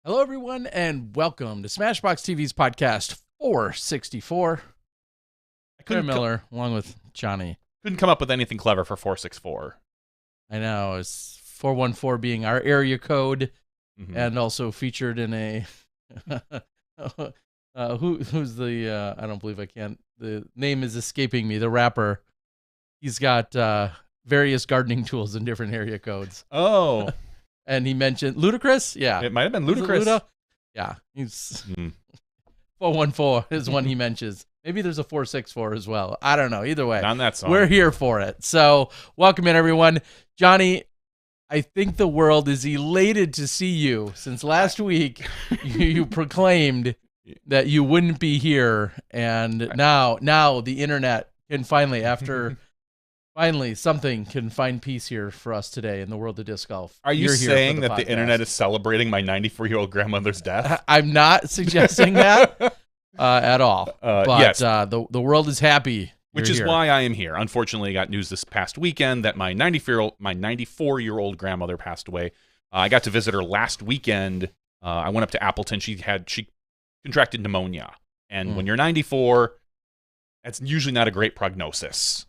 Hello, everyone, and welcome to Smashbox TV's podcast 464. I Claire couldn't Miller, along with Johnny. couldn't come up with anything clever for 464. I know it's 414 being our area code, Mhm. and also featured in a who's the I don't believe I can't. The name is escaping me. The rapper. He's got various gardening tools in different area codes. Oh, And he mentioned Ludacris. Yeah, it might have been Is it ludicrous. Luda? Yeah, he's 414 is one he mentions. Maybe there's a 464 as well. I don't know. Either way, On that song. we're here for it. So welcome in, everyone. Johnny, I think the world is elated to see you. Since last week, you proclaimed that you wouldn't be here, and now the internet can finally, finally, something can find peace here for us today in the world of disc golf. Are you You're here saying for that the podcast. internet is celebrating my 94-year-old grandmother's death? I'm not suggesting that at all. But yes. The world is happy. Which You're is here. why I am here. Unfortunately, I got news this past weekend that my 94-year-old grandmother passed away. I got to visit her last weekend. I went up to Appleton. She contracted pneumonia, and when you're 94, that's usually not a great prognosis.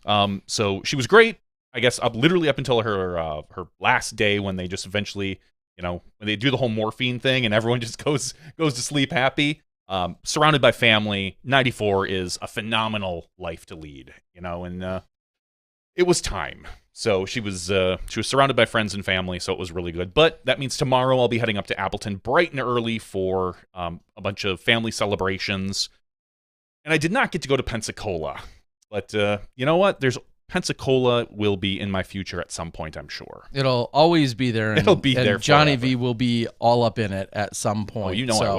So she was great, I guess, literally up until her last day, when they just eventually, when they do the whole morphine thing and everyone just goes to sleep happy. Surrounded by family. 94 is a phenomenal life to lead, and it was time. So she was surrounded by friends and family, so it was really good. But that means tomorrow I'll be heading up to Appleton bright and early for a bunch of family celebrations. And I did not get to go to Pensacola. But you know what? Pensacola will be in my future at some point, I'm sure. It'll always be there. It'll be there Johnny forever. V will be all up in it at some point. Oh, I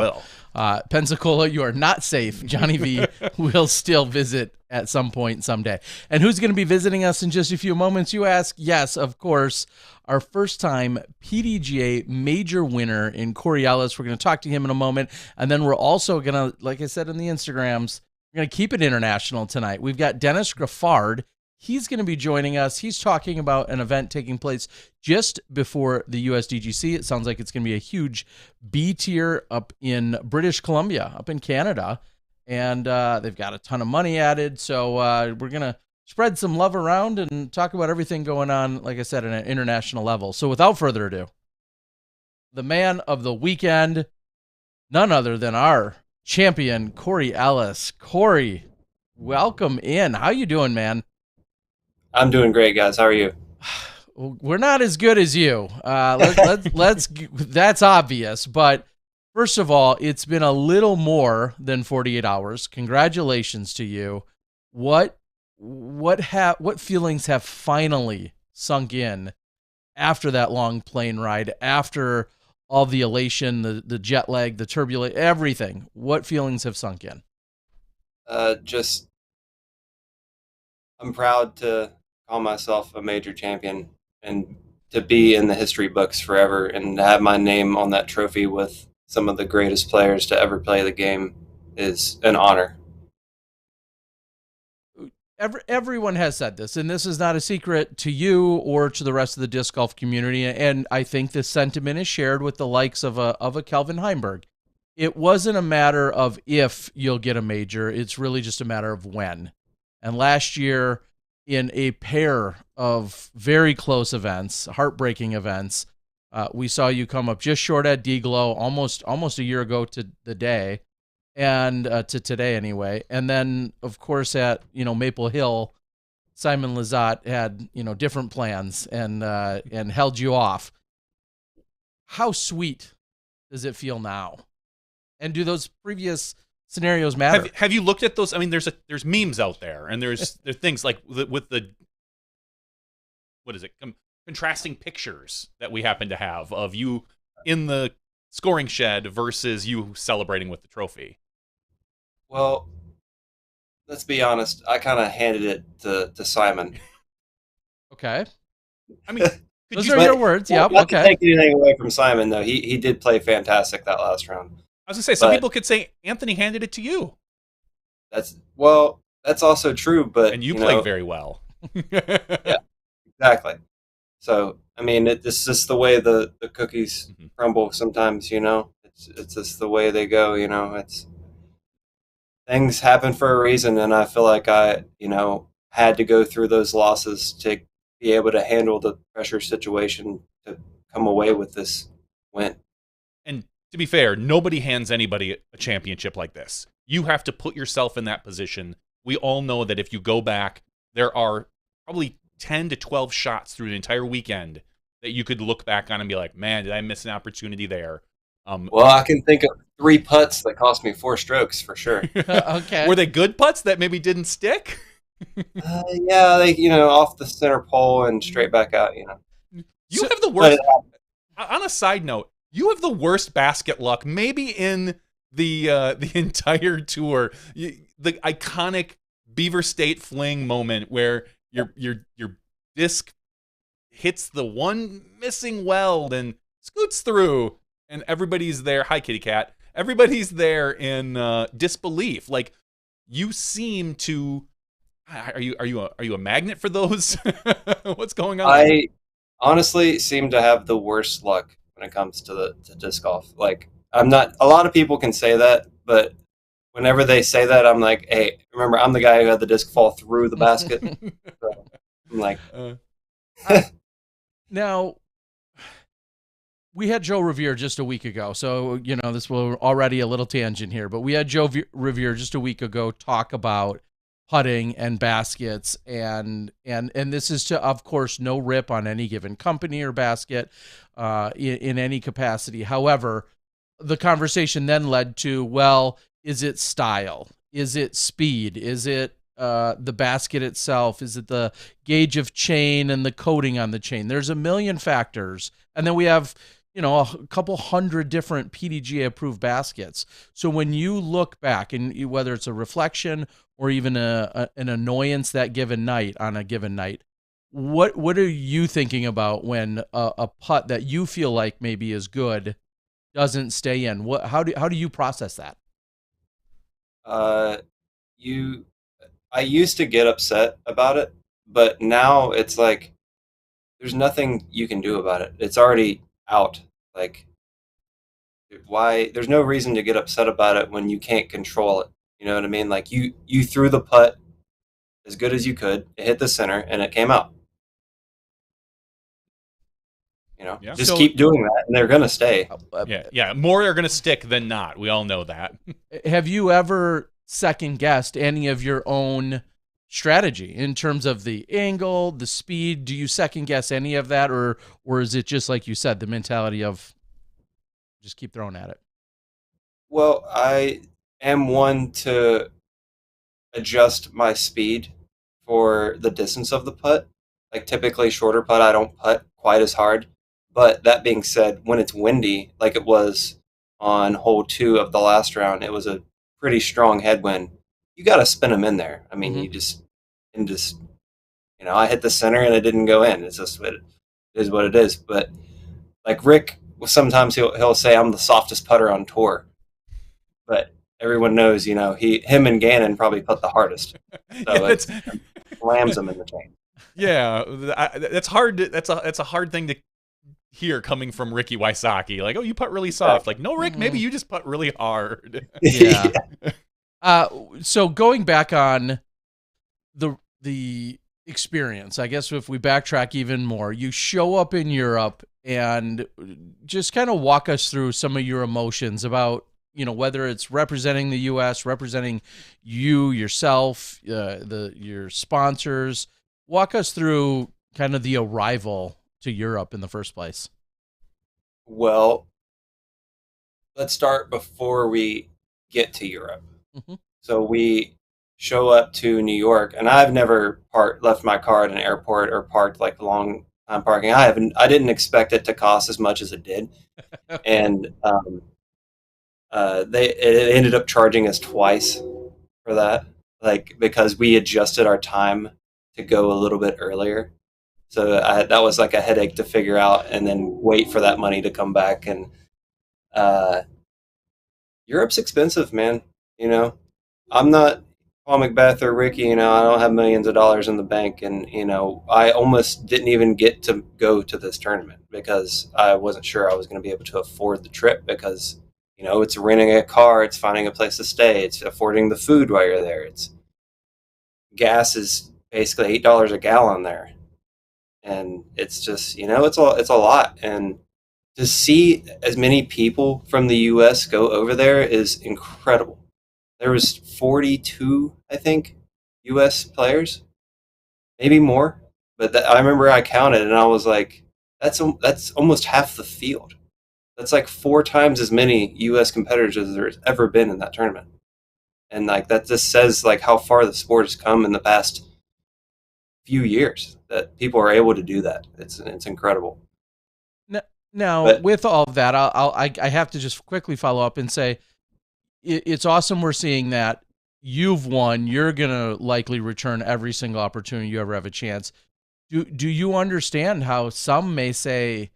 will. Pensacola, you are not safe. Johnny V will still visit at some point someday. And who's going to be visiting us in just a few moments, you ask? Yes, of course. Our first-time PDGA major winner in Corey Ellis. We're going to talk to him in a moment. And then we're also going to, like I said in the Instagrams, we're going to keep it international tonight. We've got Dennis Greffard. He's going to be joining us. He's talking about an event taking place just before the USDGC. It sounds like it's going to be a huge B tier up in British Columbia, up in Canada. And they've got a ton of money added. So we're going to spread some love around and talk about everything going on, like I said, at an international level. So without further ado, the man of the weekend, none other than our champion, Corey Ellis. Corey, welcome in. How you doing, man? I'm doing great, guys. How are you? We're not as good as you. Let's that's obvious. But first of all, it's been a little more than 48 hours. Congratulations to you. What feelings have finally sunk in after that long plane ride, after all the elation, the jet lag, the turbulence, everything? What feelings have sunk in? I'm proud to call myself a major champion and to be in the history books forever and to have my name on that trophy with some of the greatest players to ever play the game is an honor. Everyone has said this, and this is not a secret to you or to the rest of the disc golf community, and I think this sentiment is shared with the likes of a Kelvin Heimberg. It wasn't a matter of if you'll get a major, it's really just a matter of when. And last year, in a pair of very close events, heartbreaking events, we saw you come up just short at D-Glow almost a year ago to the day, and to today anyway. And then, of course, at Maple Hill, Simon Lizotte had different plans and held you off. How sweet does it feel now? And do those previous scenarios matter? Have you looked at those? I mean, there's memes out there, and there's things like with the what is it? Contrasting pictures that we happen to have of you in the scoring shed versus you celebrating with the trophy. Well, let's be honest. I kind of handed it to Simon. Okay. I mean, Those are your words. Yep. Not to Okay. take anything away from Simon, though. He did play fantastic that last round. I was gonna say, some But- people could say Anthony handed it to you, That's also true, but and you played very well. Yeah. Exactly. So, I mean, it's just the way the cookies Mhm. crumble sometimes, It's just the way they go, you know. It's things happen for a reason, and I feel like I, had to go through those losses to be able to handle the pressure situation to come away with this win. And to be fair, nobody hands anybody a championship like this. You have to put yourself in that position. We all know that if you go back, there are probably 10 to 12 shots through the entire weekend that you could look back on and be like, man, did I miss an opportunity there? Well, I can think of 3 putts that cost me 4 strokes for sure. Okay. Were they good putts that maybe didn't stick? Yeah, they, off the center pole and straight back out, You have the worst. On a side note, you have the worst basket luck maybe in the entire tour. The iconic Beaver State fling moment where your disc hits the one missing weld and scoots through, and everybody's there. Hi, kitty cat. Everybody's there in disbelief. Like, you seem to. Are you a magnet for those? What's going on? I honestly seem to have the worst luck when it comes to disc golf. Like, I'm not. A lot of people can say that, but whenever they say that, I'm like, hey, remember, I'm the guy who had the disc fall through the basket. So I'm like, now. We had Joe Revere just a week ago, so this will already a little tangent here. But we had Joe Revere just a week ago talk about putting and baskets, and this is to, of course, no rip on any given company or basket in any capacity. However, the conversation then led to, well, is it style? Is it speed? Is it the basket itself? Is it the gauge of chain and the coating on the chain? There's a million factors, and then we have a couple hundred different PDGA approved baskets. So when you look back, and whether it's a reflection or even an annoyance that given night on a given night, what are you thinking about when a putt that you feel like maybe is good doesn't stay in? How do you process that? I used to get upset about it, but now it's like there's nothing you can do about it. It's already out. Like, why? There's no reason to get upset about it when you can't control it. You know what I mean? Like, you threw the putt as good as you could. It hit the center and it came out. Yeah. Just keep doing that, and they're gonna stay. Yeah. More are gonna stick than not. We all know that. Have you ever second guessed any of your own strategy in terms of the angle, the speed? Do you second guess any of that, or is it just like you said, the mentality of just keep throwing at it? Well, I am one to adjust my speed for the distance of the putt. Like, typically shorter putt, I don't putt quite as hard. But that being said, when it's windy, like it was on hole 2 of the last round, it was a pretty strong headwind. You got to spin them in there. I mean, I hit the center and it didn't go in. It's just it is what it is. But like Rick, sometimes he'll say I'm the softest putter on tour, but everyone knows, him and Gannon probably putt the hardest. So it slams them in the chain. Yeah, that's hard. That's a hard thing to hear coming from Ricky Wysocki. Like, oh, you putt really soft. Like, no, Rick, maybe you just putt really hard. Yeah. So going back on the experience, I guess if we backtrack even more, you show up in Europe and just kind of walk us through some of your emotions about, whether it's representing the U.S., representing you, yourself, your sponsors. Walk us through kind of the arrival to Europe in the first place. Well, let's start before we get to Europe. Mm-hmm. So we show up to New York, and I've never left my car at an airport or parked like long time parking. I didn't expect it to cost as much as it did, and it ended up charging us twice for that, like, because we adjusted our time to go a little bit earlier. So that was like a headache to figure out, and then wait for that money to come back. And Europe's expensive, man. I'm not Paul Macbeth or Ricky. I don't have millions of dollars in the bank, and I almost didn't even get to go to this tournament because I wasn't sure I was going to be able to afford the trip because it's renting a car, it's finding a place to stay, it's affording the food while you're there. It's gas is basically $8 a gallon there, and it's just it's a lot. And to see as many people from the U.S. go over there is incredible. There was 42, I think, U.S. players, maybe more, but I remember I counted and I was like, that's almost half the field. That's like 4 times as many U.S. competitors as there's ever been in that tournament. And like that just says like how far the sport has come in the past few years that people are able to do that. It's incredible. Now, But with all of that, I have to just quickly follow up and say it's awesome we're seeing that you've won. You're gonna likely return every single opportunity you ever have a chance. Do you understand how some may say,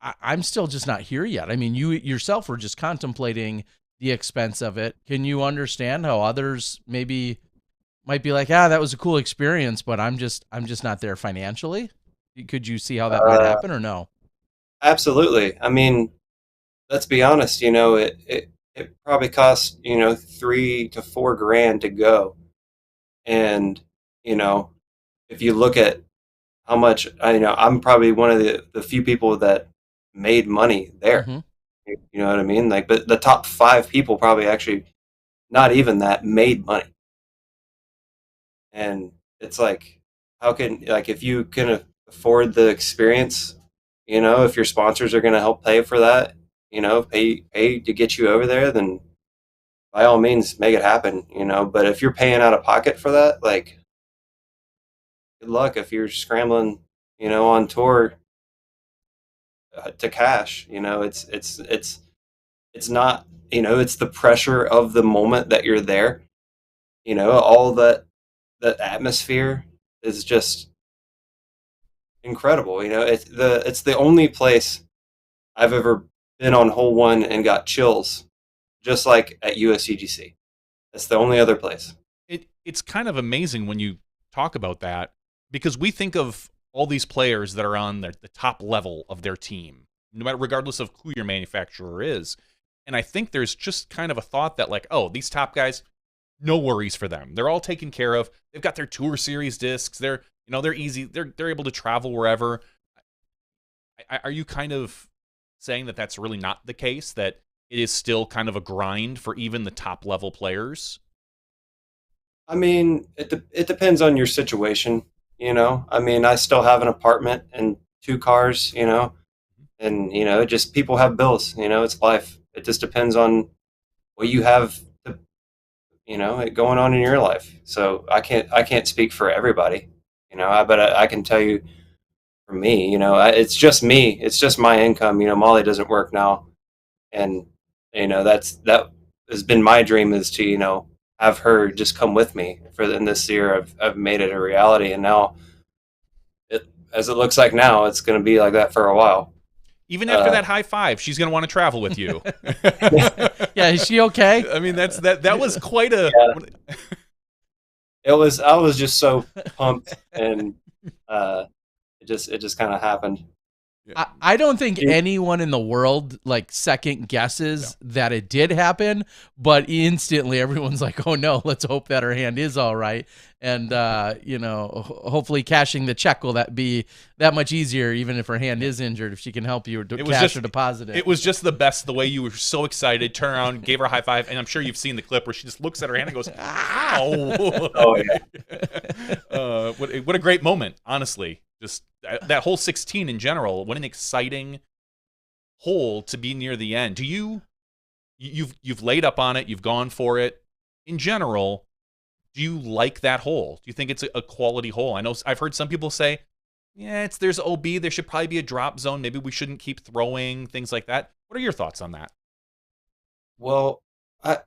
I'm still just not here yet? I mean, you yourself were just contemplating the expense of it. Can you understand how others maybe might be like, that was a cool experience, but I'm just not there financially? Could you see how that might happen or no? absolutely. I mean, let's be honest. It probably costs $3 to $4 grand to go, and if you look at how much I'm probably one of the few people that made money there. Mm-hmm. You know what I mean? Like, but the top 5 people probably actually not even that made money. And it's like, how can, like, if you can afford the experience, if your sponsors are going to help pay for that, pay to get you over there, then by all means make it happen. But if you're paying out of pocket for that, like, good luck if you're scrambling, on tour to cash. It's not, it's the pressure of the moment that you're there. All that atmosphere is just incredible. It's the only place I've ever been on hole one and got chills, just like at USCGC. That's the only other place. It's kind of amazing when you talk about that, because we think of all these players that are on the top level of their team, no matter, regardless of who your manufacturer is. And I think there's just kind of a thought that like, oh, these top guys, no worries for them. They're all taken care of. They've got their Tour Series discs. They're easy. They're able to travel wherever. Are you kind of saying that that's really not the case, that it is still kind of a grind for even the top level players? I mean, it depends on your situation. I mean, I still have an apartment and 2 cars, and, just people have bills, it's life. It just depends on what you have, going on in your life. So I can't speak for everybody, but I can tell you for me, it's just me. It's just my income. Molly doesn't work now. And, that has been my dream, is to, have her just come with me in this year. I've made it a reality. And now, as it looks like now, it's going to be like that for a while. Even after that high five, she's going to want to travel with you. Yeah, is she okay? I mean, that was quite a. Yeah. I was just so pumped, and it just kind of happened. I don't think anyone in the world like second guesses that it did happen, but instantly everyone's like, "Oh no, let's hope that her hand is all right." And hopefully cashing the check will that be that much easier, even if her hand is injured, if she can help you cash or deposit it. It was just the best, the way you were so excited, turn around, gave her a high five, and I'm sure you've seen the clip where she just looks at her hand and goes, "Ow!" Oh yeah. What a great moment, honestly. Just that whole 16 in general. What an exciting hole to be near the end. You've laid up on it, you've gone for it. In general, do you like that hole? Do you think it's a quality hole? I know I've heard some people say, yeah, there's OB, there should probably be a drop zone, maybe we shouldn't keep throwing, things like that. What are your thoughts on that? Well, I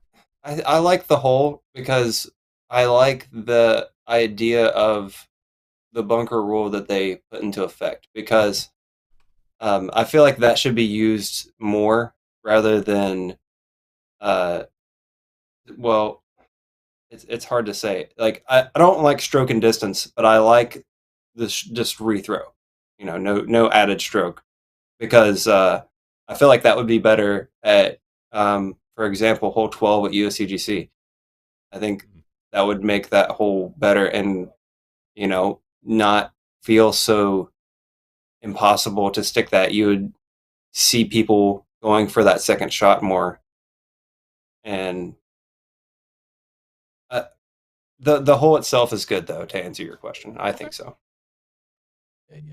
like the hole because I like the idea of the bunker rule that they put into effect, because I feel like that should be used more rather than well, it's hard to say. Like, I don't like stroke and distance, but I like this just rethrow. No added stroke, because I feel like that would be better at for example, hole 12 at USCGC. I think that would make that hole better and, not feel so impossible to stick that. You would see people going for that second shot more. And the hole itself is good, though, to answer your question. I think so.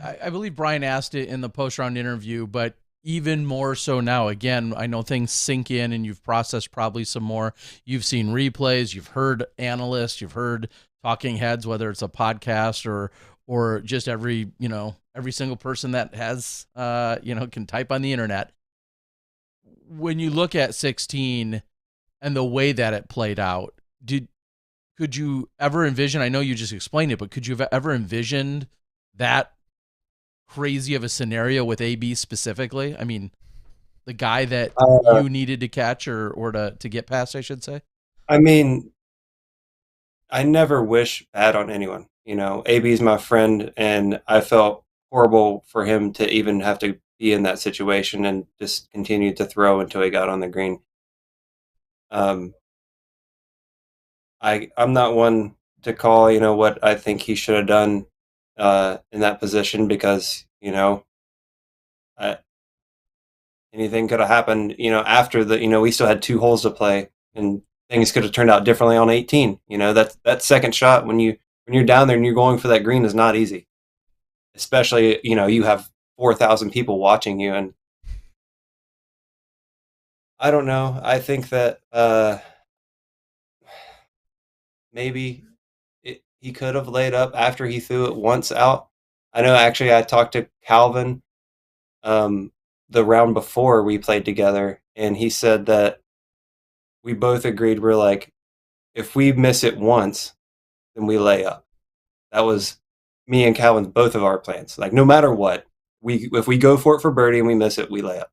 I believe Brian asked it in the post-round interview, but even more so now. Again, I know things sink in and you've processed probably some more. You've seen replays, you've heard analysts, you've heard talking heads, whether it's a podcast or just every single person that has, can type on the internet. When you look at 16 and the way that it played out, could you ever envision, I know you just explained it, but could you have ever envisioned that crazy of a scenario with AB specifically? I mean, the guy that you needed to catch or to get past, I should say. I mean, I never wish bad on anyone. AB is my friend, and I felt horrible for him to even have to be in that situation and just continue to throw until he got on the green. I'm not one to call, what I think he should have done in that position because, anything could have happened, after we still had 2 holes to play and things could have turned out differently on 18. That second shot when you're down there and you're going for that green is not easy, especially, you have 4,000 people watching you. And I don't know. I think that maybe he could have laid up after he threw it once out. I know actually I talked to Calvin the round before we played together, and he said that we both agreed, we're like, if we miss it once, then we lay up. That was me and Calvin's both of our plans. Like, no matter what, if we go for it for birdie and we miss it, we lay up.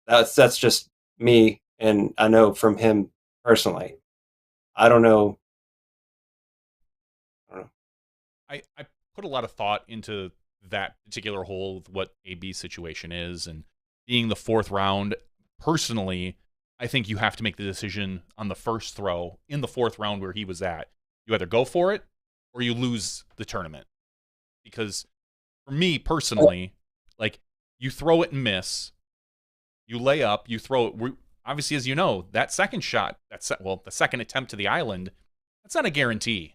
That's just me, and I know from him personally. I don't know. I put a lot of thought into that particular hole, what AB's situation is, and being the 4th round. Personally, I think you have to make the decision on the first throw in the 4th round where he was at. You either go for it or you lose the tournament. Because for me personally, like, you throw it and miss, you lay up, you throw it. Obviously, as you know, that second shot, the second attempt to the island, that's not a guarantee.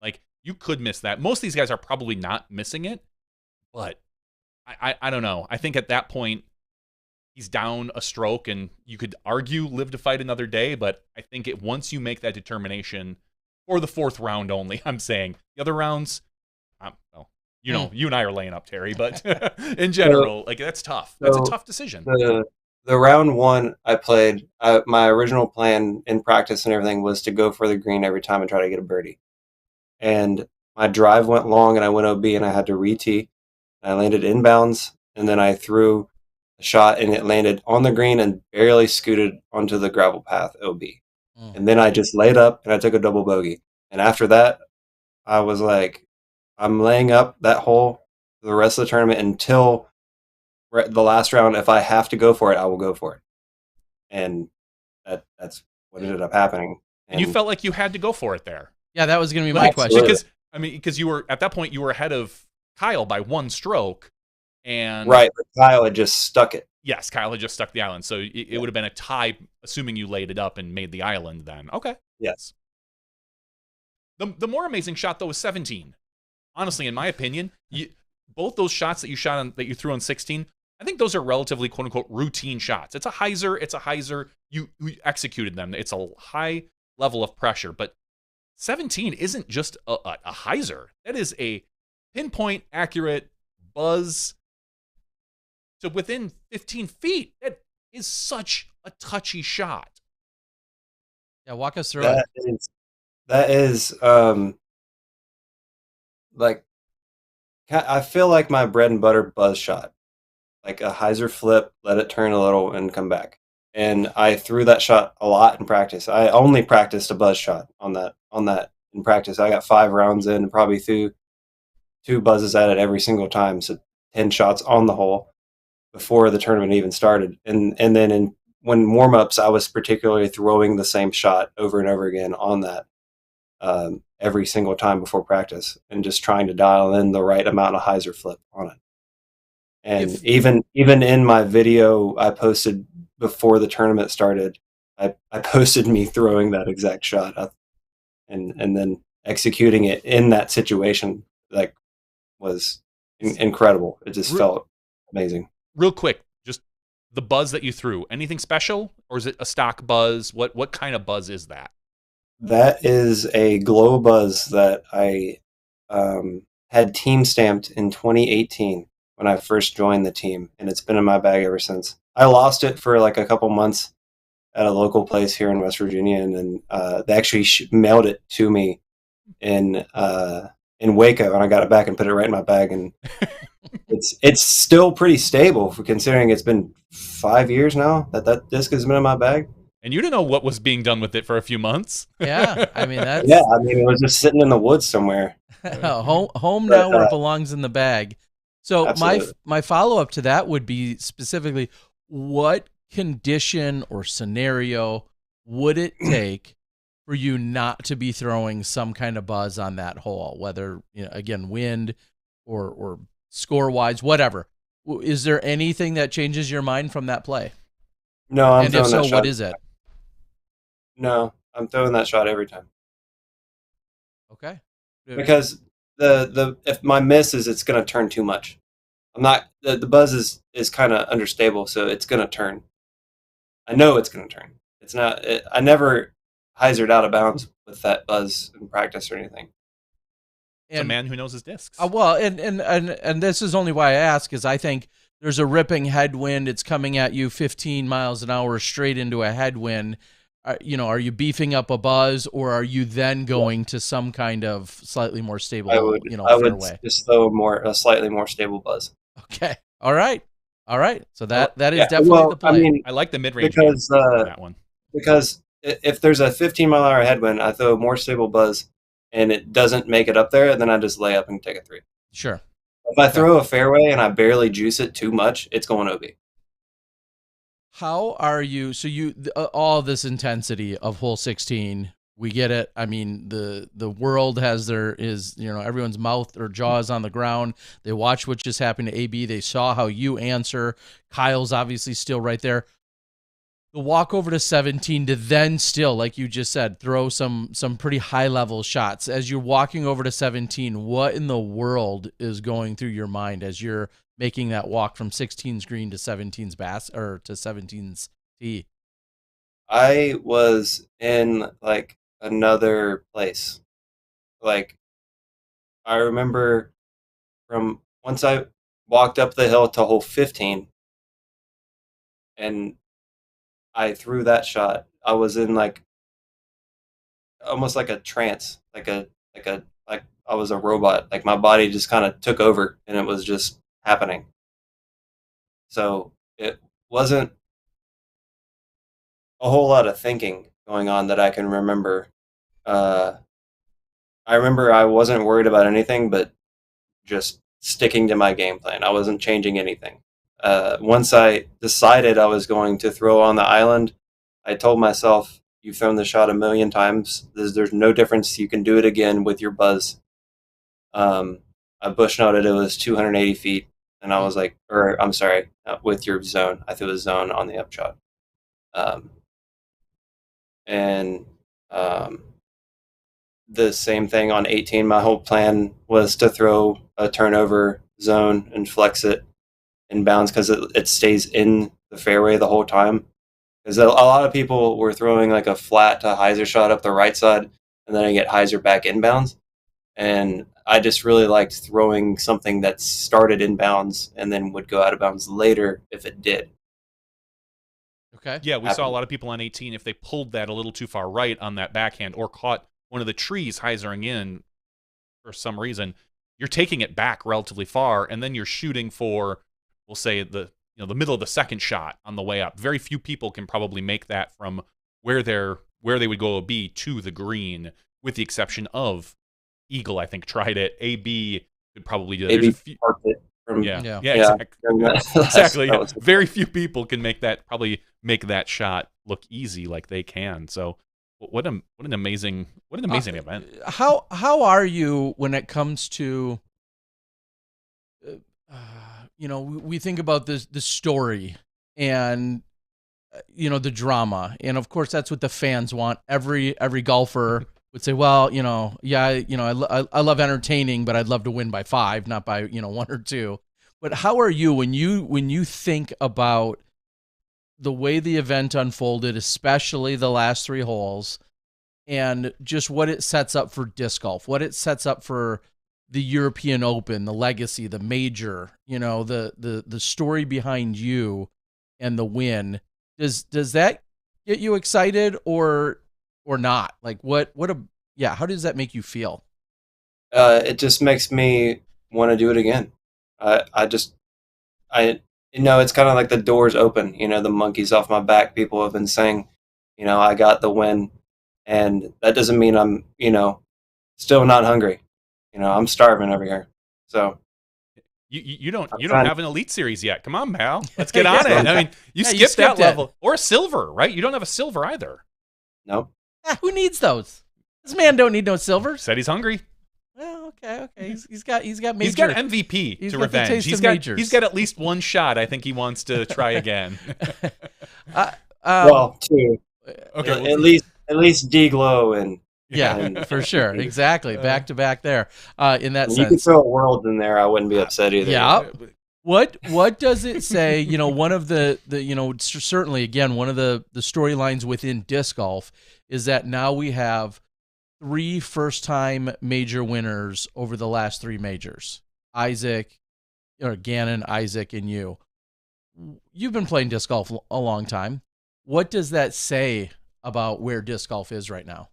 Like, you could miss that. Most of these guys are probably not missing it, but I don't know. I think at that point, he's down a stroke, and you could argue live to fight another day, but I think once you make that determination, for the 4th round only, I'm saying. The other rounds, you and I are laying up, Terry, but in general, that's tough. That's a tough decision. The round 1 I played, my original plan in practice and everything was to go for the green every time and try to get a birdie. And my drive went long, and I went OB, and I had to re-tee. I landed inbounds, and then I threw a shot, and it landed on the green and barely scooted onto the gravel path OB. And then I just laid up, and I took a double bogey. And after that, I was like, I'm laying up that hole for the rest of the tournament until the last round. If I have to go for it, I will go for it. And that's what ended up happening. And you felt like you had to go for it there. Yeah, that was going to be my question. Because you were, at that point, you were ahead of Kyle by 1 stroke. And right, but Kyle had just stuck it. Yes, Kyle had just stuck the island. So it would have been a tie, assuming you laid it up and made the island then. Okay. Yes. The more amazing shot, though, was 17. Honestly, in my opinion, both those shots that you threw on 16, I think those are relatively, quote unquote, routine shots. It's a hyzer. You executed them. It's a high level of pressure, but 17 isn't just a hyzer. That is a pinpoint accurate buzz to within 15 feet. That is such a touchy shot. Yeah, walk us through it. That is like, I feel like my bread and butter buzz shot, like a hyzer flip, let it turn a little and come back. And I threw that shot a lot in practice. I only practiced a buzz shot on that in practice. I got 5 rounds in and probably threw 2 buzzes at it every single time. So 10 shots on the hole before the tournament even started. And then when warm-ups, I was particularly throwing the same shot over and over again on that every single time before practice, and just trying to dial in the right amount of hyzer flip on it. And even in my video I posted before the tournament started, I posted me throwing that exact shot, and then executing it in that situation, like, was incredible. It just felt amazing. Real quick, just the buzz that you threw, anything special, or is it a stock buzz? What kind of buzz is that? That is a glow buzz that I had team stamped in 2018 when I first joined the team, and it's been in my bag ever since. I lost it for like a couple months at a local place here in West Virginia, and then they actually mailed it to me in Waco, and I got it back and put it right in my bag, and it's still pretty stable for considering it's been 5 years now that disc has been in my bag. And you didn't know what was being done with it for a few months. Yeah, I mean that's it was just sitting in the woods somewhere. home now where it belongs, in the bag. So absolutely. my follow-up to that would be specifically, what condition or scenario would it take for you not to be throwing some kind of buzz on that hole, whether, again, wind or score-wise, whatever? Is there anything that changes your mind from that play? No, and if so, what is it? No, I'm throwing that shot every time. Okay. Because the if my miss is, it's going to turn too much. I'm not, the buzz is kind of understable, so it's going to turn. I know it's going to turn. It's not. I never hyzered out of bounds with that buzz in practice or anything. It's a man who knows his discs. Well, and this is only why I ask, is I think there's a ripping headwind. It's coming at you 15 miles an hour straight into a headwind. Are you beefing up a buzz, or are you then going to some kind of slightly more stable, I would fairway? Just throw a slightly more stable buzz. Okay. All right. So that is definitely the play. I mean, I like the mid-range because on that one. Because if there's a 15-mile-an-hour headwind, I throw a more stable buzz, and it doesn't make it up there, then I just lay up and take a 3. Sure. If I throw a fairway and I barely juice it too much, it's going OB. How are you? So all this intensity of hole 16, we get it. I mean, the world everyone's mouth or jaws on the ground. They watch what just happened to AB. They saw how you answer. Kyle's obviously still right there. The walk over to 17 to then still, like you just said, throw some pretty high level shots. As you're walking over to 17, what in the world is going through your mind as you're making that walk from 16's green to 17's to 17's tee? I was in like another place. Like, I remember from once I walked up the hill to hole 15 and I threw that shot, I was in like almost like a trance, like I was a robot. Like, my body just kind of took over and it was just happening. So it wasn't a whole lot of thinking going on that I can remember. I remember I wasn't worried about anything but just sticking to my game plan. I wasn't changing anything. Once I decided I was going to throw on the island, I told myself, you've thrown the shot 1,000,000 times. There's no difference. You can do it again with your buzz. I bush noted it was 280 feet, and I was like, with your zone. I threw a zone on the upshot. The same thing on 18. My whole plan was to throw a turnover zone and flex it in bounds because it stays in the fairway the whole time. Because a lot of people were throwing like a flat to hyzer shot up the right side, and then I get hyzer back inbounds. And I just really liked throwing something that started inbounds and then would go out of bounds later if it did. Okay. Yeah, we saw a lot of people on 18, if they pulled that a little too far right on that backhand or caught one of the trees hyzering in for some reason, you're taking it back relatively far, and then you're shooting for, we'll say, the middle of the second shot on the way up. Very few people can probably make that from where they would go OB to the green, with the exception of Eagle. I think tried it. AB could probably do that. AB parked it from Yeah, Yeah. yeah, yeah. exactly. from that- Exactly. that Yeah. was- Very few people can probably make that shot look easy like they can. So what an amazing event. How are you when it comes to we think about the story and the drama, and of course that's what the fans want. Every golfer would say, well, I love entertaining, but I'd love to win by 5, not by 1 or 2. But how are you when you think about the way the event unfolded, especially the last 3 holes, and just what it sets up for disc golf, what it sets up for the European Open, the legacy, the major, the story behind you and the win? Does that get you excited or not? Like how does that make you feel? It just makes me want to do it again. It's kind of like the doors open. The monkeys off my back. People have been saying, I got the win, and that doesn't mean I'm, still not hungry. I'm starving over here. So you don't trying- have an Elite Series yet. Come on, pal. Let's get on Yeah. it. I mean, you Yeah, skipped that it. level or a silver, right? You don't have a silver either. no. Who needs those? This man don't need no silvers. Said he's hungry. Well, okay. He's got major. He's got MVP He's to got the revenge. taste He's of got majors. he's got at least one shot. I think he wants to try again. Well, two. Okay, At least D-Glow and Yeah, for sure. Exactly. Back to back there. In that you can sense. throw a world in there. I wouldn't be upset either. Yeah. What does it say? One of the certainly again one of the storylines within disc golf is that now we have 3 first-time major winners over the last 3 majors. Gannon, Isaac, and you. You've been playing disc golf a long time. What does that say about where disc golf is right now?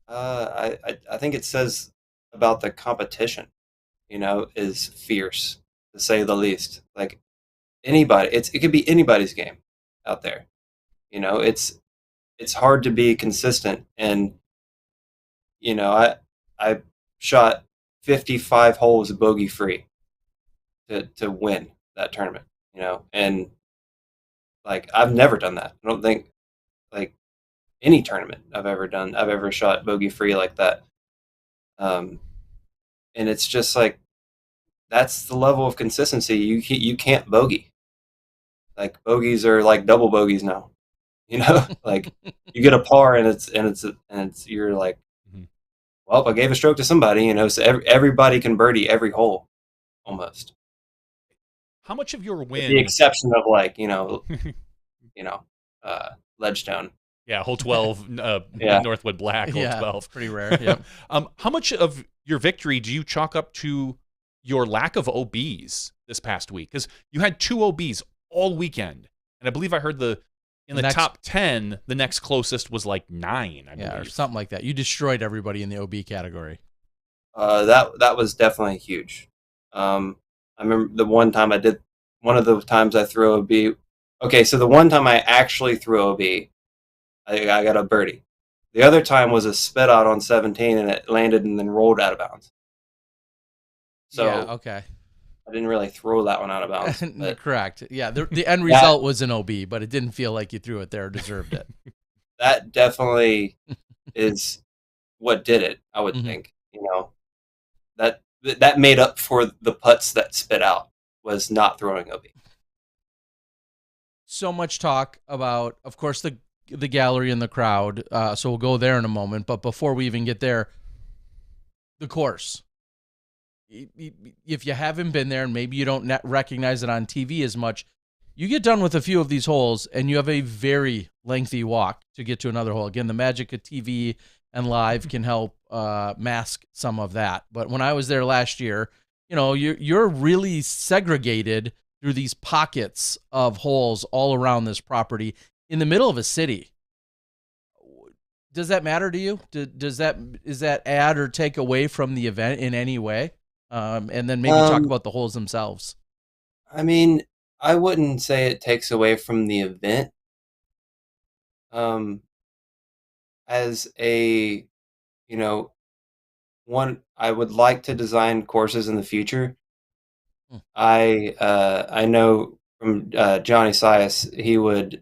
I think it says about the competition, is fierce, to say the least. Like anybody, it could be anybody's game out there. It's hard to be consistent, and I shot 55 holes bogey free to win that tournament. And like I've never done that. I don't think like any tournament I've ever shot bogey free like that. And it's just like that's the level of consistency. You can't bogey. Like bogeys are like double bogeys now. Like you get a par and it's you're like, Mhm. well, I gave a stroke to somebody. So everybody can birdie every hole, almost. How much of your With win? the exception of like Ledgestone. Yeah, hole 12, Yeah. Northwood Black, hole 12. Pretty rare. Yep. How much of your victory do you chalk up to your lack of OBs this past week? Because you had 2 OBs all weekend, and I believe I heard in the top 10, the next closest was like 9. I Yeah, or believe. something like that. You destroyed everybody in the OB category. That was definitely huge. I remember one of the times I threw OB. Okay, so the one time I actually threw OB, I got a birdie. The other time was a spit out on 17 and it landed and then rolled out of bounds. So yeah, okay. I didn't really throw that one out of bounds. But Correct. Yeah, the end result was an OB, but it didn't feel like you threw it there or deserved it. that definitely is what did it, I would Mhm. think. That made up for the putts that spit out, was not throwing OB. So much talk about, of course, the gallery and the crowd. So we'll go there in a moment. But before we even get there, the course. If you haven't been there and maybe you don't recognize it on TV as much, you get done with a few of these holes and you have a very lengthy walk to get to another hole. Again, the magic of TV and live can help mask some of that. But when I was there last year, you're really segregated through these pockets of holes all around this property in the middle of a city. Does that matter to you? Is that add or take away from the event in any way? And then maybe talk about the holes themselves. I mean, I wouldn't say it takes away from the event. As a, one, I would like to design courses in the future I know from Johnny Sias,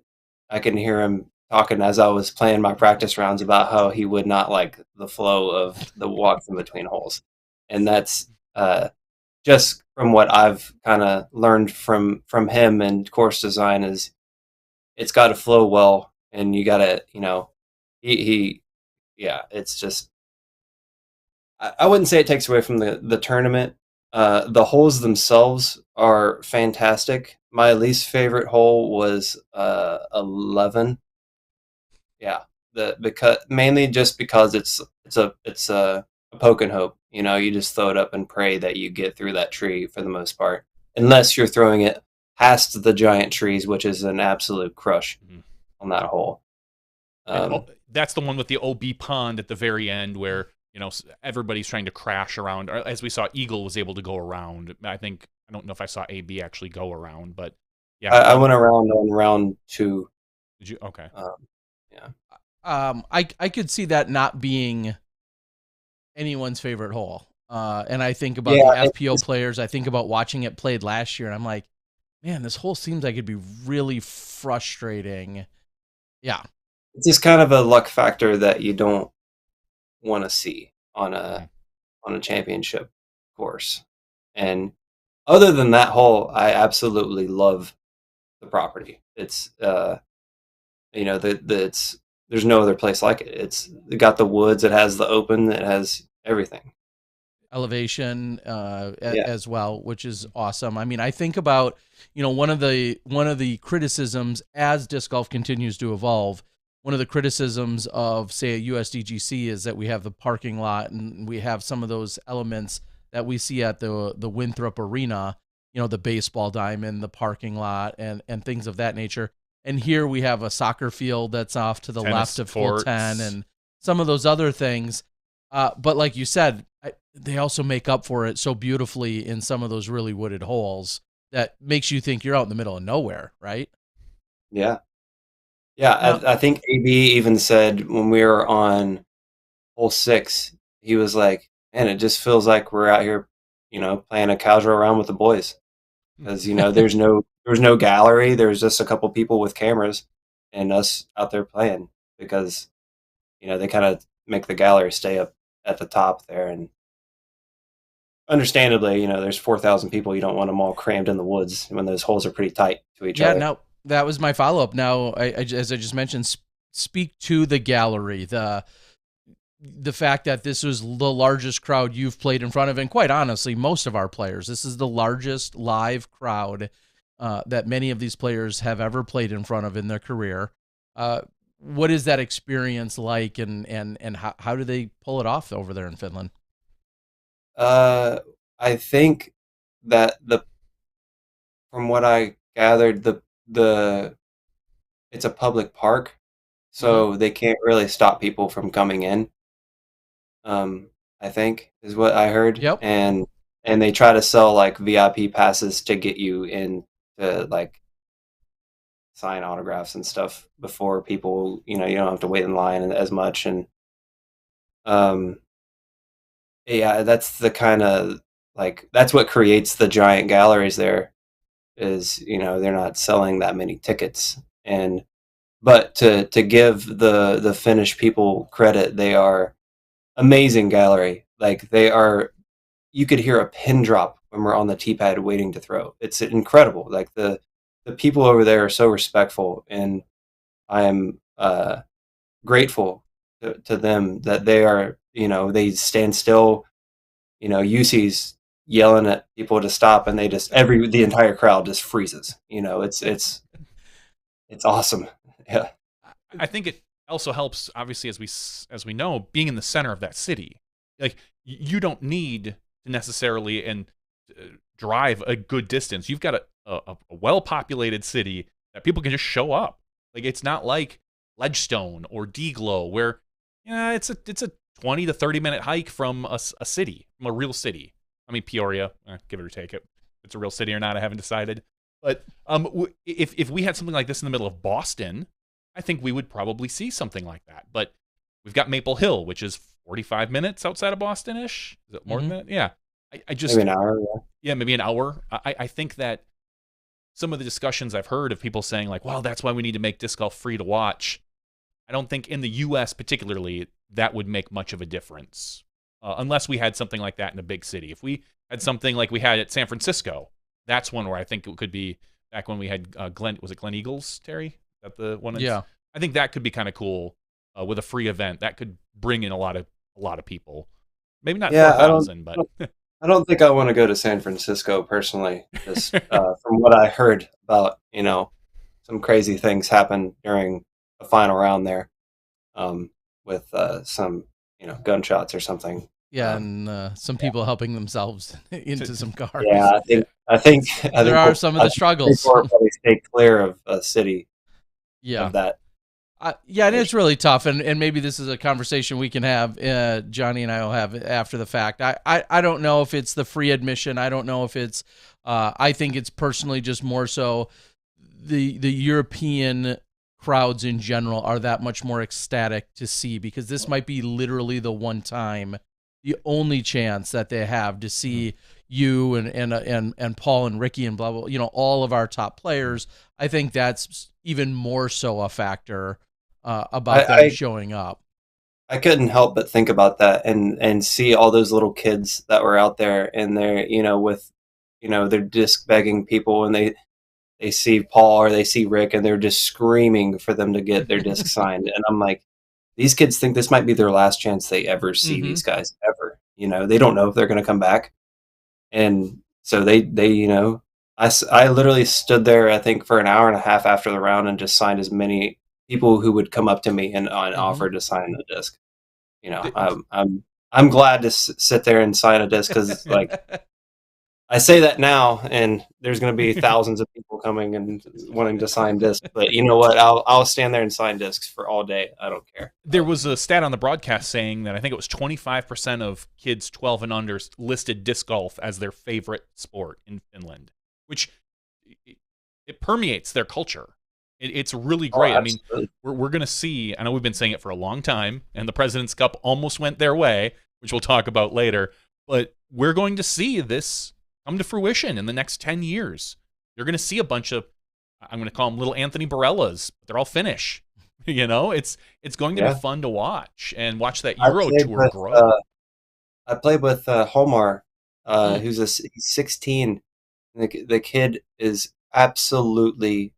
I can hear him talking as I was playing my practice rounds about how he would not like the flow of the walks in between holes, and that's just from what I've kind of learned from him and course design is it's got to flow well, and you got to he yeah, it's just I wouldn't say it takes away from the tournament. The holes themselves are fantastic. My least favorite hole was 11. Yeah, the because mainly just because it's a poke and hope. You just throw it up and pray that you get through that tree for the most part, unless you're throwing it past the giant trees, which is an absolute crush on that hole. That's the one with the OB pond at the very end where everybody's trying to crash around. As we saw, Eagle was able to go around. I don't know if I saw AB actually go around, but yeah, I went around on round 2. Did you? Okay. Yeah. I could see that not being anyone's favorite hole. And I think about the FPO players. I think about watching it played last year, and I'm like, man, this hole seems like it'd be really frustrating. Yeah. It's just kind of a luck factor that you don't want to see on a championship course. And other than that hole, I absolutely love the property. It's there's no other place like it. It got the woods, it has the open, it has everything. Elevation as well, which is awesome. I mean, I think about one of the criticisms as disc golf continues to evolve. One of the criticisms of, say, a USDGC is that we have the parking lot and we have some of those elements that we see at the Winthrop Arena, the baseball diamond, the parking lot, and things of that nature. And here we have a soccer field that's off to the left of hole 10 and some of those other things. But like you said, they also make up for it so beautifully in some of those really wooded holes that makes you think you're out in the middle of nowhere, right? Yeah. Yeah, I think AB even said when we were on hole 6, he was like, man, it just feels like we're out here, playing a casual round with the boys. Because, there was no gallery. There was just a couple people with cameras and us out there playing because, they kind of make the gallery stay up at the top there. And understandably, there's 4,000 people. You don't want them all crammed in the woods when those holes are pretty tight to each other. Yeah, no. That was my follow-up. Now, as I just mentioned, speak to the gallery, the fact that this was the largest crowd you've played in front of, and quite honestly, most of our players. This is the largest live crowd that many of these players have ever played in front of in their career. What is that experience like, and how do they pull it off over there in Finland? I think that from what I gathered, it's a public park, so they can't really stop people from coming in. I think is what I heard. Yep. And they try to sell like VIP passes to get you in to like sign autographs and stuff before people, you don't have to wait in line as much. And yeah, that's the kind of that's what creates the giant galleries there. Is they're not selling that many tickets, but to give the Finnish people credit, they are amazing gallery. Like they are, you could hear a pin drop when we're on the tee pad waiting to throw. It's incredible. Like the people over there are so respectful, and I am grateful to them that they are. They stand still. UC's yelling at people to stop, and the entire crowd just freezes. It's awesome. Yeah. I think it also helps, obviously, as we know, being in the center of that city. Like you don't need to necessarily drive a good distance. You've got a well-populated city that people can just show up. Like it's not like Ledgestone or Deglow where it's a 20 to 30-minute hike from a city, from a real city. I mean, Peoria, give it or take it. If it's a real city or not, I haven't decided. But if we had something like this in the middle of Boston, I think we would probably see something like that. But we've got Maple Hill, which is 45 minutes outside of Boston-ish. Is it more than that? Yeah. I just maybe an hour. Yeah, maybe an hour. I think that some of the discussions I've heard of people saying like, well, that's why we need to make disc golf free to watch. I don't think in the U.S. particularly that would make much of a difference unless we had something like that in a big city. If we had something like we had at San Francisco, that's one where I think it could be back when we had Glen Eagles, Terry? Is that the one? Yeah. I think that could be kind of cool with a free event. That could bring in a lot of people. Maybe not 4,000, but I don't think I want to go to San Francisco personally. Just from what I heard about, some crazy things happen during the final round there, with some, gunshots or something. Yeah, and some people helping themselves into some cars. Yeah, I think there are some of the struggles. Probably stay clear of a city. Yeah. Of that. Yeah, and it's really tough, and maybe this is a conversation we can have, Johnny and I will have after the fact. I don't know if it's the free admission. I don't know if it's, I think it's personally just more so the European crowds in general are that much more ecstatic to see, because this might be literally the one time, the only chance that they have to see you and Paul and Ricky and blah, blah, all of our top players. I think that's even more so a factor about them showing up. I couldn't help but think about that and see all those little kids that were out there, and they're, with, they're disc begging people, and they see Paul or they see Rick, and they're just screaming for them to get their disc signed. And I'm like, these kids think this might be their last chance they ever see these guys ever. They don't know if they're going to come back. And so they I literally stood there, I think, for an hour and a half after the round and just signed as many people who would come up to me and offered to sign the disc. I'm glad to sit there and sign a disc, because like I say that now, and there's going to be thousands of people coming and wanting to sign discs. But you know what? I'll stand there and sign discs for all day. I don't care. There was a stat on the broadcast saying that I think it was 25% of kids 12 and under listed disc golf as their favorite sport in Finland, which it permeates their culture. It's really great. I mean, we're going to see, I know we've been saying it for a long time, and the President's Cup almost went their way, which we'll talk about later, but we're going to see this come to fruition in the next 10 years. You're going to see a bunch of, I'm going to call them little Anthony Barellas, but they're all Finnish. It's going to be fun to watch, and watch that Euro Tour grow. I played with Holmar, he's 16. The kid is absolutely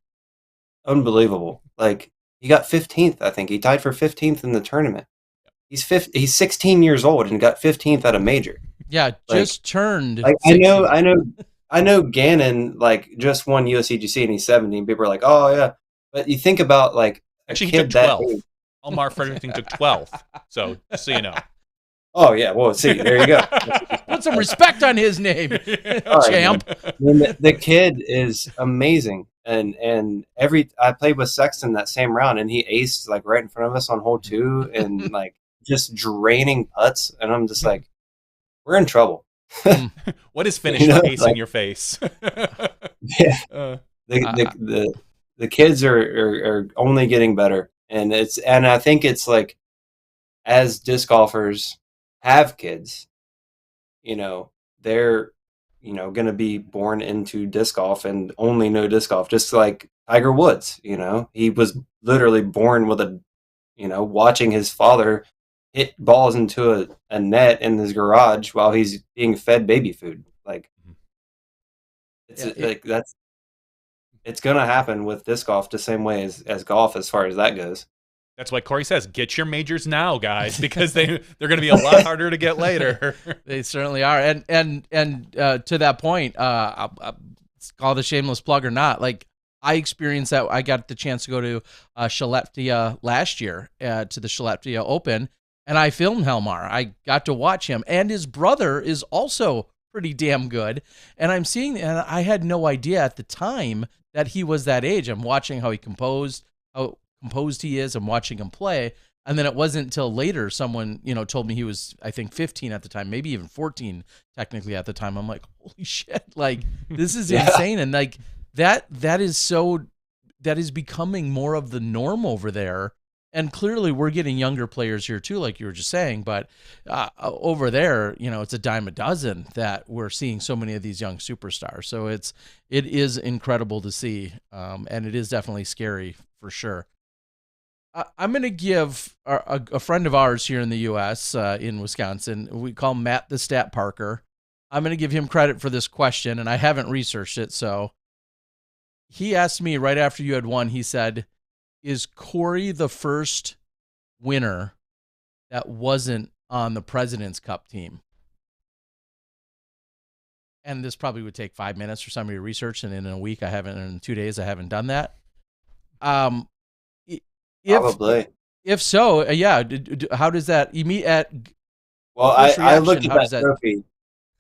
unbelievable. Like, he got 15th, I think. He tied for 15th in the tournament. He's 16 years old and got 15th at a major. Yeah, just turned. Like, I know Gannon just won USCGC and he's 17. People are like, oh yeah, but you think about actually he took 12. Omar Fredericton took 12. So just so you know. Oh yeah, well see, there you go. Put some respect on his name, champ. The kid is amazing, and I played with Sexton that same round, and he aced right in front of us on hole 2, and just draining putts, and I'm just like, we're in trouble. What is Finnish for acing your face? Yeah, the kids are only getting better, and I think it's as disc golfers have kids, they're going to be born into disc golf and only know disc golf, just like Tiger Woods. He was literally born with watching his father hit balls into a net in his garage while he's being fed baby food. It's going to happen with disc golf the same way as golf, as far as that goes. That's why Corey says, get your majors now, guys, because they're going to be a lot harder to get later. They certainly are. And to that point, I'll call the shameless plug or not, I experienced that. I got the chance to go to Skellefteå last year, to the Skellefteå Open, and I filmed Helmar. I got to watch him, and his brother is also pretty damn good. And I had no idea at the time that he was that age. I'm watching how composed he is. I'm watching him play. And then it wasn't until later someone, told me he was, I think, 15 at the time, maybe even 14 technically at the time. I'm like, holy shit, this is insane. And that is becoming more of the norm over there. and clearly we're getting younger players here too, like you were just saying. But over there, it's a dime a dozen that we're seeing so many of these young superstars. So it is incredible to see, and it is definitely scary for sure. I'm going to give a friend of ours here in the U.S. In Wisconsin. We call Matt the Stat Parker. I'm going to give him credit for this question, and I haven't researched it. So he asked me right after you had won. He said, "Is Corey the first winner that wasn't on the President's Cup team?" And this probably would take 5 minutes for somebody to research, and in a week, in 2 days, I haven't done that. Probably. If so, yeah. How does that? You meet at? Well, I looked at that trophy,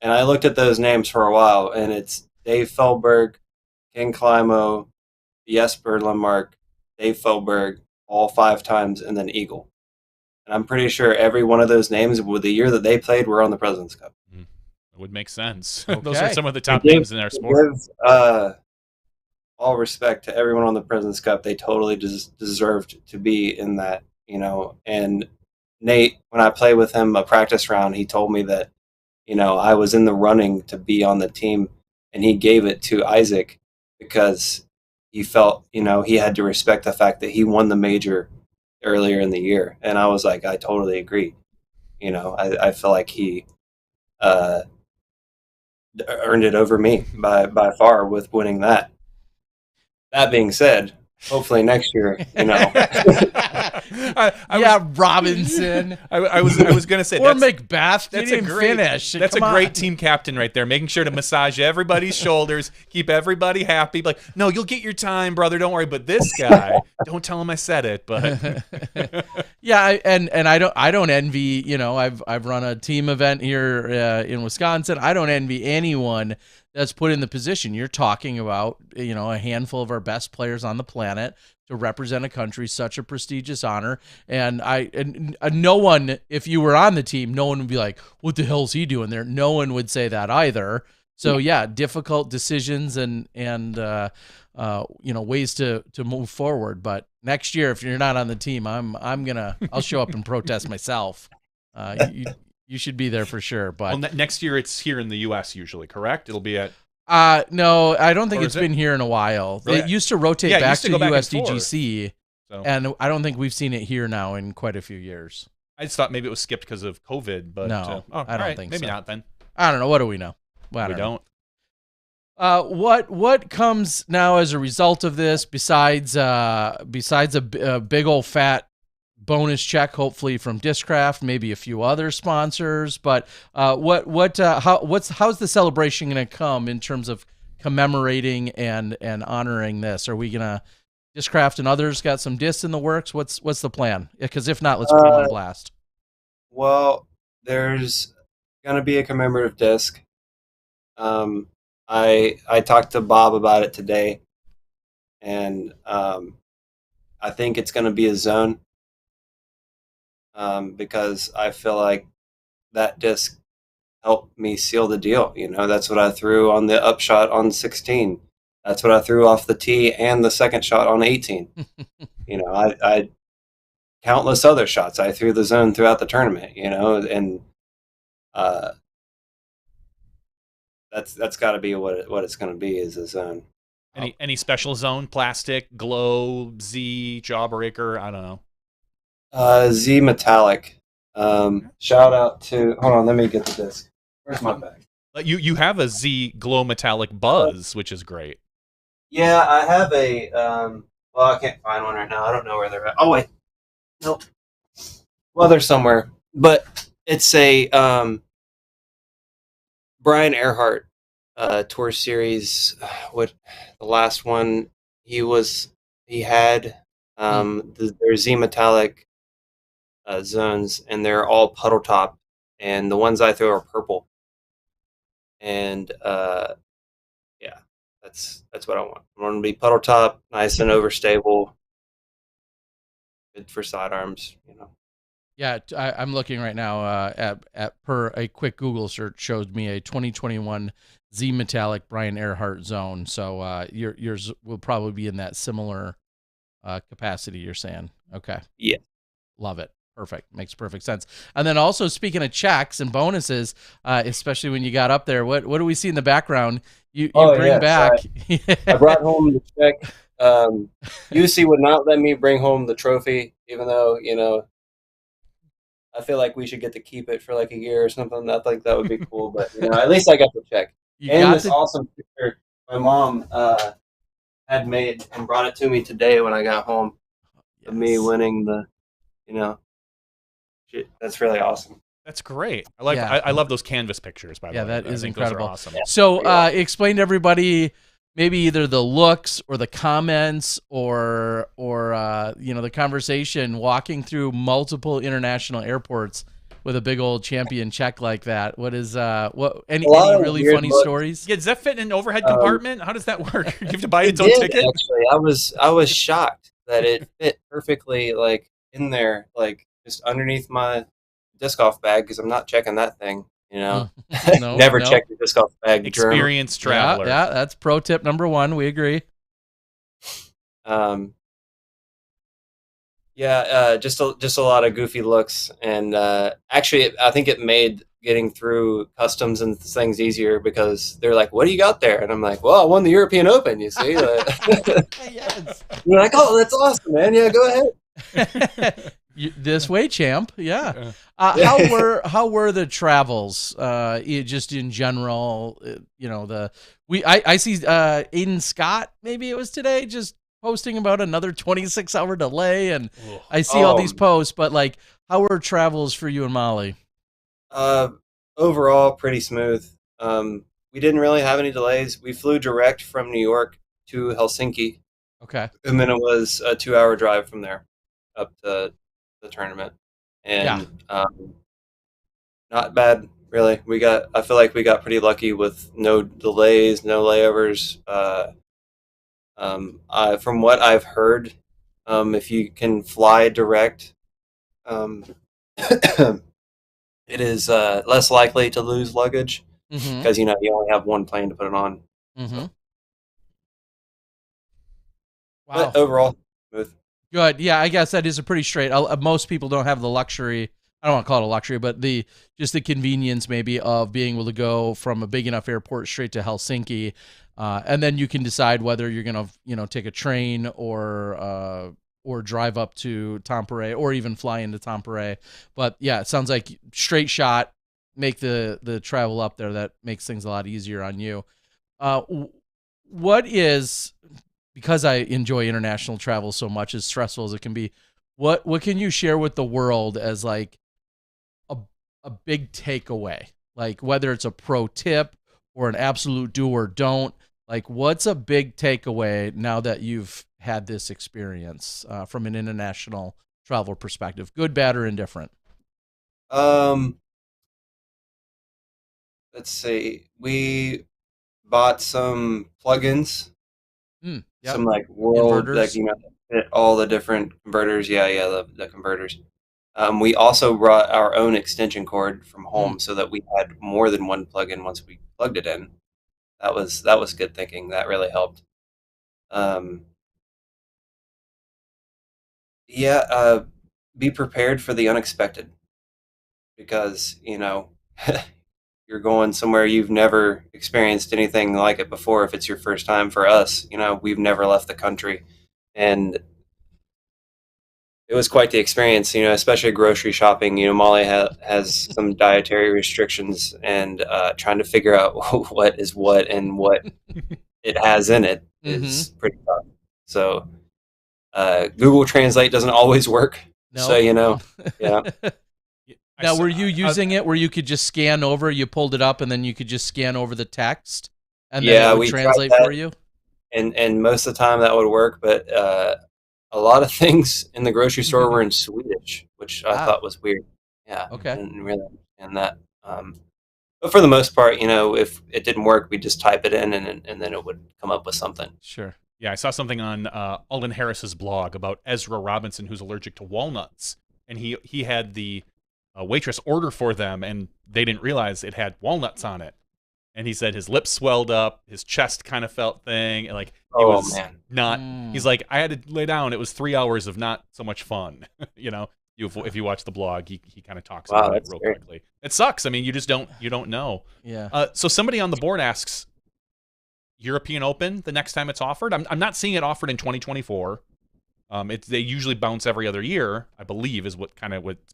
and I looked at those names for a while, and it's Dave Feldberg, Ken Climo, Jesper Lundmark, Dave Feldberg, all 5 times, and then Eagle. And I'm pretty sure every one of those names, with the year that they played, were on the President's Cup. It would make sense. Okay. Those are some of the top names in our sport. All respect to everyone on the President's Cup. They totally deserved to be in that, And Nate, when I played with him a practice round, he told me that, I was in the running to be on the team, and he gave it to Isaac because he felt, he had to respect the fact that he won the major earlier in the year. And I was like, I totally agree. I feel like he earned it over me by far with winning that. That being said, hopefully next year, Robinson. I was going to say, or Macbeth. That's a great finish. That's a great team captain right there, making sure to massage everybody's shoulders, keep everybody happy. Like, no, you'll get your time, brother. Don't worry. But this guy, don't tell him I said it. But yeah, and I don't envy. I've run a team event here in Wisconsin. I don't envy anyone that's put in the position. You're talking about, a handful of our best players on the planet to represent a country, such a prestigious honor. And no one, if you were on the team, no one would be like, what the hell is he doing there? No one would say that either. So yeah, difficult decisions and ways to move forward. But next year, if you're not on the team, I'll show up and protest myself. You should be there for sure. But next year it's here in the U.S. usually, correct? It'll be at. No, I don't think it's been here in a while. Really? It used to rotate back to USDGC, and I don't think we've seen it here now in quite a few years. I just thought maybe it was skipped because of COVID, but no, I don't think maybe so. not then. I don't know. What do we know? Well, we don't. What comes now as a result of this? Besides a big old fat bonus check, hopefully from Discraft, maybe a few other sponsors. But how's the celebration going to come in terms of commemorating and honoring this? Are we gonna Discraft and others got some discs in the works? What's the plan? Because if not, let's put them on blast. Well, there's going to be a commemorative disc. I talked to Bob about it today, and I think it's going to be a zone. Because I feel like that disc helped me seal the deal. That's what I threw on the upshot on 16. That's what I threw off the tee and the second shot on 18. I countless other shots. I threw the zone throughout the tournament, and that's got to be what it's going to be, is a zone. Any special zone? Plastic, glow, Z, jawbreaker? I don't know. Z Metallic. Shout out to. Hold on, let me get the disc. Where's my bag? You have a Z glow metallic buzz, which is great. Yeah, I have a. Well, I can't find one right now. I don't know where they're at. Oh wait, nope. Well, they're somewhere, but it's a Brian Earhart tour series. What the last one he had. They're Z Metallic zones, and they're all puddle top, and the ones I throw are purple. And yeah, that's what I want. I want them to be puddle top, nice and overstable, good for sidearms. Yeah, I'm looking right now at per a quick Google search showed me a 2021 Z Metallic Brian Earhart zone. So yours will probably be in that similar capacity, you're saying. Okay. Yeah. Love it. Perfect. Makes perfect sense. And then also, speaking of checks and bonuses, especially when you got up there, what do we see in the background? You bring back. I brought home the check. UC would not let me bring home the trophy, even though, I feel like we should get to keep it for like a year or something. I think that would be cool, but at least I got the check. And this awesome picture my mom had made and brought it to me today when I got home. Yes. Of me winning the, shit. That's really awesome. That's great. I love those canvas pictures, by the way. Yeah, that is incredible. Those are awesome. Yeah. So explain to everybody maybe either the looks or the comments or the conversation walking through multiple international airports with a big old champion check like that. What is any really funny stories? Yeah, does that fit in an overhead compartment? How does that work? You have to buy its own ticket? Actually, I was shocked that it fit perfectly like in there, like just underneath my disc golf bag, because I'm not checking that thing. Never check your disc golf bag. Experienced traveler. Yeah, that's pro tip number 1. We agree. Just a lot of goofy looks, and actually, I think it made getting through customs and things easier because they're like, "What do you got there?" And I'm like, "Well, I won the European Open." You see, yes. You're like, "Oh, that's awesome, man! Yeah, go ahead." This way, champ. Yeah. How were the travels? Just in general, I see Aiden Scott. Maybe it was today. Just posting about another 26-hour delay, and I see all these posts. But like, how were travels for you and Molly? Overall, pretty smooth. We didn't really have any delays. We flew direct from New York to Helsinki. Okay. And then it was a 2-hour drive from there up to the tournament, and not bad really. I feel like we got pretty lucky with no delays, no layovers. From what I've heard, if you can fly direct, it is less likely to lose luggage because you only have one plane to put it on. Mm-hmm. So. Wow. But overall, smooth. Good. Yeah, I guess that is a pretty straight. Most people don't have the luxury. I don't want to call it a luxury, but just the convenience maybe of being able to go from a big enough airport straight to Helsinki, and then you can decide whether you're gonna take a train or drive up to Tampere or even fly into Tampere. But yeah, it sounds like straight shot. Make the travel up there. That makes things a lot easier on you. What is, because I enjoy international travel so much, as stressful as it can be, what can you share with the world as like a big takeaway? Like whether it's a pro tip or an absolute do or don't, like what's a big takeaway now that you've had this experience from an international travel perspective, good, bad, or indifferent? Let's see. We bought some plugins. Yep. Some like world, inverters. Like, all the different converters. Yeah, the converters. We also brought our own extension cord from home so that we had more than one plugin once we plugged it in. That was good thinking. That really helped. Be prepared for the unexpected, because you're going somewhere you've never experienced anything like it before. If it's your first time, for us, we've never left the country, and it was quite the experience, especially grocery shopping. Molly has some dietary restrictions, and trying to figure out what is what and what it has in it is pretty tough. So Google Translate doesn't always work. No. So, yeah. Now, were you using it where you could just scan over, you pulled it up, and then you could just scan over the text, and then it would translate for you? And most of the time that would work, but a lot of things in the grocery store were in Swedish, which I thought was weird. Yeah. Okay. I didn't really understand that. But for the most part, if it didn't work, we'd just type it in, and then it would come up with something. Sure. Yeah, I saw something on Alden Harris's blog about Ezra Robinson, who's allergic to walnuts, and he had the waitress order for them, and they didn't realize it had walnuts on it. and he said his lips swelled up, his chest kind of felt thing, and like he Oh, was man. not. He's like, I had to lay down. It was 3 hours of not so much fun. You know, if you watch the blog, he kind of talks about it real quickly. It sucks. I mean, you don't know. Yeah. So somebody on the board asks, European Open the next time it's offered. I'm not seeing it offered in 2024. They usually bounce every other year, I believe, is what's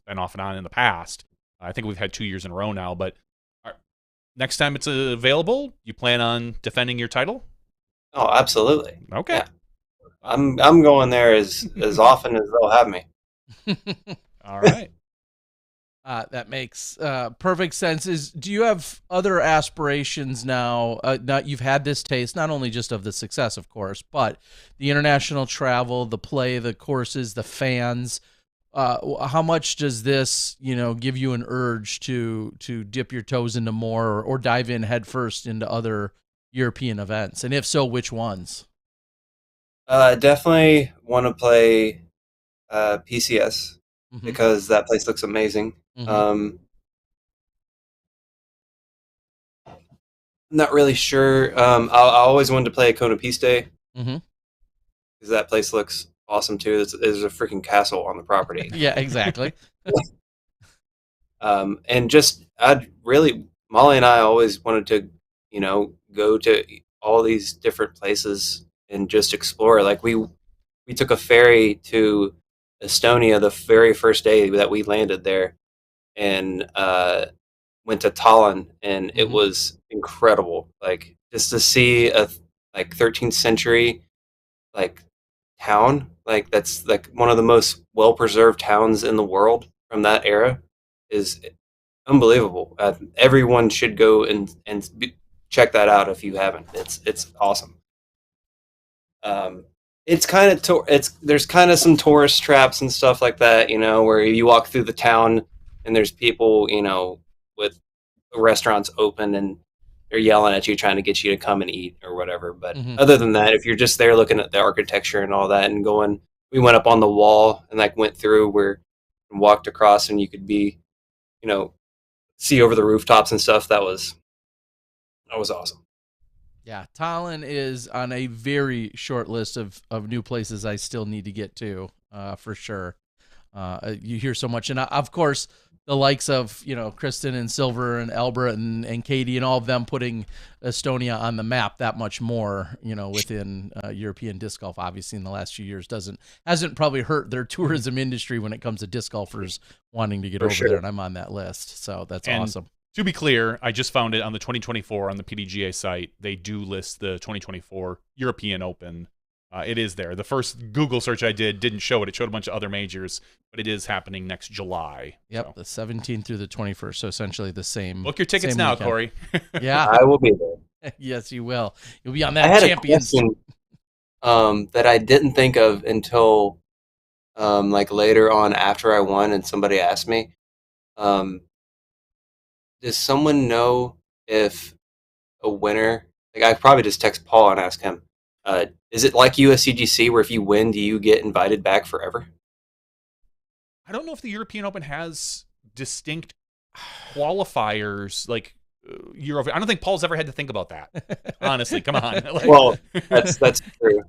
been off and on in the past. I think we've had 2 years in a row now, but next time it's available, you plan on defending your title? Oh, absolutely. Okay. Yeah. I'm going there as often as they'll have me. All right. That makes perfect sense. Do you have other aspirations now? Now you've had this taste, not only just of the success, of course, but the international travel, the play, the courses, the fans. How much does this, give you an urge to dip your toes into more or dive in headfirst into other European events? And if so, which ones? Definitely want to play PCS Mhm. because that place looks amazing. Mhm. I'm not really sure. I always wanted to play Kona Piste Mhm. because that place looks awesome too. There's a freaking castle on the property. Yeah, exactly. And just Molly and I always wanted to, go to all these different places and just explore. Like we took a ferry to Estonia the very first day that we landed there, and went to Tallinn, and it Mhm. was incredible. Like just to see a 13th century like town, like that's like one of the most well preserved towns in the world from that era is unbelievable. Everyone should go and check that out if you haven't. It's awesome. It's kind of there's kind of some tourist traps and stuff like that, where you walk through the town and there's people, with restaurants open and they're yelling at you trying to get you to come and eat or whatever. But Mhm. other than that, if you're just there looking at the architecture and all that and we went up on the wall and went through where and walked across and you could you know, see over the rooftops and stuff. That was awesome. Yeah, Tallinn is on a very short list of new places I still need to get to, for sure. You hear so much, and of course, the likes of Kristen and Silver and Albert and Katie and all of them putting Estonia on the map that much more, within European disc golf. Obviously, in the last few years, hasn't probably hurt their tourism industry when it comes to disc golfers wanting to get over there, and I'm on that list, so that's awesome. To be clear, I just found it on the 2024 on the PDGA site. They do list the 2024 European Open. It is there. The first Google search I did didn't show it. It showed a bunch of other majors, but it is happening next July. Yep, so. The 17th through the 21st, so essentially the same. Book your tickets now, weekend. Corey. Yeah. I will be there. Yes, you will. You'll be on that I had Champions. a question that I didn't think of until later on after I won and somebody asked me. Does someone know if a winner, I could probably just text Paul and ask him, is it like USCGC where if you win, do you get invited back forever? I don't know if the European Open has distinct qualifiers like Euro. I don't think Paul's ever had to think about that. Honestly, come on. Well, that's true.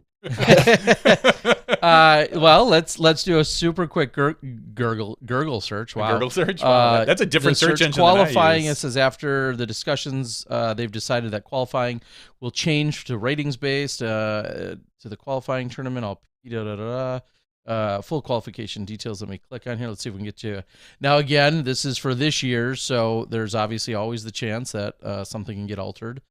Well, let's do a super quick gurgle search. Wow, Gurgle search. Wow, that's a different search engine. Qualifying, it says after the discussions, they've decided that qualifying will change to ratings based to the qualifying tournament. Full qualification details. Let me click on here. Let's see if we can get to. Now again, this is for this year, so there's obviously always the chance that something can get altered.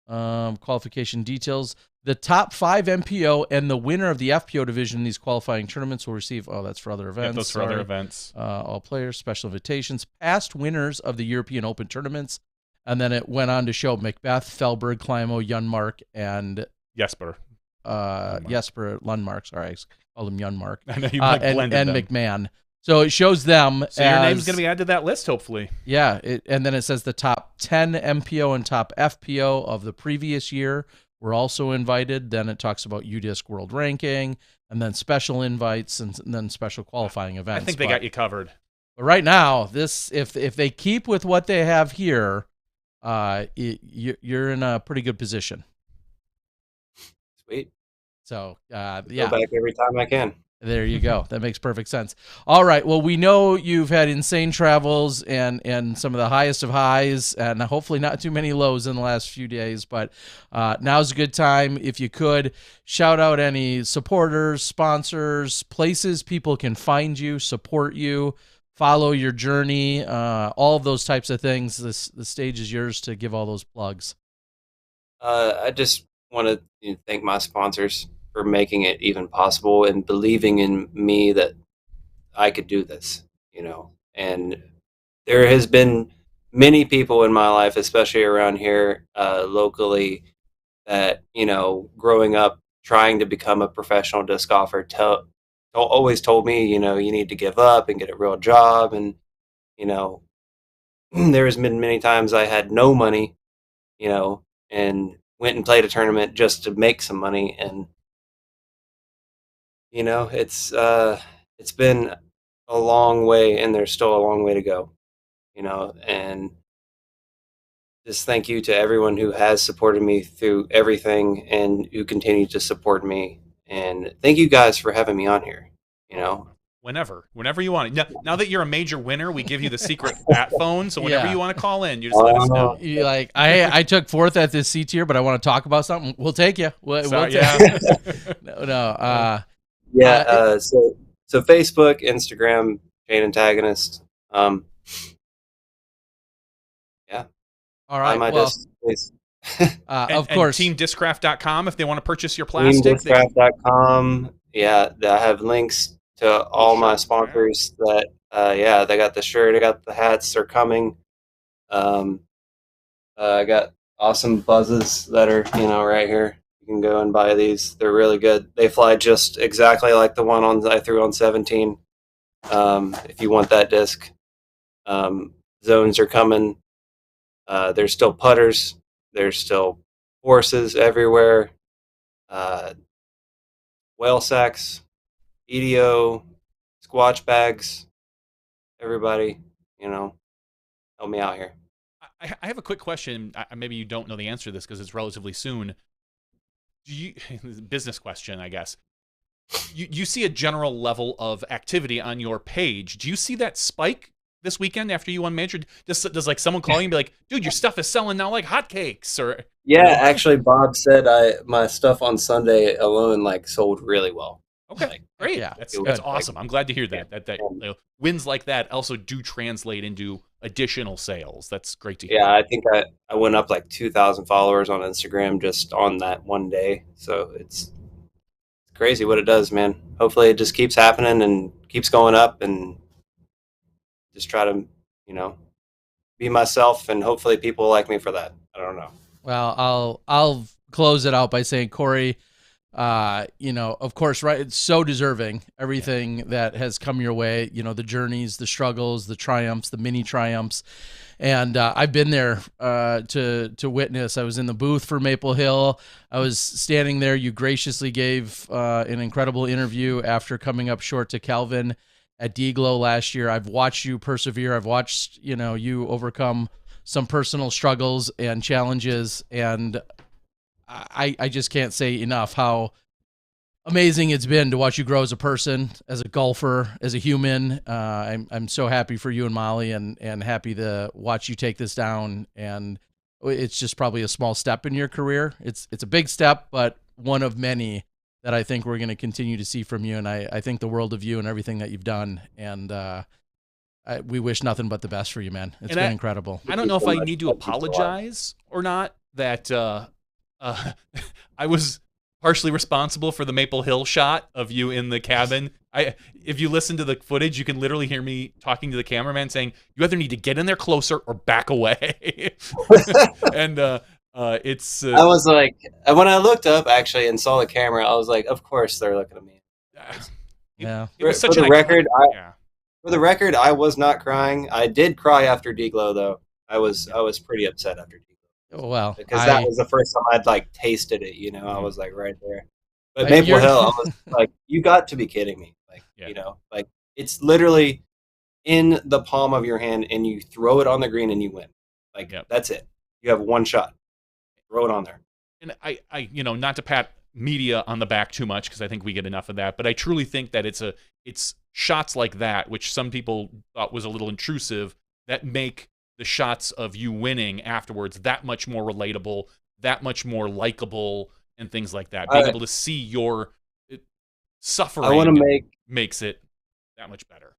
Qualification details. The top 5 MPO and the winner of the FPO division in these qualifying tournaments will receive, that's for other events. Yeah, that's for other events. All players, special invitations, past winners of the European Open tournaments. And then it went on to show Macbeth, Felberg, Climo, Junmark, and Jesper. Jesper Lundmark. Sorry, I called him Junmark. I know you and McMahon. So it shows them. So your name's going to be added to that list, hopefully. Yeah, and then it says the top 10 MPO and top FPO of the previous year were also invited. Then it talks about UDisc World Ranking, and then special invites, and then special qualifying events. I think they got you covered. But right now, if they keep with what they have here, you're in a pretty good position. Sweet. So, Go yeah. back every time I can. There you go. That makes perfect sense. All right. Well, we know you've had insane travels and some of the highest of highs, and hopefully not too many lows in the last few days. But now's a good time. If you could shout out any supporters, sponsors, places people can find you, support you, follow your journey, all of those types of things. The stage is yours to give all those plugs. I just want to thank my sponsors for making it even possible and believing in me that I could do this, And there has been many people in my life, especially around here locally, that, growing up trying to become a professional disc golfer, always told me, you need to give up and get a real job. And, there has been many times I had no money, and went and played a tournament just to make some money. And, it's been a long way, and there's still a long way to go, and just thank you to everyone who has supported me through everything and who continue to support me. And thank you guys for having me on here, Whenever you want it. Now that you're a major winner, we give you the secret bat phone. So whenever you want to call in, you just let us know. You're like, I took fourth at this C tier, but I want to talk about something. We'll take you. We'll take you. No. So Facebook, Instagram, Chain Antagonist. Yeah. All right. My well, please. Of course. And teamdiscraft.com if they want to purchase your plastic. Teamdiscraft.com. Yeah, I have links to all my sponsors that, they got the shirt, I got the hats, they're coming. I got awesome buzzes that are, right here. You can go and buy these. They're really good. They fly just exactly like the one I threw on 17. If you want that disc. Zones are coming. There's still putters. There's still horses everywhere. Whale sacks, EDO, squatch bags. Everybody, help me out here. I have a quick question. Maybe you don't know the answer to this because it's relatively soon. Business question, I guess. You see a general level of activity on your page. Do you see that spike this weekend after you won major? Does like someone call you and be like, dude, your stuff is selling now like hotcakes? Or actually, Bob said my stuff on Sunday alone sold really well. Okay, great. Yeah, that's awesome. I'm glad to hear that. That wins like that also do translate into additional sales. That's great to hear. Yeah, I think I went up 2,000 followers on Instagram just on that one day. So it's crazy what it does, man. Hopefully it just keeps happening and keeps going up, and just try to, be myself, and hopefully people like me for that. I don't know. Well, I'll close it out by saying, Corey, of course, right, it's so deserving, everything that has come your way, the journeys, the struggles, the triumphs, the mini triumphs. And I've been there to witness. I was in the booth for Maple Hill. I was standing there. You graciously gave an incredible interview after coming up short to Calvin at D-Glow last year. I've watched you persevere. I've watched, you overcome some personal struggles and challenges, and I just can't say enough how amazing it's been to watch you grow as a person, as a golfer, as a human. I'm so happy for you and Molly, and happy to watch you take this down. And it's just probably a small step in your career. It's a big step, but one of many that I think we're going to continue to see from you. And I think the world of you and everything that you've done. And we wish nothing but the best for you, man. It's been incredible. I don't know if I need to apologize or not that I was partially responsible for the Maple Hill shot of you in the cabin. If you listen to the footage, you can literally hear me talking to the cameraman saying, you either need to get in there closer or back away. And it's... I was like, when I looked up actually and saw the camera, I was like, of course they're looking at me. Yeah. It was for the record, I was not crying. I did cry after D-Glow, though. I was pretty upset after D-Glow. Well, because that was the first time I'd tasted it, I was right there. But Maple Hill, I was like, you got to be kidding me. It's literally in the palm of your hand and you throw it on the green and you win. That's it. You have one shot. Throw it on there. And I not to pat media on the back too much because I think we get enough of that, but I truly think that it's shots like that, which some people thought was a little intrusive, that make the shots of you winning afterwards that much more relatable, that much more likable, and things like that. Being able to see your suffering makes it that much better.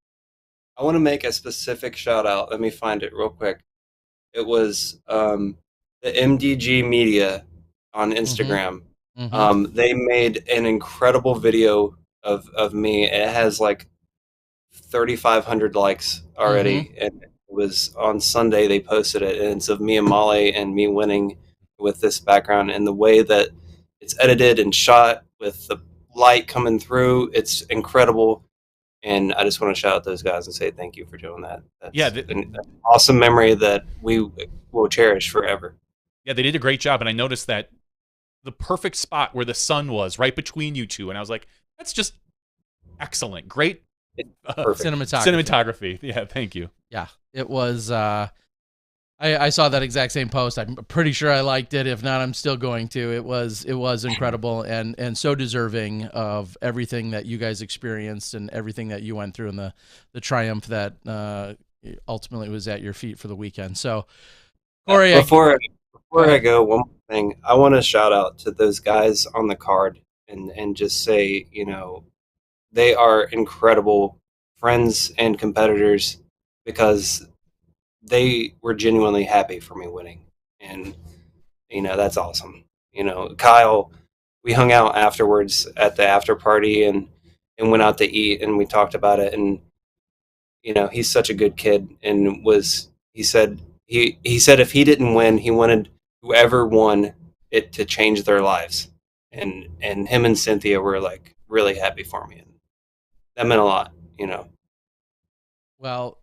I want to make a specific shout out. Let me find it real quick. It was the MDG Media on Instagram. Mm-hmm. They made an incredible video of me. It has like 3,500 likes already, and it was on Sunday they posted it, and it's of me and Molly and me winning with this background, and the way that it's edited and shot with the light coming through, it's incredible. And I just want to shout out those guys and say thank you for doing that. That's an awesome memory that we will cherish forever. Yeah, they did a great job, and I noticed that the perfect spot where the sun was right between you two, and I was like, that's just excellent. Great cinematography. Yeah, thank you. Yeah, it was. I saw that exact same post. I'm pretty sure I liked it. If not, I'm still going to. It was incredible and so deserving of everything that you guys experienced and everything that you went through and the triumph that ultimately was at your feet for the weekend. So, Corey, before I go, one more thing. I want to shout out to those guys on the card and just say, they are incredible friends and competitors because they were genuinely happy for me winning. And, that's awesome. Kyle, we hung out afterwards at the after party and went out to eat and we talked about it. And, he's such a good kid and he said if he didn't win, he wanted whoever won it to change their lives. And him and Cynthia were like really happy for me. And that meant a lot, Well,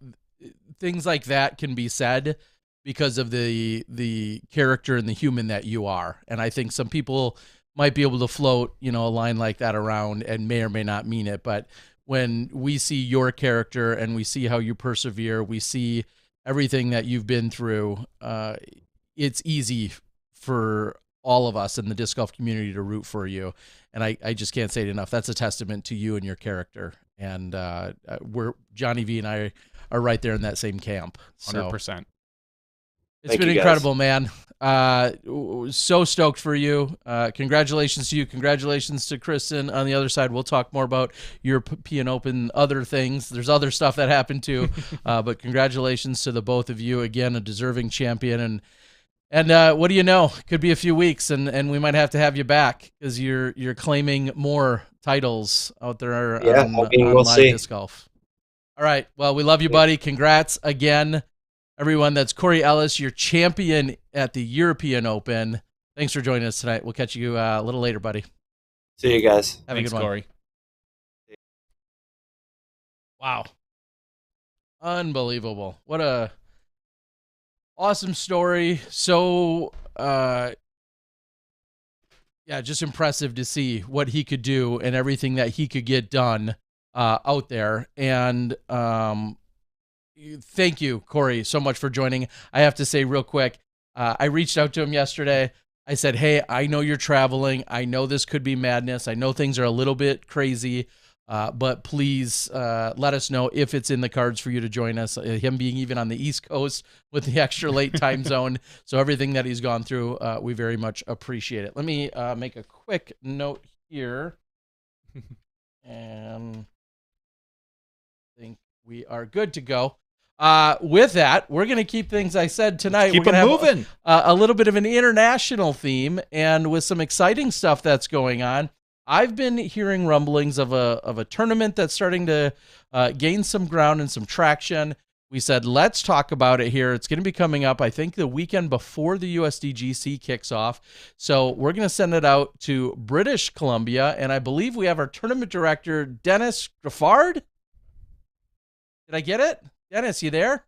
things like that can be said because of the character and the human that you are. And I think some people might be able to float, a line like that around and may or may not mean it. But when we see your character and we see how you persevere, we see everything that you've been through, it's easy for all of us in the disc golf community to root for you. And I just can't say it enough. That's a testament to you and your character. And Johnny V and I are right there in that same camp. So 100%. It's been incredible, man. So stoked for you. Congratulations to you. Congratulations to Kristen on the other side. We'll talk more about European Open, other things. There's other stuff that happened too. But congratulations to the both of you. Again, a deserving champion. And what do you know? Could be a few weeks, and we might have to have you back because you're claiming more titles out there on live disc golf. All right. Well, we love you, buddy. Congrats again, everyone. That's Corey Ellis, your champion at the European Open. Thanks for joining us tonight. We'll catch you a little later, buddy. See you guys. Have a good one, Corey. Wow. Unbelievable. What a awesome story. So, just impressive to see what he could do and everything that he could get done out there. And thank you, Corey, so much for joining. I have to say real quick, I reached out to him yesterday. I said, hey, I know you're traveling. I know this could be madness. I know things are a little bit crazy, but please let us know if it's in the cards for you to join us. Him being even on the East Coast with the extra late time zone. So everything that he's gone through, we very much appreciate it. Let me make a quick note here. And I think we are good to go. With that, we're going to keep things I said tonight. Keep we're going them to have moving. A little bit of an international theme and with some exciting stuff that's going on. I've been hearing rumblings of a tournament that's starting to gain some ground and some traction. We said, let's talk about it here. It's going to be coming up, I think, the weekend before the USDGC kicks off. So we're going to send it out to British Columbia, and I believe we have our tournament director, Dennis Greffard. Did I get it? Dennis, you there?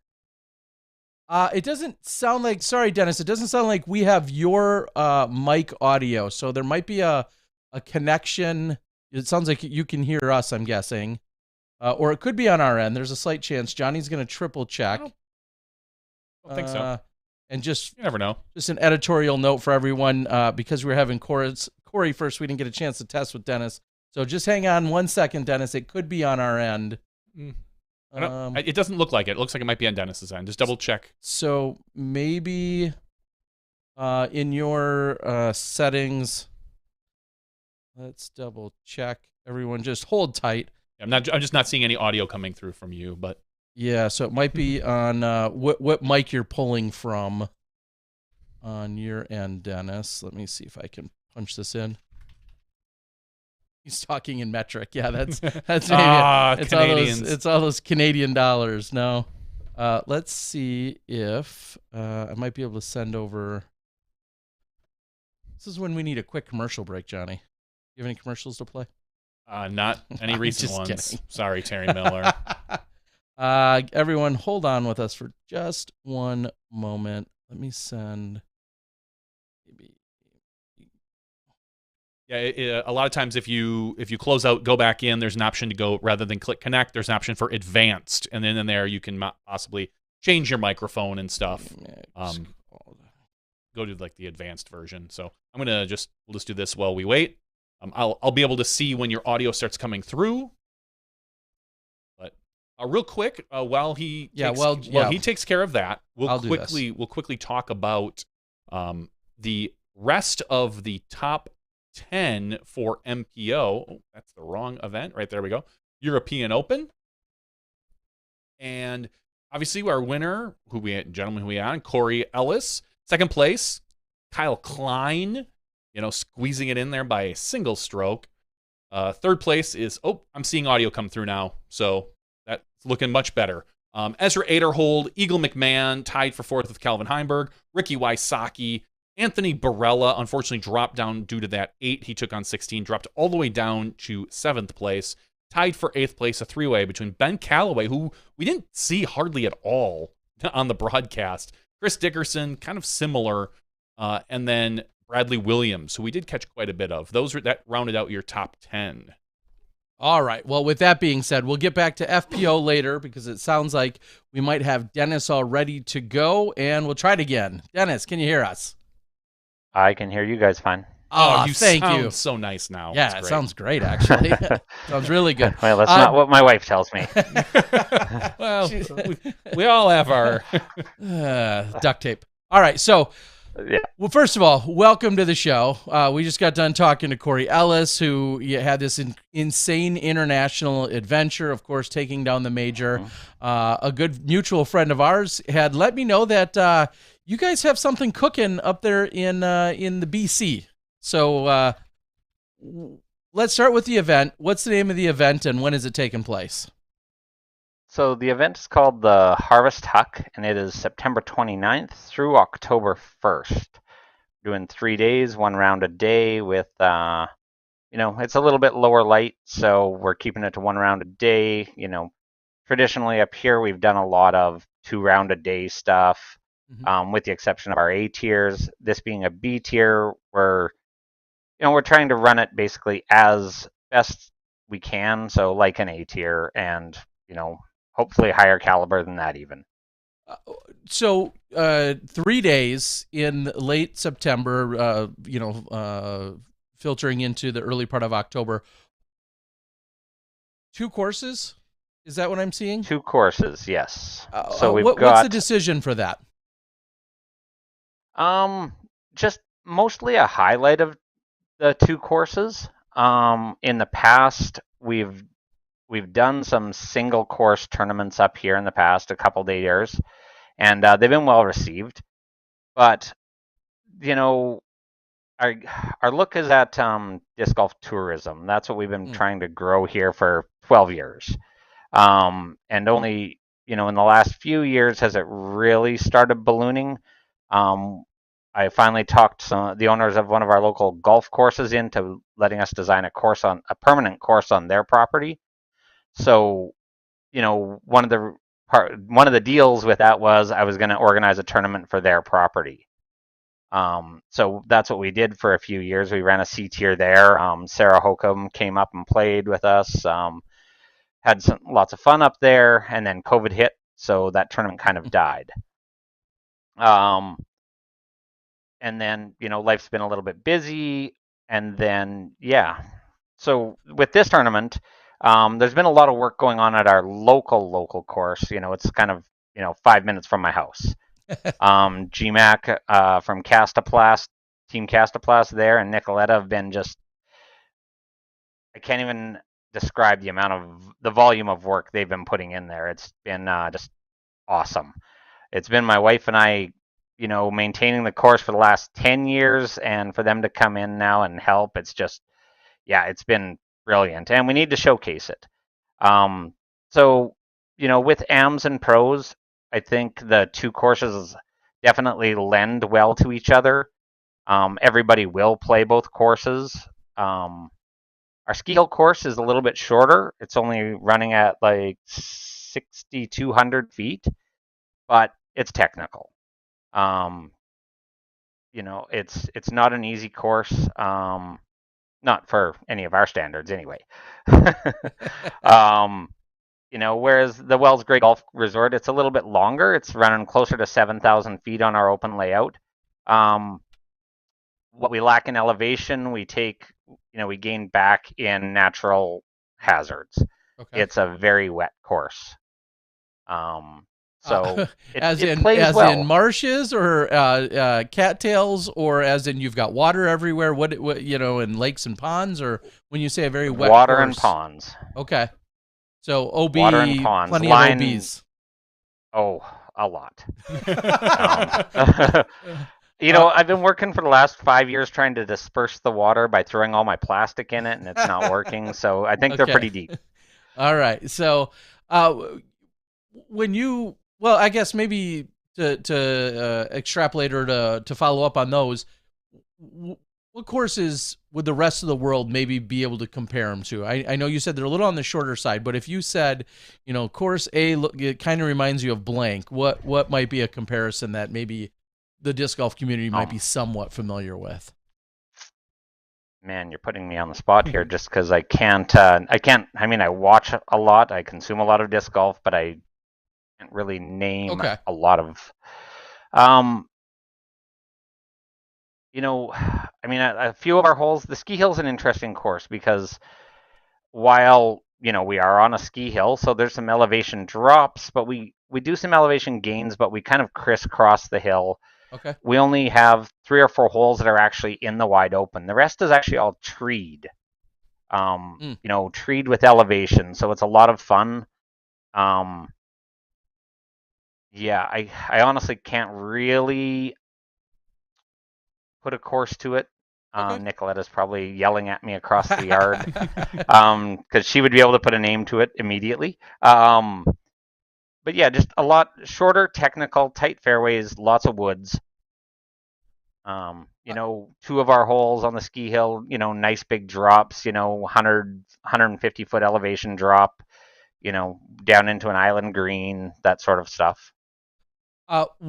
It doesn't sound like, sorry, Dennis, it doesn't sound like we have your mic audio. So there might be a connection. It sounds like you can hear us, I'm guessing. Or it could be on our end. There's a slight chance. Johnny's going to triple check. I don't think so. And just You never know. Just an editorial note for everyone, because we're having Corey first, we didn't get a chance to test with Dennis. So just hang on 1 second, Dennis. It could be on our end. It doesn't look like it. It looks like it might be on Dennis's end. Just double check. So maybe in your settings, let's double check. Everyone just hold tight. I'm just not seeing any audio coming through from you, but yeah, so it might be on what mic you're pulling from on your end, Dennis. Let me see if I can punch this in. He's talking in metric. Yeah, that's maybe it's Canadians. It's all those Canadian dollars. No, let's see if I might be able to send over. This is when we need a quick commercial break, Johnny. You have any commercials to play? Not any recent ones. Kidding. Sorry, Terry Miller. Everyone, hold on with us for just one moment. Let me send. Yeah, a lot of times if you close out, go back in, there's an option to go, rather than click connect, there's an option for advanced, and then in there you can possibly change your microphone and stuff. Go to like the advanced version. So we'll just do this while we wait. I'll be able to see when your audio starts coming through. But real quick, while he takes care of that, we'll quickly talk about the rest of the top 10 for MPO. Oh, that's the wrong event. Right there we go. European Open. And obviously our winner, who we had, Corey Ellis. Second place, Kyle Klein, squeezing it in there by a single stroke. Third place is, I'm seeing audio come through now, so that's looking much better. Ezra Aderhold, Eagle McMahon tied for fourth with Calvin Heimberg. Ricky Wysocki, Anthony Barella unfortunately dropped down due to that 8 he took on 16, dropped all the way down to 7th place. Tied for 8th place, a three-way between Ben Calloway, who we didn't see hardly at all on the broadcast, Chris Dickerson, kind of similar, and then Bradley Williams, who we did catch quite a bit of. That rounded out your top 10. All right. Well, with that being said, we'll get back to FPO later because it sounds like we might have Dennis all ready to go, and we'll try it again. Dennis, can you hear us? I can hear you guys fine. Oh, you thank sound you. so nice now. Yeah, it sounds great, actually. Sounds really good. Well, that's not what my wife tells me. Well, we all have our duct tape. All right, so, yeah. Well, first of all, welcome to the show. We just got done talking to Corey Ellis, who had this insane international adventure, of course, taking down the major. A good mutual friend of ours had let me know that you guys have something cooking up there in the BC. So let's start with the event. What's the name of the event, and when is it taking place? So the event is called the Harvest Huck, and it is September 29th through October 1st. Doing 3 days, 1 round a day with, it's a little bit lower light, so we're keeping it to 1 round a day. Traditionally up here, we've done a lot of 2 round a day stuff, with the exception of our A tiers. This being a B tier, we're trying to run it basically as best we can, so like an A tier, and, hopefully higher caliber than that even. So 3 days in late September, filtering into the early part of October. 2 courses? Is that what I'm seeing? 2 courses, yes. So what's the decision for that? Just mostly a highlight of the 2 courses. In the past, we've done some single course tournaments up here in the past, a couple of years, and they've been well received. But our look is at disc golf tourism. That's what we've been trying to grow here for 12 years, and only in the last few years has it really started ballooning. I finally talked the owners of one of our local golf courses into letting us design a permanent course on their property. So, one of the deals with that was I was going to organize a tournament for their property. So that's what we did for a few years. We ran a C tier there. Sarah Hokum came up and played with us. Had lots of fun up there, and then COVID hit, so that tournament kind of died. and then life's been a little bit busy, and then so with this tournament, there's been a lot of work going on at our local course. It's kind of 5 minutes from my house. GMAC from Castaplast, Team Castaplast there, and Nicoletta have been just, I can't even describe the volume of work they've been putting in there. It's been just awesome. It's been my wife and I, maintaining the course for the last 10 years, and for them to come in now and help, it's just, it's been brilliant, and we need to showcase it. So, with AMs and pros, I think the two courses definitely lend well to each other. Everybody will play both courses. Our ski hill course is a little bit shorter. It's only running at like 6,200 feet, but it's technical. It's not an easy course. Not for any of our standards anyway. Whereas the Wells Gray Golf Resort, it's a little bit longer. It's running closer to 7,000 feet on our open layout. What we lack in elevation, we gain back in natural hazards. Okay. It's a very wet course. So it plays well. In marshes or cattails, or as in you've got water everywhere? What in lakes and ponds, or when you say a very wet water course? And ponds. Okay, so OB, water and ponds. Plenty of OBs. Oh, a lot. I've been working for the last 5 years trying to disperse the water by throwing all my plastic in it, and it's not working. So I think they're pretty deep. All right. So when you, well, I guess maybe to extrapolate or to follow up on those, what courses would the rest of the world maybe be able to compare them to? I know you said they're a little on the shorter side, but if you said, course A, it kind of reminds you of blank, what might be a comparison that maybe the disc golf community might be somewhat familiar with? Man, you're putting me on the spot here just because I can't, I watch a lot, I consume a lot of disc golf, but I can't really name a lot of, a few of our holes, the ski hill's an interesting course because while, we are on a ski hill, so there's some elevation drops, but we do some elevation gains, but we kind of crisscross the hill. Okay. We only have 3 or 4 holes that are actually in the wide open. The rest is actually all treed. Treed with elevation, so it's a lot of fun. I honestly can't really put a course to it. Nicoletta's probably yelling at me across the yard because she would be able to put a name to it immediately. But yeah, just a lot shorter, technical, tight fairways, lots of woods. 2 of our holes on the ski hill, nice big drops, 100, 150 foot elevation drop, down into an island green, that sort of stuff.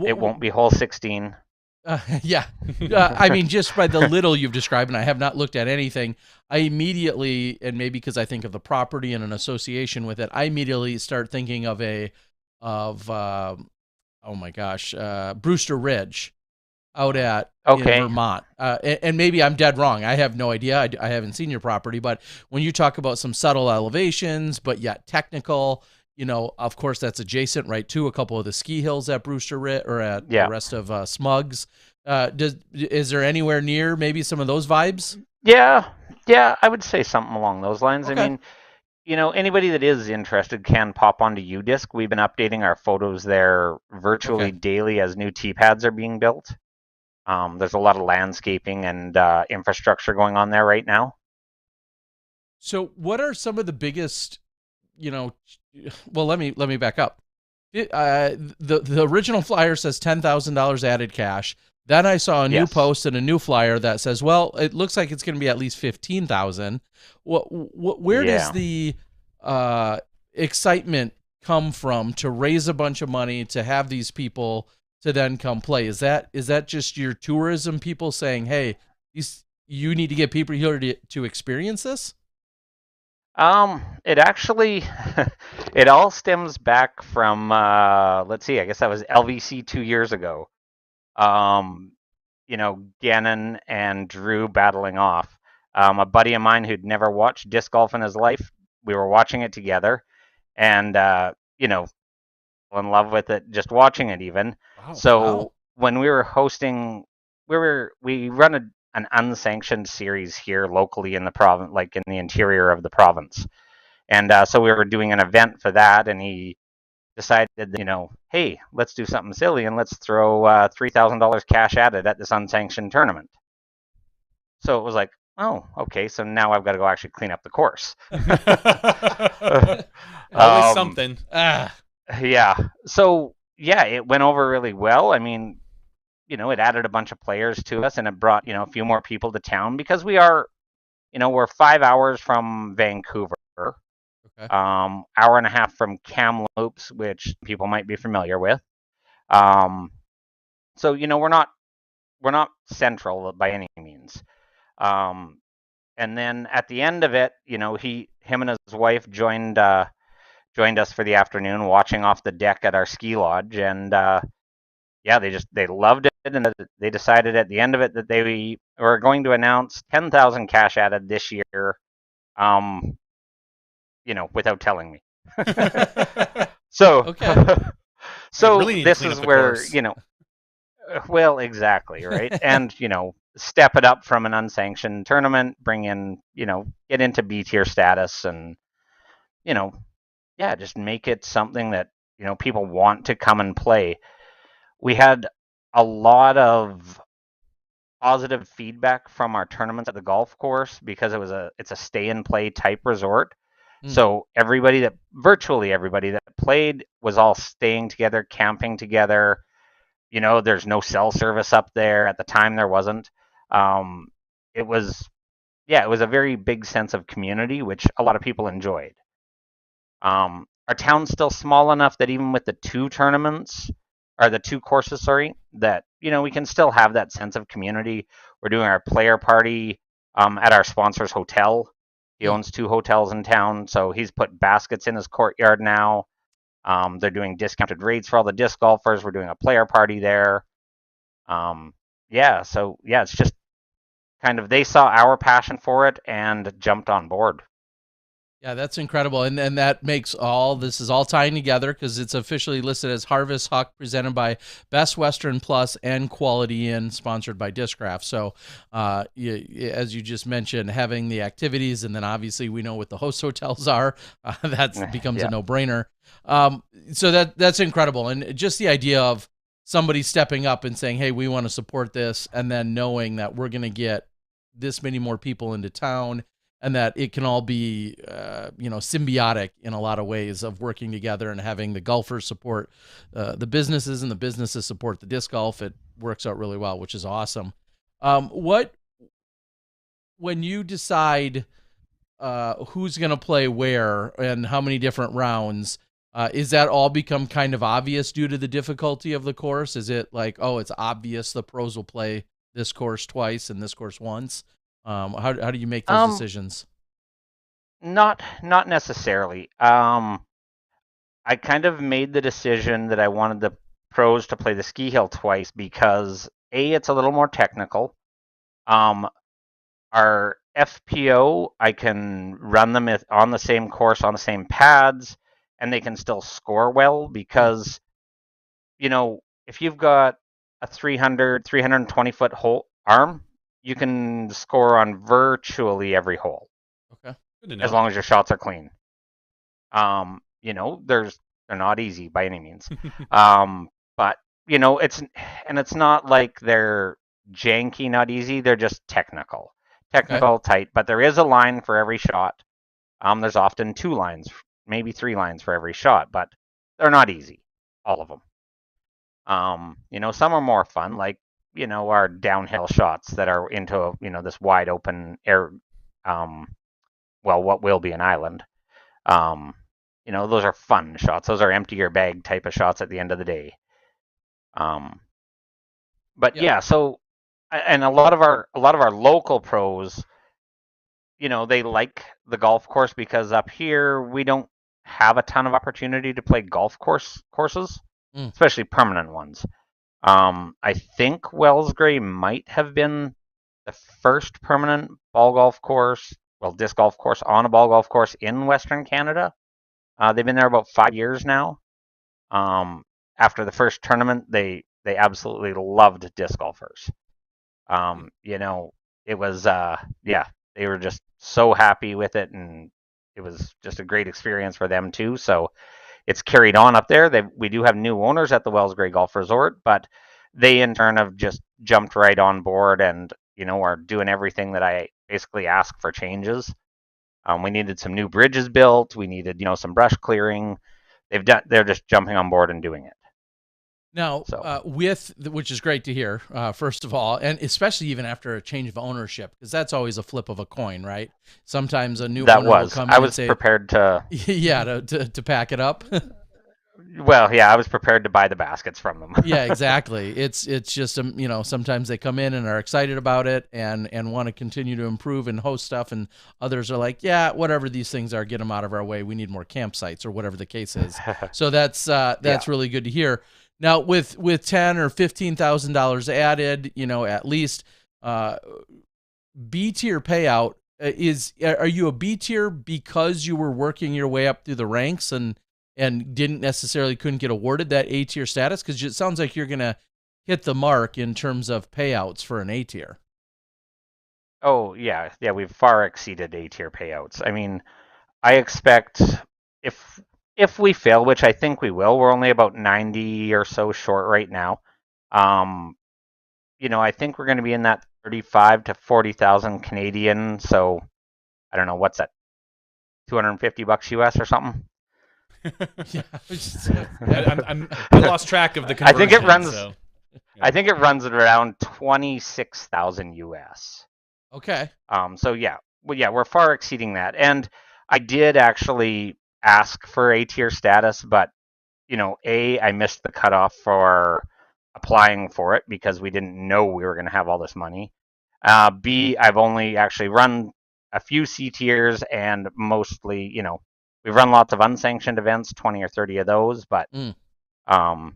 It won't be hole 16. Just by the little you've described, and I have not looked at anything, I immediately, and maybe because I think of the property and an association with it, I immediately start thinking of Brewster Ridge out at in Vermont. And maybe I'm dead wrong. I have no idea. I haven't seen your property, but when you talk about some subtle elevations, but yet technical, of course that's adjacent right to a couple of the ski hills at Brewster Ridge or at the rest of Smugs. Is there anywhere near maybe some of those vibes? Yeah, I would say something along those lines. Okay. I mean, anybody that is interested can pop onto UDisc. We've been updating our photos there virtually daily as new tee pads are being built. There's a lot of landscaping and infrastructure going on there right now. So what are some of the biggest, well, let me back up. The original flyer says $10,000 added cash. Then I saw a new post and a new flyer that says, well, it looks like it's going to be at least 15,000. Where does the excitement come from to raise a bunch of money to have these people to then come play? Is that just your tourism people saying, hey, you need to get people here to experience this? It actually, it all stems back from, let's see, I guess that was LVC 2 years ago. Gannon and Drew battling off. A buddy of mine who'd never watched disc golf in his life, we were watching it together, and fell in love with it just watching it even. Wow. So when we were hosting, we run an unsanctioned series here locally in the province, like in the interior of the province, and so we were doing an event for that, and he decided, hey, let's do something silly and let's throw $3,000 cash added at this unsanctioned tournament. So it was like, oh, okay, so now I've got to go actually clean up the course. Always something. Yeah. So, yeah, it went over really well. I mean, it added a bunch of players to us, and it brought, a few more people to town because we are, we're 5 hours from Vancouver. Okay. Hour and a half from Kamloops, which people might be familiar with. So we're not central by any means. And then at the end of it, him and his wife joined us for the afternoon, watching off the deck at our ski lodge, and they loved it, and they decided at the end of it that they were going to announce 10,000 cash added this year. Without telling me. So, okay. So really this is where, well, exactly, right? And, step it up from an unsanctioned tournament, bring in, get into B tier status and, just make it something that, people want to come and play. We had a lot of positive feedback from our tournaments at the golf course because it's a stay and play type resort. So virtually everybody that played was all staying together, camping together. There's no cell service up there. At the time, there wasn't. It was a very big sense of community, which a lot of people enjoyed. Our town's still small enough that even with the two courses, that, we can still have that sense of community. We're doing our player party at our sponsor's hotel. He owns 2 hotels in town, so he's put baskets in his courtyard now. They're doing discounted rates for all the disc golfers. We're doing a player party there. It's just kind of, they saw our passion for it and jumped on board. Yeah, that's incredible. And that makes this is all tying together because it's officially listed as Harvest Huck, presented by Best Western Plus and Quality Inn, sponsored by Discraft. So as you just mentioned, having the activities, and then obviously we know what the host hotels are, that becomes a no-brainer. So that's incredible. And just the idea of somebody stepping up and saying, hey, we want to support this, and then knowing that we're going to get this many more people into town, and that it can all be, symbiotic in a lot of ways of working together and having the golfers support the businesses and the businesses support the disc golf. It works out really well, which is awesome. When you decide who's going to play where and how many different rounds, is that all become kind of obvious due to the difficulty of the course? Is it like, it's obvious the pros will play this course twice and this course once? How do you make those decisions? Not necessarily. I kind of made the decision that I wanted the pros to play the ski hill twice because it's a little more technical. Our FPO, I can run them on the same course on the same pads, and they can still score well because, if you've got a 320 foot hole arm, you can score on virtually every hole. Okay. Good to know. As long as your shots are clean. They're not easy by any means. But it's not like they're janky, not easy. They're just technical, tight. But there is a line for every shot. There's often 2 lines, maybe 3 lines for every shot, but they're not easy, all of them. Some are more fun, like, our downhill shots that are into, this wide open air, what will be an island. Those are fun shots. Those are empty your bag type of shots at the end of the day. So, and a lot of our local pros, they like the golf course because up here we don't have a ton of opportunity to play golf courses, especially permanent ones. I think Wellsgrey might have been the first permanent ball golf course, well, disc golf course on a ball golf course in Western Canada. They've been there about 5 years now. After the first tournament, they absolutely loved disc golfers. It was they were just so happy with it, and it was just a great experience for them too. So it's carried on up there. We do have new owners at the Wellsgrey Golf Resort, but they in turn have just jumped right on board and are doing everything that I basically ask for changes. We needed some new bridges built. We needed some brush clearing. They're just jumping on board and doing it. Now, which is great to hear, first of all, and especially even after a change of ownership, because that's always a flip of a coin, right? Sometimes a new owner will come in and say, prepared to... Yeah, to pack it up. Well, yeah, I was prepared to buy the baskets from them. Yeah, exactly. It's just, sometimes they come in and are excited about it and want to continue to improve and host stuff, and others are like, yeah, whatever these things are, get them out of our way. We need more campsites or whatever the case is. So that's really good to hear. Now, with $10,000 or $15,000 added, at least B tier payout are you a B tier because you were working your way up through the ranks and couldn't get awarded that A tier status? Because it sounds like you're gonna hit the mark in terms of payouts for an A tier. Oh yeah, we've far exceeded A tier payouts. I mean, I expect if we fail, which I think we will, we're only about 90 or so short right now. I think we're going to be in that 35 to 40,000 Canadian. So I don't know, what's that? $250 US or something? Yeah, I lost track of the conversion. I think it runs at around 26,000 US. Okay. So yeah, we're far exceeding that, and I did actually ask for A tier status, but I missed the cutoff for applying for it because we didn't know we were going to have all this money. B, I've only actually run a few C tiers, and mostly, we've run lots of unsanctioned events, 20 or 30 of those, but I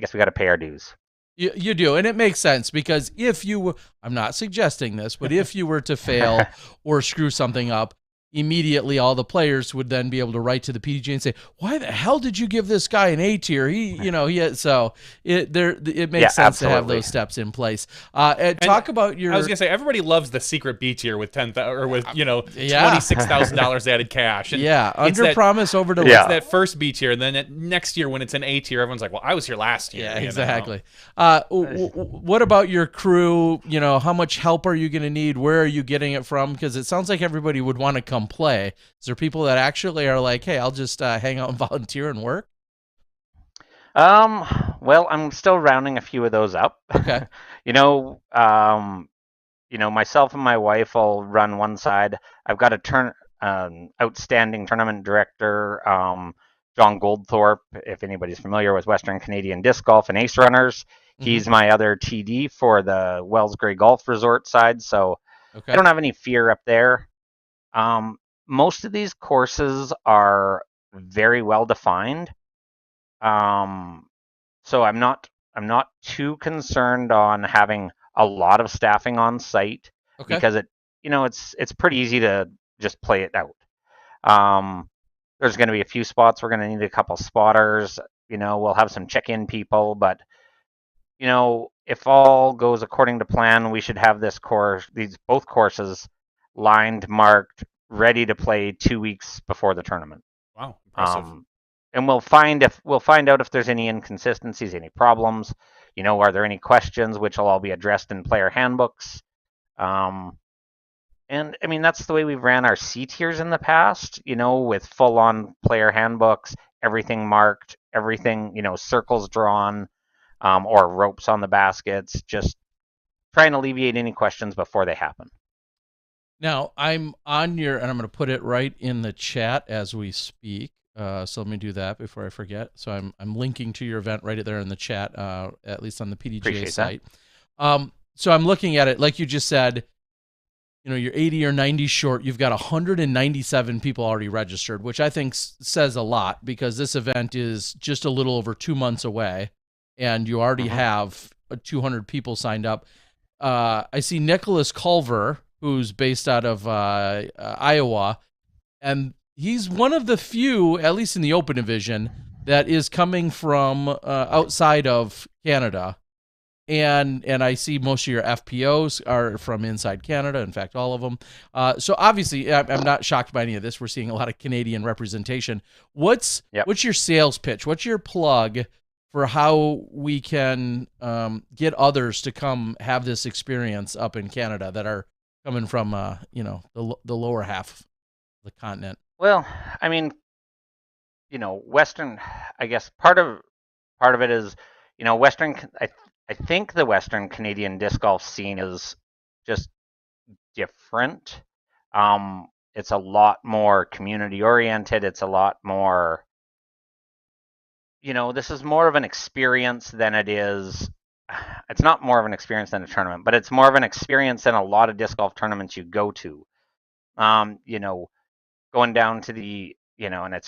guess we got to pay our dues. You do, and it makes sense, because I'm not suggesting this, but if you were to fail or screw something up, immediately all the players would then be able to write to the PDGA and say, "Why the hell did you give this guy an A tier?" So it makes sense absolutely. to have those steps in place. Talk about your. I was gonna say, everybody loves the secret B tier with $26,000 added cash. And under promise, over deliver. It's that first B tier, and then next year when it's an A tier, everyone's like, "Well, I was here last year." Yeah, exactly. What about your crew? How much help are you going to need? Where are you getting it from? Because it sounds like everybody would want to come play. Is there people that actually are like, "Hey, I'll just hang out and volunteer and work"? Well, I'm still rounding a few of those up. Okay. Myself and my wife will run one side. I've got outstanding tournament director, John Goldthorpe, if anybody's familiar with Western Canadian Disc Golf and Ace Runners. He's my other TD for the Wellsgrey Golf Resort side, so I don't have any fear up there. Most of these courses are very well defined, so I'm not too concerned on having a lot of staffing on site, because it's pretty easy to just play it out. There's going to be a few spots we're going to need a couple spotters. We'll have some check-in people, but if all goes according to plan, we should have both courses lined, marked, ready to play 2 weeks before the tournament. Wow, impressive. And we'll find out if there's any inconsistencies, any problems. Are there any questions, which will all be addressed in player handbooks. And I mean, that's the way we've ran our C tiers in the past. With full-on player handbooks, everything marked, everything circles drawn, or ropes on the baskets. Just trying to alleviate any questions before they happen. Now, I'm on and I'm going to put it right in the chat as we speak. So let me do that before I forget. So I'm linking to your event right there in the chat, at least on the PDGA Appreciate site. So I'm looking at it, like you just said, you're 80 or 90 short. You've got 197 people already registered, which I think says a lot, because this event is just a little over 2 months away. and you already have 200 people signed up. I see Nicholas Culver, who's based out of Iowa, and he's one of the few, at least in the open division, that is coming from outside of Canada. And I see most of your FPOs are from inside Canada. In fact, all of them. So obviously, I'm not shocked by any of this. We're seeing a lot of Canadian representation. What's your sales pitch? What's your plug for how we can get others to come have this experience up in Canada that are coming from the lower half of the continent? Well, I mean, Western. I guess part of it is, Western. I think the Western Canadian disc golf scene is just different. It's a lot more community oriented. It's a lot more, this is more of an experience than it is. It's not more of an experience than a tournament, but it's more of an experience than a lot of disc golf tournaments you go to. Going down to the, and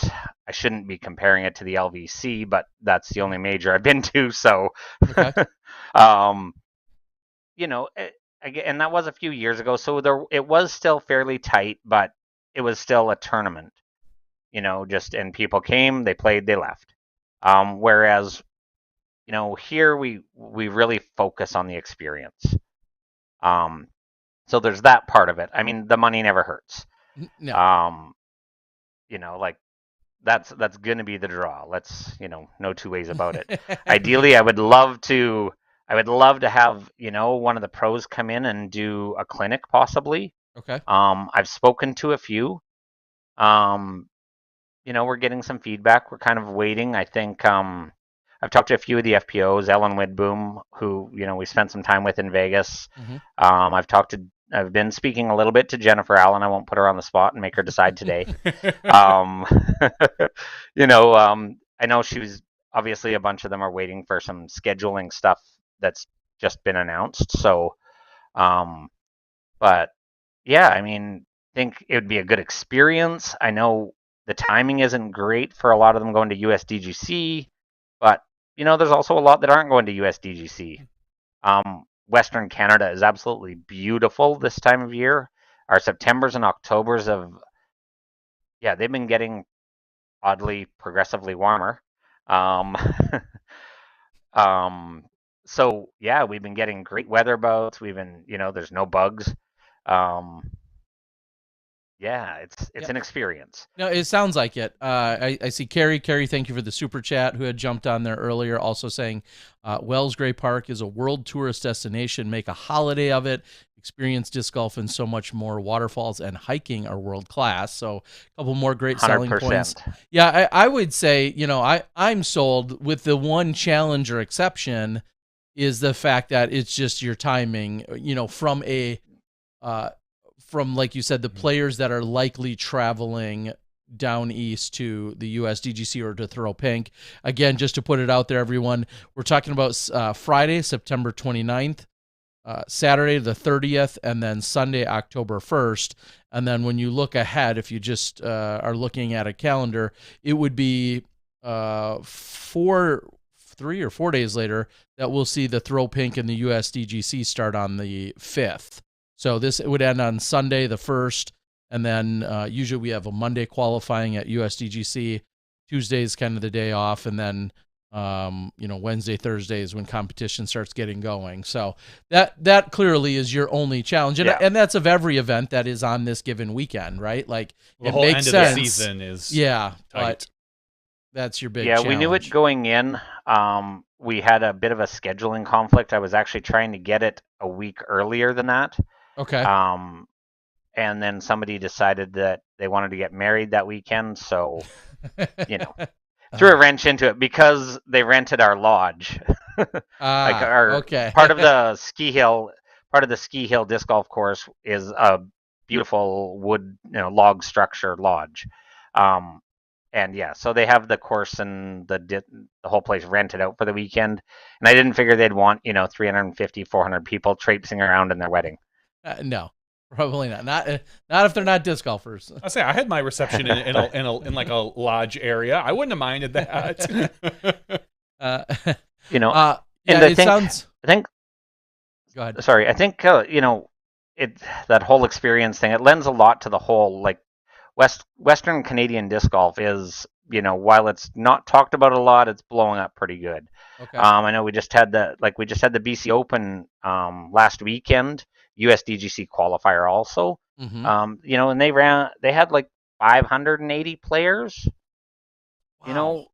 I shouldn't be comparing it to the LVC, but that's the only major I've been to. So, Okay. and that was a few years ago. So it was still fairly tight, but it was still a tournament, and people came, they played, they left. Whereas, here we really focus on the experience. So there's that part of it. I mean, the money never hurts. No. That's going to be the draw. Let's, no two ways about it. Ideally, I would love to have, one of the pros come in and do a clinic possibly. Okay. I've spoken to a few. We're getting some feedback. We're kind of waiting. I think I've talked to a few of the FPOs, Ellen Widboom, who, we spent some time with in Vegas. Mm-hmm. I've been speaking a little bit to Jennifer Allen. I won't put her on the spot and make her decide today. I know she was, obviously a bunch of them are waiting for some scheduling stuff that's just been announced. So, but yeah, I mean, I think it would be a good experience. I know the timing isn't great for a lot of them going to USDGC, but there's also a lot that aren't going to USDGC. Western Canada is absolutely beautiful this time of year. Our Septembers and Octobers they've been getting oddly progressively warmer. So yeah, we've been getting great weather bouts. We've been, there's no bugs. It's an experience. No, it sounds like it. I see Carrie. Carrie, thank you for the super chat, who had jumped on there earlier, also saying Wells Gray Park is a world tourist destination. Make a holiday of it. Experience disc golf and so much more. Waterfalls and hiking are world class. So a couple more great 100%. Selling points. Yeah, I would say, I'm sold, with the one challenge or exception is the fact that it's just your timing, from, like you said, the players that are likely traveling down east to the USDGC or to throw pink. Again, just to put it out there, everyone, we're talking about Friday, September 29th, Saturday the 30th, and then Sunday, October 1st. And then when you look ahead, if you just are looking at a calendar, it would be 3 or 4 days later that we'll see the throw pink and the USDGC start on the 5th. So this would end on Sunday the 1st, and then usually we have a Monday qualifying at USDGC. Tuesday is kind of the day off, and then Wednesday, Thursday is when competition starts getting going. So that clearly is your only challenge, and that's of every event that is on this given weekend, right? Like, the it whole makes end sense. Of the season is tight. But that's your big challenge. We knew it going in. We had a bit of a scheduling conflict. I was actually trying to get it a week earlier than that. Okay. And then somebody decided that they wanted to get married that weekend, so threw a wrench into it because they rented our lodge. Okay. Part of the ski hill disc golf course is a beautiful wood, log structure lodge. So they have the course and the whole place rented out for the weekend, and I didn't figure they'd want 350, 400 people traipsing around in their wedding. No, probably not. Not if they're not disc golfers. I say I had my reception in like a lodge area. I wouldn't have minded that. You know, Yeah, and I think. Go ahead. Sorry, I think that whole experience thing, it lends a lot to the whole like Western Canadian disc golf is, while it's not talked about a lot, it's blowing up pretty good. Okay. I know we just had the BC Open last weekend, USDGC qualifier also. Mm-hmm. And they had like 580 players. Wow.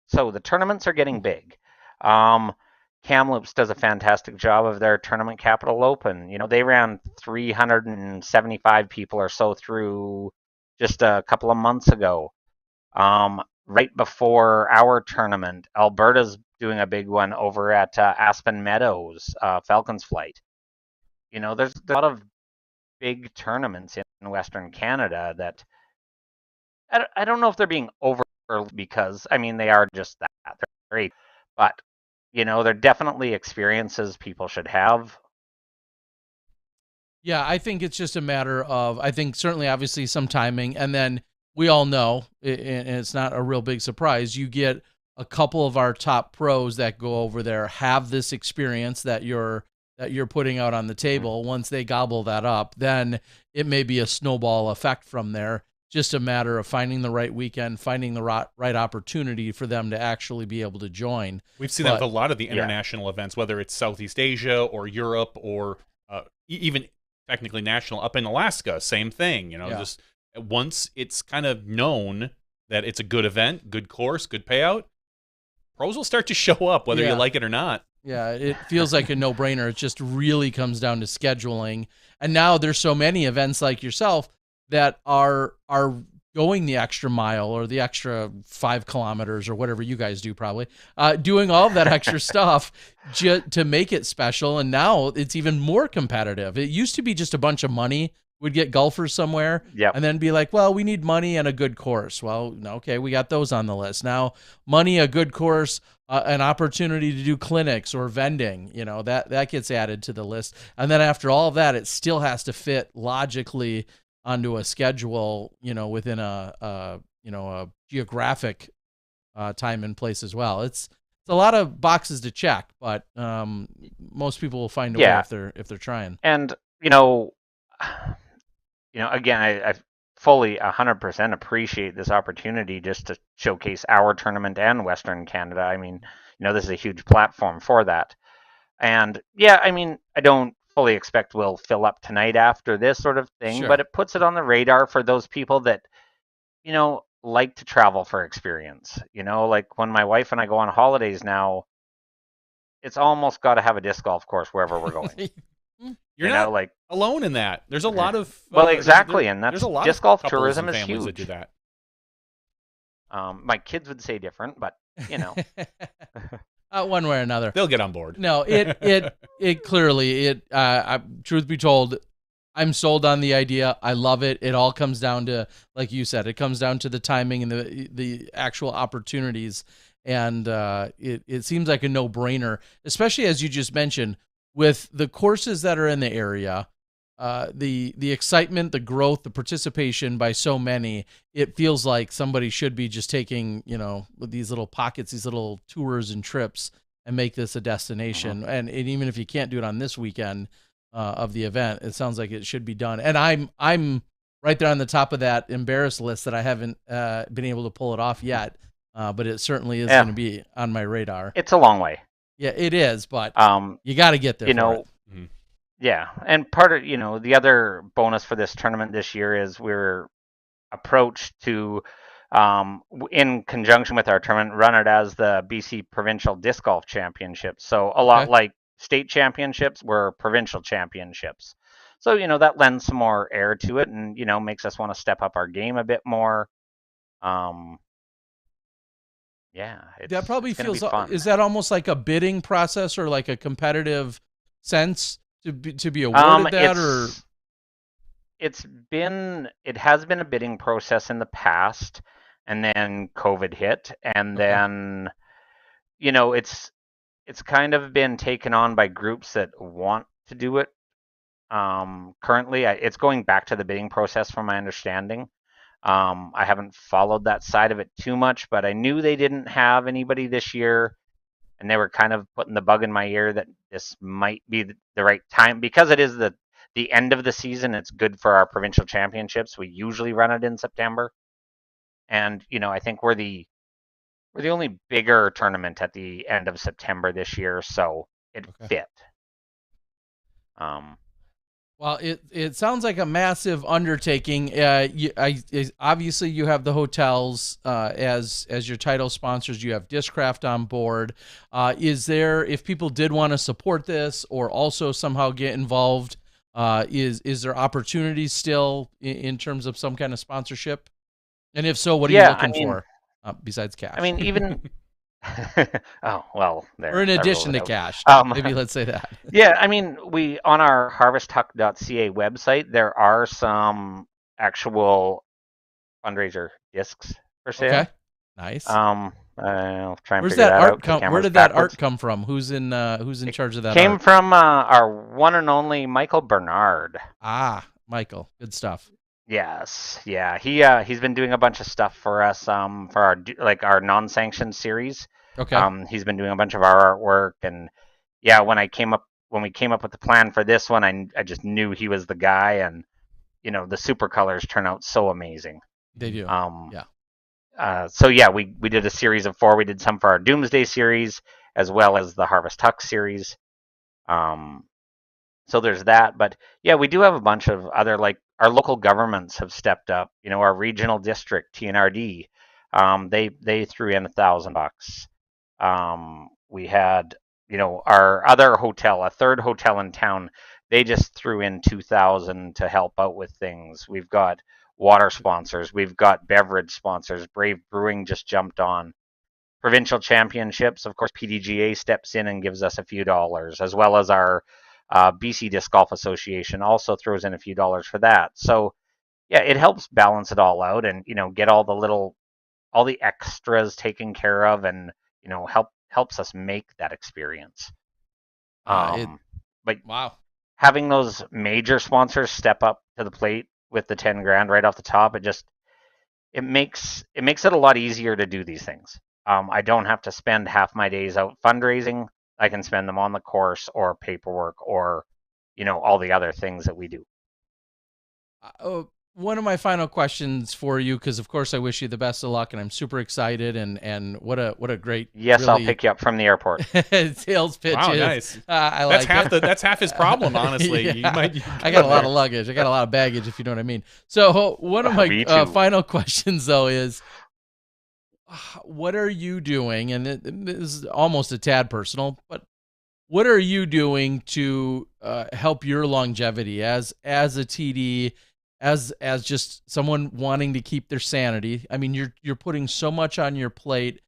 So the tournaments are getting big. Kamloops does a fantastic job of their Tournament Capital Open. They ran 375 people or so through just a couple of months ago. Right before our tournament, Alberta's doing a big one over at Aspen Meadows, Falcons Flight. There's a lot of big tournaments in Western Canada that I don't know if they're being over because, they are just that. They're great. But they're definitely experiences people should have. Yeah, I think it's just a matter of, certainly obviously some timing, and then we all know, and it's not a real big surprise, you get a couple of our top pros that go over there, have this experience that you're putting out on the table. Mm-hmm. Once they gobble that up, then it may be a snowball effect from there. Just a matter of finding the right weekend, finding the right opportunity for them to actually be able to join. We've seen that with a lot of the international events, whether it's Southeast Asia or Europe or even technically national up in Alaska, same thing. Just once it's kind of known that it's a good event, good course, good payout, pros will start to show up whether you like it or not. Yeah, it feels like a no-brainer. It just really comes down to scheduling. And now there's so many events like yourself that are going the extra mile or the extra 5 kilometers or whatever you guys do, probably doing all of that extra stuff to make it special. And now it's even more competitive. It used to be just a bunch of money. We'd get golfers somewhere and then be like, well, we need money and a good course. Well, okay, we got those on the list. Now money, a good course, an opportunity to do clinics or vending, that gets added to the list. And then after all of that, it still has to fit logically onto a schedule, within a geographic time and place as well. It's a lot of boxes to check, but most people will find a way if they're trying. And again, I fully 100% appreciate this opportunity just to showcase our tournament and Western Canada. This is a huge platform for that. And I don't fully expect we'll fill up tonight after this sort of thing, but it puts it on the radar for those people that, like to travel for experience. Like when my wife and I go on holidays now, it's almost got to have a disc golf course wherever we're going. You're not alone in that. There's a lot of exactly, and that's disc golf tourism is huge. That do that. My kids would say different, but one way or another, they'll get on board. No, it clearly truth be told, I'm sold on the idea. I love it. It all comes down to, like you said, it comes down to the timing and the actual opportunities. And it seems like a no-brainer, especially as you just mentioned, with the courses that are in the area, the excitement, the growth, the participation by so many, it feels like somebody should be just taking, these little pockets, these little tours and trips and make this a destination. Uh-huh. And even if you can't do it on this weekend of the event, it sounds like it should be done. And I'm right there on the top of that embarrassed list that I haven't been able to pull it off yet. But it certainly is going to be on my radar. It's a long way. Yeah, it is, but you got to get there. Mm-hmm. Yeah, and part of the other bonus for this tournament this year is we're approached to, in conjunction with our tournament, run it as the BC Provincial Disc Golf Championships. So a lot like state championships, we're provincial championships. So that lends some more air to it, and makes us want to step up our game a bit more. Yeah, that probably feels. Is that almost like a bidding process or like a competitive sense to be awarded that, or? It has been a bidding process in the past, and then COVID hit, and then it's kind of been taken on by groups that want to do it. Currently, it's going back to the bidding process, from my understanding. I haven't followed that side of it too much, but I knew they didn't have anybody this year and they were kind of putting the bug in my ear that this might be the right time because it is the end of the season. It's good for our provincial championships. We usually run it in September, and I think we're the only bigger tournament at the end of September this year, so it fit. Well, it sounds like a massive undertaking. Obviously, you have the hotels as your title sponsors. You have Discraft on board. Is there, if people did want to support this or also somehow get involved, is there opportunities still in terms of some kind of sponsorship? And if so, what are you looking for besides cash? I mean, even oh well, there. Or in addition to cash, maybe let's say that. Yeah, I mean, we on our harvesthuck.ca website there are some actual fundraiser discs for sale. Okay, nice. I'll try and Where's figure that that art out. where did that art come from? Who's in charge of that? Came art? from our one and only Michael Bernard. Michael, good stuff. Yes, yeah, he's been doing a bunch of stuff for us for our non-sanctioned series. Okay. He's been doing a bunch of our artwork, and yeah, when we came up with the plan for this one, I just knew he was the guy, and the super colors turn out so amazing. They do. Yeah. So yeah, we did a series of 4. We did some for our Doomsday series as well as the Harvest Huck series. So there's that, but yeah, we do have a bunch of other, like our local governments have stepped up. Our regional district TNRD, they threw in $1,000. We had, our other hotel, a third hotel in town, they just threw in $2,000 to help out with things. We've got water sponsors, we've got beverage sponsors. Brave Brewing just jumped on. Provincial championships, of course, PDGA steps in and gives us a few dollars, as well as our BC Disc Golf Association also throws in a few dollars for that. So yeah, it helps balance it all out and get all the extras taken care of, and helps us make that experience. But wow, having those major sponsors step up to the plate with the $10,000 right off the top, it makes it a lot easier to do these things. I don't have to spend half my days out fundraising. I can spend them on the course or paperwork or all the other things that we do. One of my final questions for you, because of course I wish you the best of luck, and I'm super excited, and what a great I'll pick you up from the airport. Sales pitch. Wow, is. nice. That's half his problem, honestly. Yeah. I got a lot of luggage. I got a lot of baggage, if you know what I mean. So one of my final questions though is, what are you doing? And this is almost a tad personal, but what are you doing to help your longevity as a TD? As just someone wanting to keep their sanity? I mean, you're putting so much on your plate,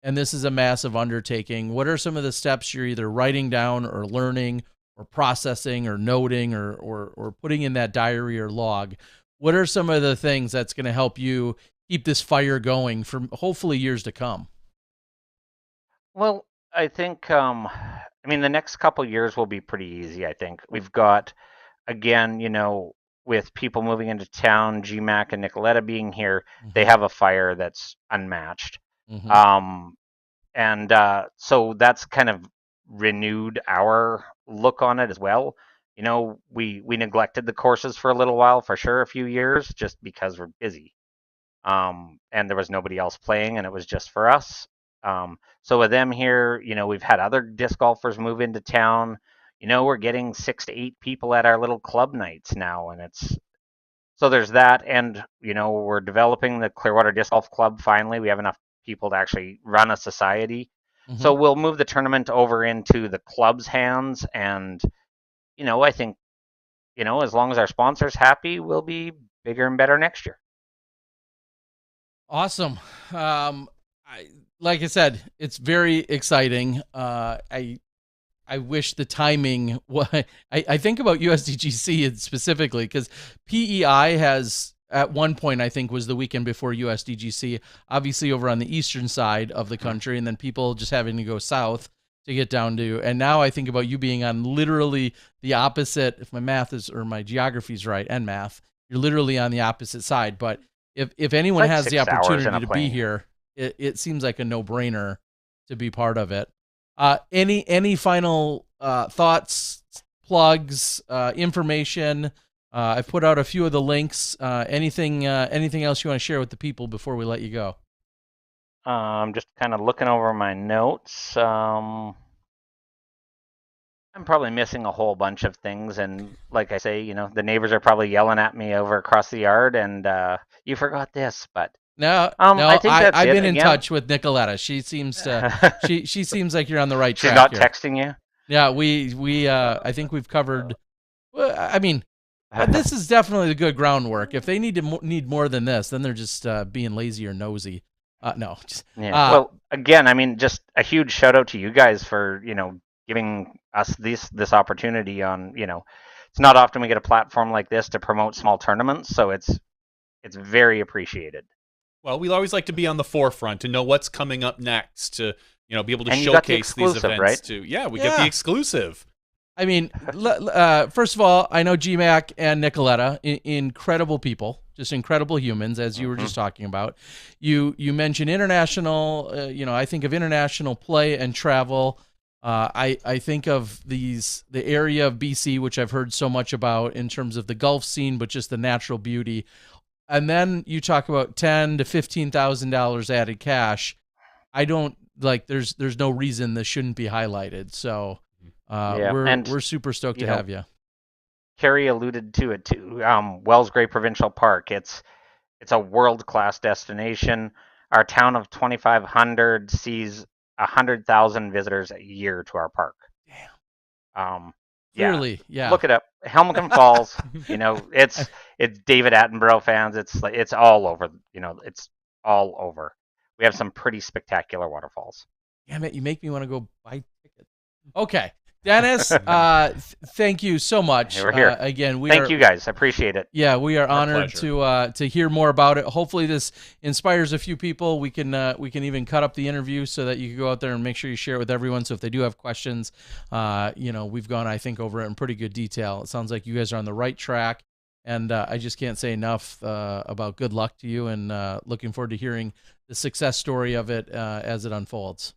and this is a massive undertaking. What are some of the steps you're either writing down or learning or processing or noting or putting in that diary or log? What are some of the things that's going to help you keep this fire going for hopefully years to come? Well, I think the next couple years will be pretty easy. I think we've got, again, with people moving into town, GMAC and Nicoletta being here, they have a fire that's unmatched. So that's kind of renewed our look on it as well. We neglected the courses for a little while, for sure, a few years, just because we're busy. And there was nobody else playing, and it was just for us. So with them here, we've had other disc golfers move into town. We're getting 6 to 8 people at our little club nights now, and so there's that. And we're developing the Clearwater Disc Golf Club. Finally, we have enough people to actually run a society. So we'll move the tournament over into the club's hands, and I think as long as our sponsor's happy, we'll be bigger and better next year. Awesome. Like I said, it's very exciting. I wish the timing. I think about USDGC specifically because PEI has at one point, I think, was the weekend before USDGC, obviously over on the eastern side of the country, and then people just having to go south to get down to. And now I think about you being on literally the opposite. If my math is or my geography is right, and math, you're literally on the opposite side. But if anyone has the opportunity to be here, it seems like a no-brainer to be part of it. Any final thoughts, plugs, information? I've put out a few of the links. Anything else you want to share with the people before we let you go? I'm just kind of looking over my notes. I'm probably missing a whole bunch of things, and like I say, the neighbors are probably yelling at me over across the yard, and you forgot this, but No, I think that's I've it. been in Again, touch with Nicoletta. She seems to she seems like you're on the right track. she's not here. texting you. Yeah, we I think we've covered. Well, I mean, this is definitely the good groundwork. If they need more than this, then they're just being lazy or nosy. No. Well, again, I mean, just a huge shout out to you guys for giving us this opportunity on. It's not often we get a platform like this to promote small tournaments, so it's very appreciated. Well, we always like to be on the forefront to know what's coming up next, to be able to And you got the showcase these exclusive, events. right? We get the exclusive. I mean, first of all, I know GMAC and Nicoletta, incredible people, just incredible humans, as you were just talking about. You mentioned international, I think of international play and travel. I think of the area of BC, which I've heard so much about in terms of the Gulf scene, but just the natural beauty. And then you talk about $10,000 to $15,000 added cash. I don't there's no reason this shouldn't be highlighted. So we're super stoked to have you. Kerry alluded to it too. Wells Gray Provincial Park. It's a world-class destination. Our town of 2,500 sees 100,000 visitors a year to our park. Damn. Clearly, yeah. Look it up. Helmicum Falls. It's David Attenborough fans. It's all over. It's all over. We have some pretty spectacular waterfalls. Damn it! You make me want to go buy tickets. Okay. Dennis, thank you so much. We're here. Again, thank you guys. I appreciate it. Yeah, we are Our honored to hear more about it. Hopefully this inspires a few people. We can even cut up the interview so that you can go out there and make sure you share it with everyone. So if they do have questions, we've gone, I think, over it in pretty good detail. It sounds like you guys are on the right track. And I just can't say enough about good luck to you, and looking forward to hearing the success story of it as it unfolds.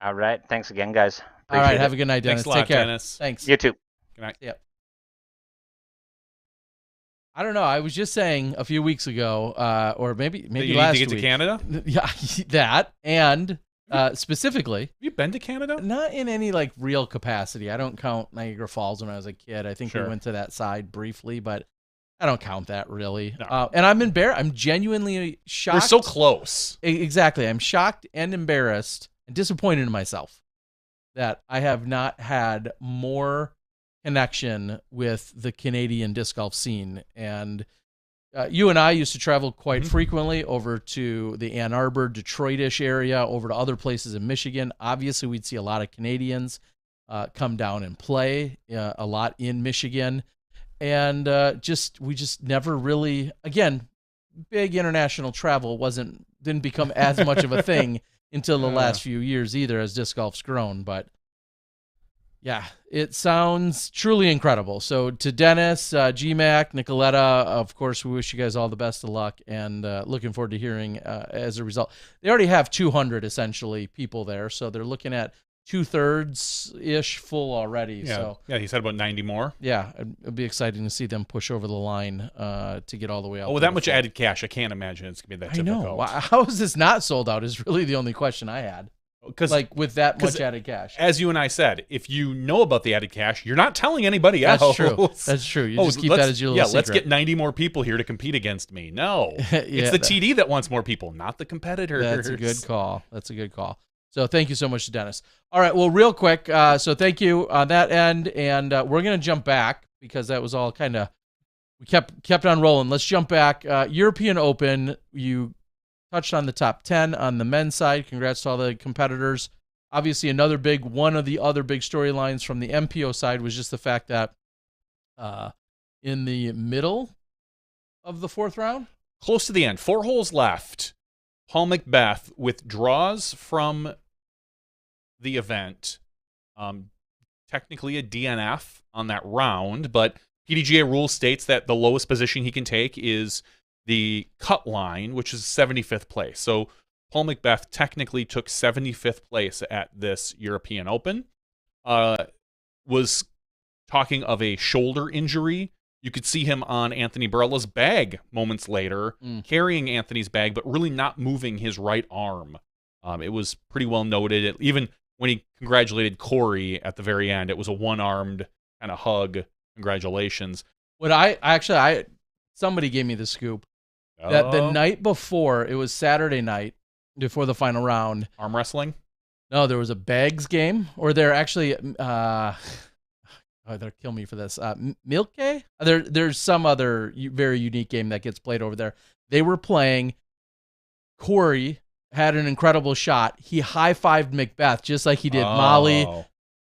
All right. Thanks again, guys. All right. Have a good night, Dennis. Thanks a lot, Take care. Dennis. Thanks. You too. Good night. Yep. I don't know. I was just saying a few weeks ago, or maybe you last need to get week. to Canada? Yeah, that. And specifically, Have you been to Canada? not in any real capacity. I don't count Niagara Falls when I was a kid. I think we went to that side briefly, but I don't count that really. No. And I'm embarrassed. I'm genuinely shocked. We're so close. Exactly. I'm shocked and embarrassed and disappointed in myself that I have not had more connection with the Canadian disc golf scene. And you and I used to travel quite frequently over to the Ann Arbor, Detroit-ish area, over to other places in Michigan. Obviously, we'd see a lot of Canadians come down and play a lot in Michigan. And we just never really, again, big international travel didn't become as much of a thing until the last few years either, as disc golf's grown. But yeah, it sounds truly incredible. So to Dennis, GMAC, Nicoletta, of course, we wish you guys all the best of luck, and looking forward to hearing as a result. They already have 200 essentially people there, so they're looking at 2/3-ish full already. Yeah. So Yeah, he said about 90 more. yeah, it'd be exciting to see them push over the line to get all the way out. Oh, with that much added cash, I can't imagine it's going to be that difficult. I know. How is this not sold out is really the only question I had. Because with that much added cash. As you and I said, if you know about the added cash, you're not telling anybody That's else. true. That's true. You just keep that as your little secret. Let's get 90 more people here to compete against me. No. It's the TD that wants more people, not the competitors. That's a good call. So thank you so much to Dennis. All right, well, real quick, so thank you on that end, and we're going to jump back because that was all kind of, we kept on rolling. Let's jump back. European Open, you touched on the top 10 on the men's side. Congrats to all the competitors. Obviously, one of the other big storylines from the MPO side was just the fact that in the middle of the fourth round, close to the end, 4 holes left, Paul Macbeth withdraws from the event, technically a DNF on that round, but PDGA rule states that the lowest position he can take is the cut line, which is 75th place. So Paul McBeth technically took 75th place at this European Open. Was talking of a shoulder injury. You could see him on Anthony Barella's bag moments later, carrying Anthony's bag, but really not moving his right arm. It was pretty well noted. Even when he congratulated Corey at the very end, it was a one-armed kind of hug. Congratulations. Somebody gave me the scoop that the night before, it was Saturday night before the final round. Arm wrestling? No, there was a bags game, or they're actually, they'll kill me for this. Milke? There's some other very unique game that gets played over there. They were playing. Corey had an incredible shot. He high-fived McBeth just like he did Molly.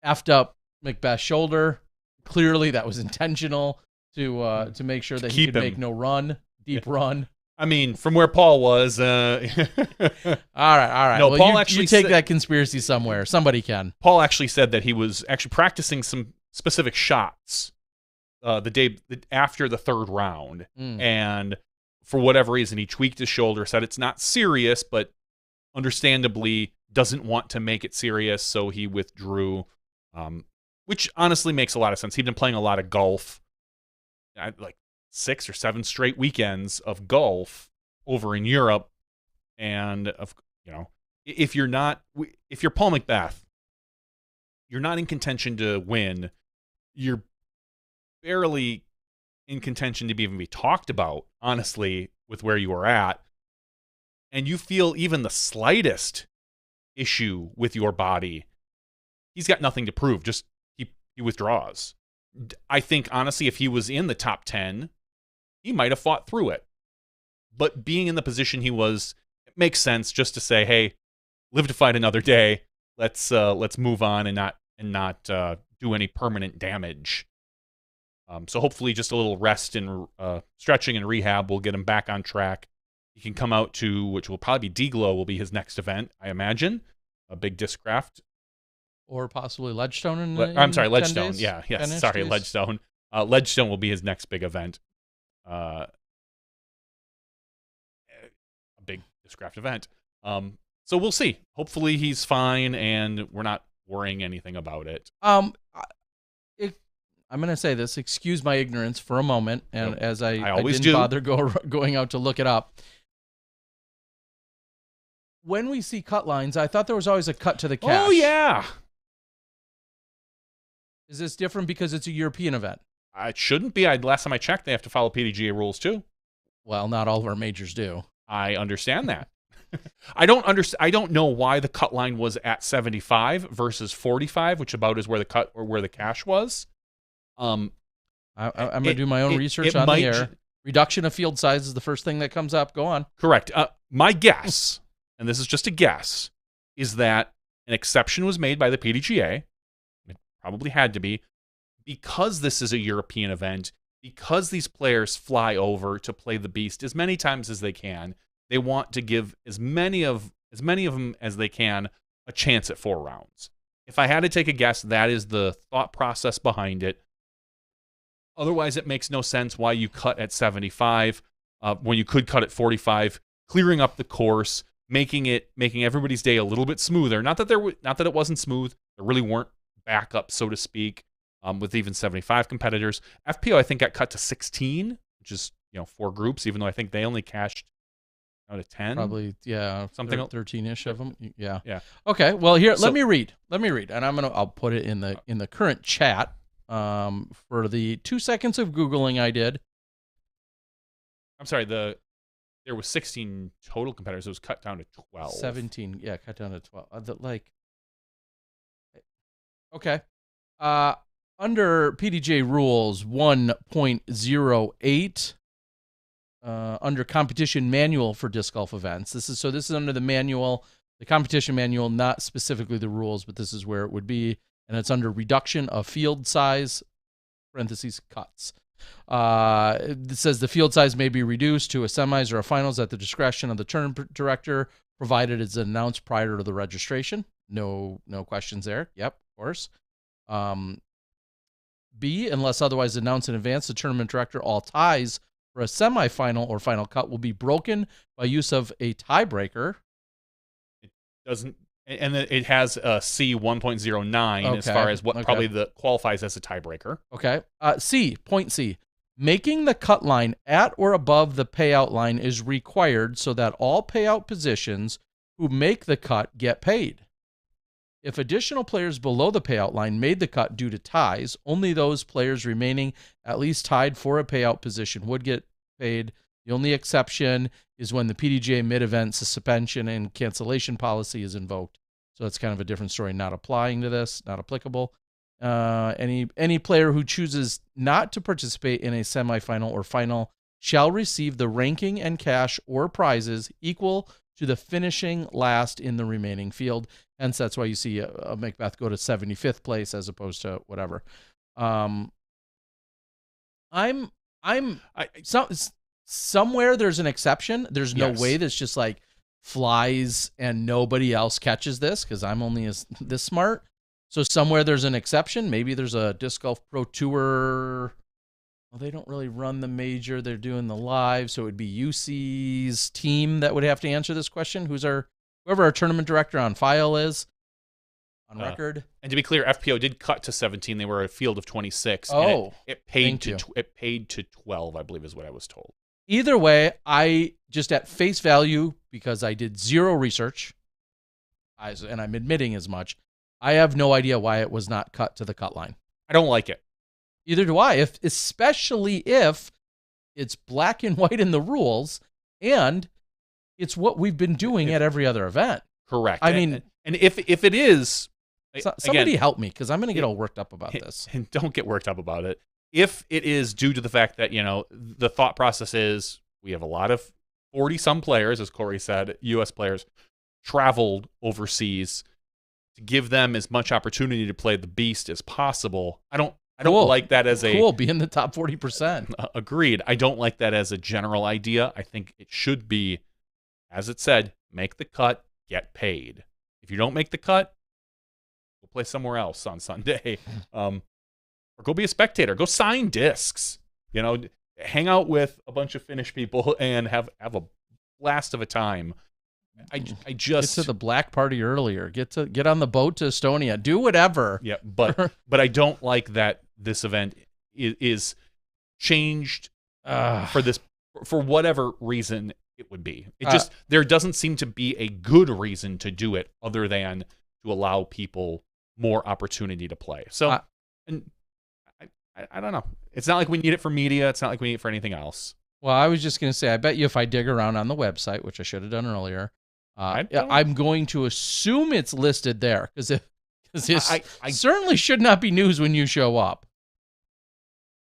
Effed up McBeth's shoulder. Clearly, that was intentional to make sure that he could make no deep run. I mean, from where Paul was. All right. No, well, Paul you take that conspiracy somewhere. Somebody can. Paul actually said that he was actually practicing some specific shots the day after the third round. And for whatever reason, he tweaked his shoulder, said it's not serious, but understandably doesn't want to make it serious, so he withdrew, which honestly makes a lot of sense. He'd been playing a lot of golf, like 6 or 7 straight weekends of golf over in Europe, and if you're Paul McBeth, you're not in contention to win. You're barely in contention to even be talked about, honestly, with where you are at. And you feel even the slightest issue with your body, he's got nothing to prove. Just he withdraws. I think, honestly, if he was in the top 10, he might have fought through it. But being in the position he was, it makes sense just to say, hey, live to fight another day. Let's move on and not do any permanent damage. So hopefully just a little rest and stretching and rehab will get him back on track. He can come out to, which will probably be D-Glow will be his next event, I imagine. A big disc craft. Or possibly Ledgestone. I'm sorry, Ledgestone. Days? Yeah, yes. Sorry, days? Ledgestone. Ledgestone will be his next big event. A big disc craft event. So we'll see. Hopefully he's fine and we're not worrying anything about it. I'm going to say this. Excuse my ignorance for a moment, and as I always didn't do. bother going out to look it up. When we see cut lines, I thought there was always a cut to the cash. Oh, yeah. Is this different because it's a European event? It shouldn't be. Last time I checked, they have to follow PDGA rules too. Well, not all of our majors do. I understand that. I don't know why the cut line was at 75 versus 45, which about is where the cut or where the cash was. I'm going to do my own research on the air. Reduction of field size is the first thing that comes up. Go on. Correct. My guess, and this is just a guess, is that an exception was made by the PDGA. It probably had to be, because this is a European event, because these players fly over to play the beast as many times as they can. They want to give as many of them as they can a chance at 4 rounds. If I had to take a guess, that is the thought process behind it. Otherwise, it makes no sense why you cut at 75 when you could cut at 45, clearing up the course, making everybody's day a little bit smoother. Not that it wasn't smooth. There really weren't backups, so to speak, with even 75 competitors. FPO, I think, got cut to 16, which is 4 groups, even though I think they only cashed out of 10. Probably, yeah, something 13-ish of them. Yeah. Okay. Well, here, let me read, and I'll put it in the current chat. For the 2 seconds of Googling I did. I'm sorry, there was 16 total competitors. It was cut down to 12. 17, yeah, cut down to 12. Okay. Under PDJ rules 1.08, under competition manual for disc golf events. This is under the manual, the competition manual, not specifically the rules, but this is where it would be. And it's under reduction of field size, parentheses, cuts. It says the field size may be reduced to a semis or a finals at the discretion of the tournament director, provided it's announced prior to the registration. No questions there. Yep, of course. B, unless otherwise announced in advance, the tournament director, all ties for a semifinal or final cut will be broken by use of a tiebreaker. doesn't, and then it has a C 1.09 as far as what probably qualifies as a tiebreaker. Okay. Point C. Making the cut line at or above the payout line is required so that all payout positions who make the cut get paid. If additional players below the payout line made the cut due to ties, only those players remaining at least tied for a payout position would get paid. The only exception is when the PDGA mid-event suspension and cancellation policy is invoked. So it's kind of a different story, not applying to this, not applicable. Any player who chooses not to participate in a semifinal or final shall receive the ranking and cash or prizes equal to the finishing last in the remaining field. Hence, that's why you see a Macbeth go to 75th place as opposed to whatever. Somewhere there's an exception. There's no way that's just like flies and nobody else catches this because I'm only this smart. So somewhere there's an exception. Maybe there's a Disc Golf Pro Tour. Well, they don't really run the major. They're doing the live. So it would be UC's team that would have to answer this question. Whoever our tournament director on file is on record. And to be clear, FPO did cut to 17. They were a field of 26. Oh, it paid to 12, I believe is what I was told. Either way, I just at face value, because I did zero research, and I'm admitting as much, I have no idea why it was not cut to the cut line. I don't like it. Either do I, especially if it's black and white in the rules, and it's what we've been doing at every other event. Correct. I mean, and if it is, somebody again, help me, because I'm going to get all worked up about this. And don't get worked up about it. If it is due to the fact that, the thought process is we have a lot of 40-some players, as Corey said, U.S. players, traveled overseas to give them as much opportunity to play the beast as possible. I don't like that as be in the top 40%. Agreed. I don't like that as a general idea. I think it should be, as it said, make the cut, get paid. If you don't make the cut, go play somewhere else on Sunday. Or go be a spectator. Go sign discs. Hang out with a bunch of Finnish people and have a blast of a time. I just get to the black party earlier. Get on the boat to Estonia. Do whatever. Yeah, but I don't like that this event is changed for whatever reason it would be. There doesn't seem to be a good reason to do it other than to allow people more opportunity to play. So I don't know. It's not like we need it for media. It's not like we need it for anything else. Well, I was just going to say, I bet you if I dig around on the website, which I should have done earlier, I'm going to assume it's listed there because it certainly should not be news when you show up.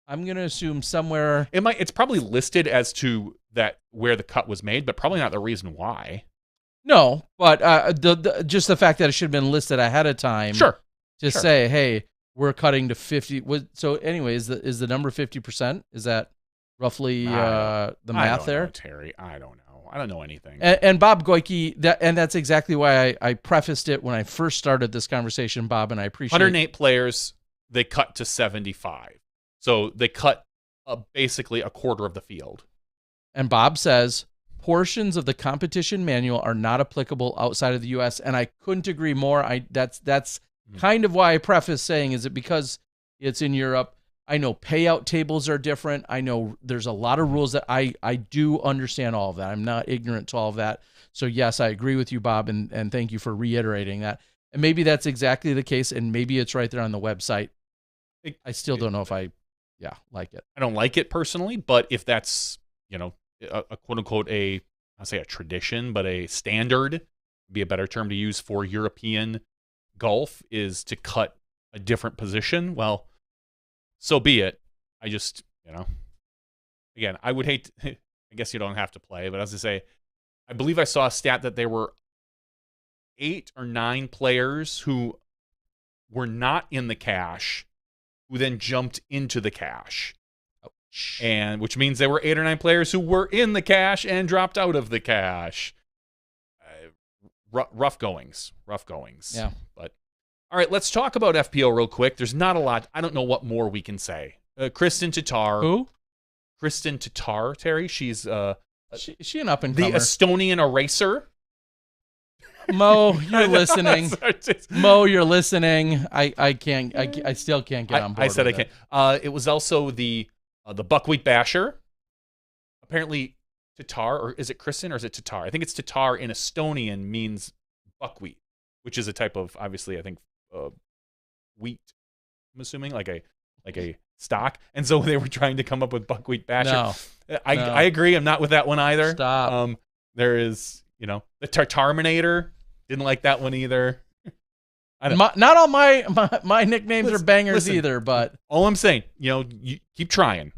I'm going to assume somewhere it's probably listed as to that where the cut was made, but probably not the reason why. No, but just the fact that it should have been listed ahead of time. Sure. Say, hey, we're cutting to 50. So anyway, is the number 50%? Is that roughly the math there? Know, Terry, I don't know. I don't know anything. And Bob Goike, that's exactly why I prefaced it when I first started this conversation, Bob, and I appreciate 108 players, they cut to 75. So they cut basically a quarter of the field. And Bob says, portions of the competition manual are not applicable outside of the U.S., and I couldn't agree more. That's kind of why I preface saying, is it because it's in Europe? I know payout tables are different. I know there's a lot of rules that I do understand all of that. I'm not ignorant to all of that. So yes, I agree with you, Bob, and thank you for reiterating that. And maybe that's exactly the case, and maybe it's right there on the website. I still don't know if I like it. I don't like it personally, but if that's, a quote unquote I'll say a tradition, but a standard would be a better term to use for European golf, is to cut a different position. Well, so be it. I just, again, I would hate, I guess you don't have to play, but as I say, I believe I saw a stat that there were 8 or 9 players who were not in the cash who then jumped into the cash. And which means there were 8 or 9 players who were in the cash and dropped out of the cash. Rough goings. Yeah. But all right, let's talk about FPO real quick. There's not a lot. I don't know what more we can say. Kristen Tatar. Who? Kristen Tatar, Terry. She's she an up and comer. The Estonian eraser. Mo, you're listening. Mo, you're listening. I still can't get on board. I said I can't. It was also the buckwheat basher. Apparently, Tatar, or is it Kristen or is it Tatar? I think it's Tatar in Estonian means buckwheat, which is a type of, obviously, I think wheat. I'm assuming like a stock. And so they were trying to come up with buckwheat basher. No. I agree. I'm not with that one either. Stop. There is, the Tartarminator. Didn't like that one either. Not all my nicknames are bangers either, but all I'm saying, you keep trying.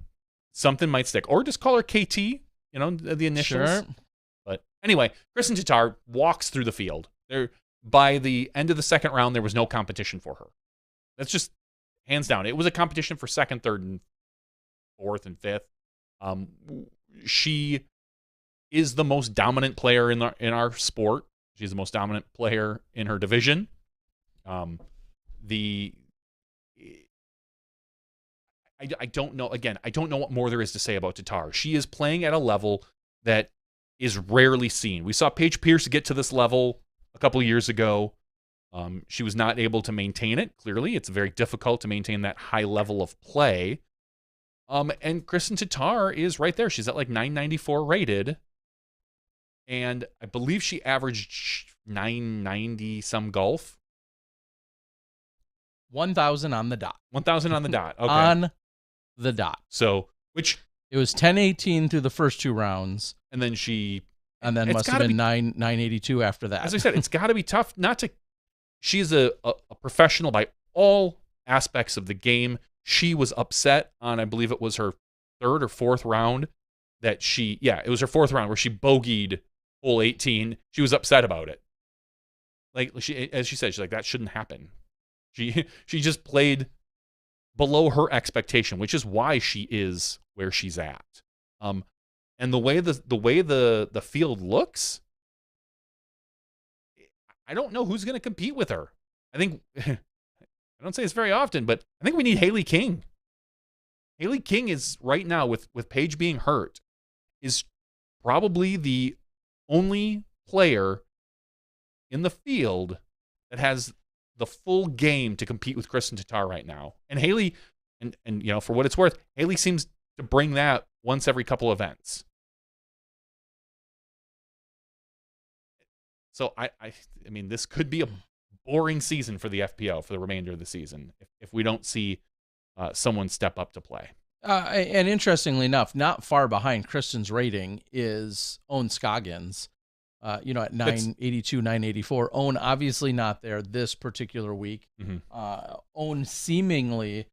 Something might stick. Or just call her KT, the initials. Sure. But anyway, Kristen Tatar walks through the field. By the end of the second round, there was no competition for her. That's just hands down. It was a competition for second, third, and fourth, and fifth. She is the most dominant player in our sport. She's the most dominant player in her division. I don't know. Again, I don't know what more there is to say about Tatar. She is playing at a level that is rarely seen. We saw Paige Pierce get to this level a couple years ago. She was not able to maintain it. Clearly, it's very difficult to maintain that high level of play. And Kristen Tatar is right there. She's at like 994 rated. And I believe she averaged 990 some golf. 1,000 on the dot. 1,000 on the dot. Okay. On the dot. So, which it was 1018 through the first two rounds, and then she, and then must have been 982 after that. As I said, it's got to be tough not to. She's a professional by all aspects of the game. She was upset on, I believe it was her third or fourth round that it was her fourth round where she bogeyed hole 18. She was upset about it. Like as she said, she's like, that shouldn't happen. She just played below her expectation, which is why she is where she's at. And the way the field looks, I don't know who's going to compete with her. I think I don't say this very often, but I think we need Haley King. Haley King is right now with Paige being hurt, is probably the only player in the field that has the full game to compete with Kristen Tatar right now. And Haley, and for what it's worth, Haley seems to bring that once every couple events. So I mean, this could be a boring season for the FPO for the remainder of the season if we don't see someone step up to play. And interestingly enough, not far behind Kristen's rating is Owen Scoggins. At 982, 984. Owen obviously not there this particular week. Mm-hmm. Owen seemingly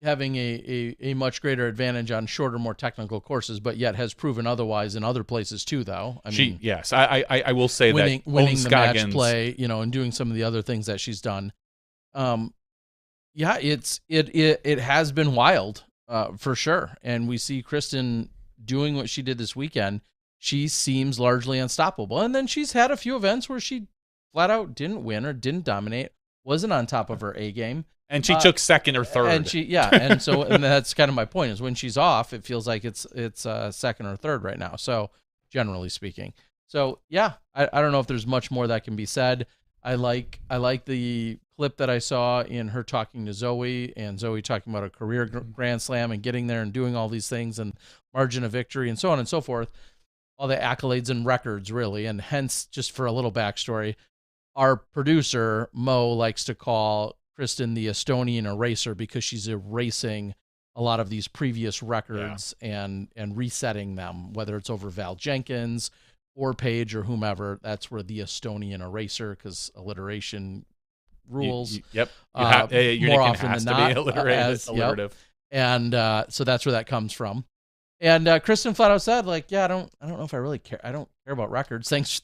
having a much greater advantage on shorter, more technical courses, but yet has proven otherwise in other places too, though. I will say winning that the match play, and doing some of the other things that she's done. It has been wild, for sure. And we see Kristen doing what she did this weekend. She seems largely unstoppable. And then she's had a few events where she flat out didn't win or didn't dominate, wasn't on top of her A game. And she took second or third. And that's kind of my point, is when she's off, it feels like it's second or third right now. So generally speaking. So yeah, I don't know if there's much more that can be said. I like the clip that I saw in her talking to Zoe, and Zoe talking about a career Grand Slam and getting there and doing all these things and margin of victory and so on and so forth. All the accolades and records, really. And hence, just for a little backstory, our producer, Mo, likes to call Kristen the Estonian eraser because she's erasing a lot of these previous records and resetting them, whether it's over Val Jenkins or Paige or whomever. That's where the Estonian eraser, because alliteration rules. Your more nickname often has than to not, be alliterative. And so that's where that comes from. And Kristen flat out said, like, yeah, I don't know if I really care. I don't care about records. Thanks.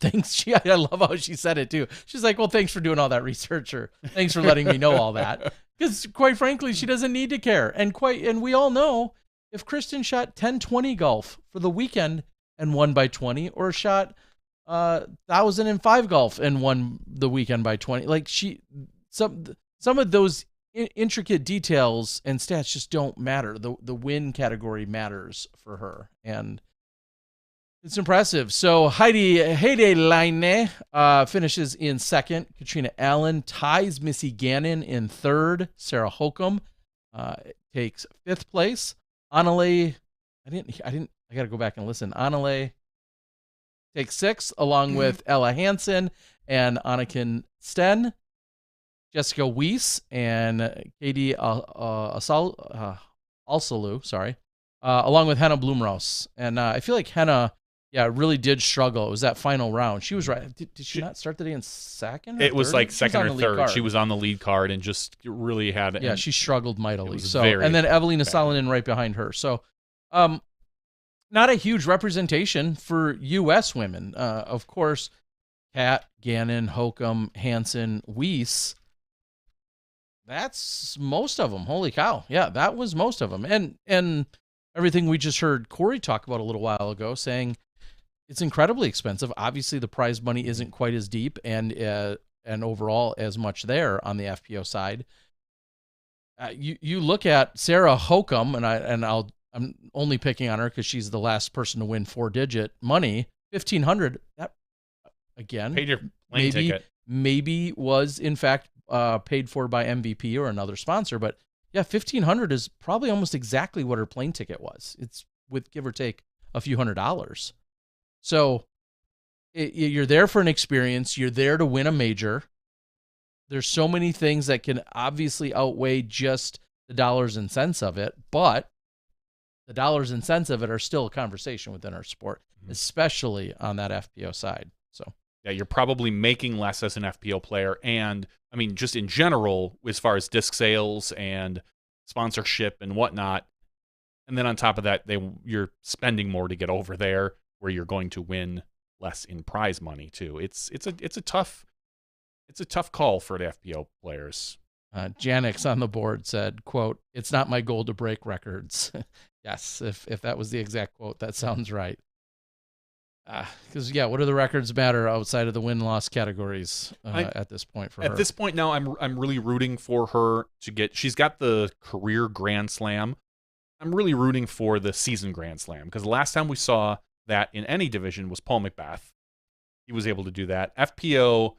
I love how she said it too. She's like, well, thanks for doing all that research, or thanks for letting me know all that. Because quite frankly, she doesn't need to care. And we all know if Kristen shot 10-20 golf for the weekend and won by 20, or shot 1,005 golf and won the weekend by 20, like some of those intricate details and stats just don't matter. The win category matters for her, and It's impressive. So Heidi Heidelaine finishes in second. Katrina Allen ties Missy Gannon in third. Sarah Hokum takes fifth place. Annalay, I got to go back and listen. Annalay takes sixth, along with Ella Hansen and Anniken Sten. Jessica Weiss and Katie Alsalu, along with Henna Blumrose. And I feel like Henna, really did struggle. It was that final round. She was right. Did she not start the day in second? It was third? like second or third. Card. She was on the lead card and just really had it. Yeah, she struggled mightily. So, very and then Evelina bad. Salonen right behind her. So, not a huge representation for U.S. women. Of course, Kat, Gannon, Hokum, Hansen, Weiss. That's most of them. Holy cow. Yeah, that was most of them. And everything we just heard Corey talk about a little while ago, saying it's incredibly expensive. Obviously, the prize money isn't quite as deep and overall as much there on the FPO side. You look at Sarah Hokum, and I'm only picking on her because she's the last person to win 4-digit money. $1,500. That again, Paid your plane ticket. Maybe was in fact paid for by MVP or another sponsor, but yeah, $1,500 is probably almost exactly what her plane ticket was. It's with give or take a few $100s. So you're there for an experience. You're there to win a major. There's so many things that can obviously outweigh just the dollars and cents of it, but the dollars and cents of it are still a conversation within our sport, especially on that FPO side. So yeah, you're probably making less as an FPO player, and I mean, just in general, as far as disc sales and sponsorship and whatnot. And then on top of that, you're spending more to get over there, where you're going to win less in prize money too. It's a tough call for the FPO players. Janix on the board said, quote, "It's not my goal to break records." Yes, if that was the exact quote, that sounds right. Because what do the records matter outside of the win-loss categories at this point for her? At this point now, I'm really rooting for her to get. She's got the career Grand Slam. I'm really rooting for the season Grand Slam, because the last time we saw that in any division was Paul McBeth. He was able to do that. FPO,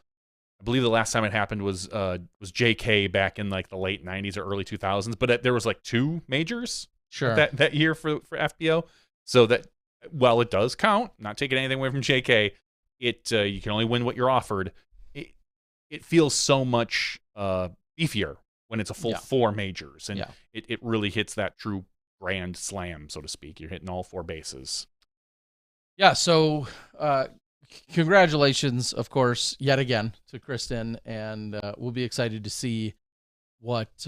I believe the last time it happened was JK back in like the late 90s or early 2000s, but there was like 2 majors that year for FPO. So that, while it does count, not taking anything away from JK, you can only win what you're offered. It feels so much beefier when it's a full 4 majors, and it really hits that true Grand Slam, so to speak. You're hitting all 4 bases. Yeah, so congratulations, of course, yet again to Kristen, and we'll be excited to see what's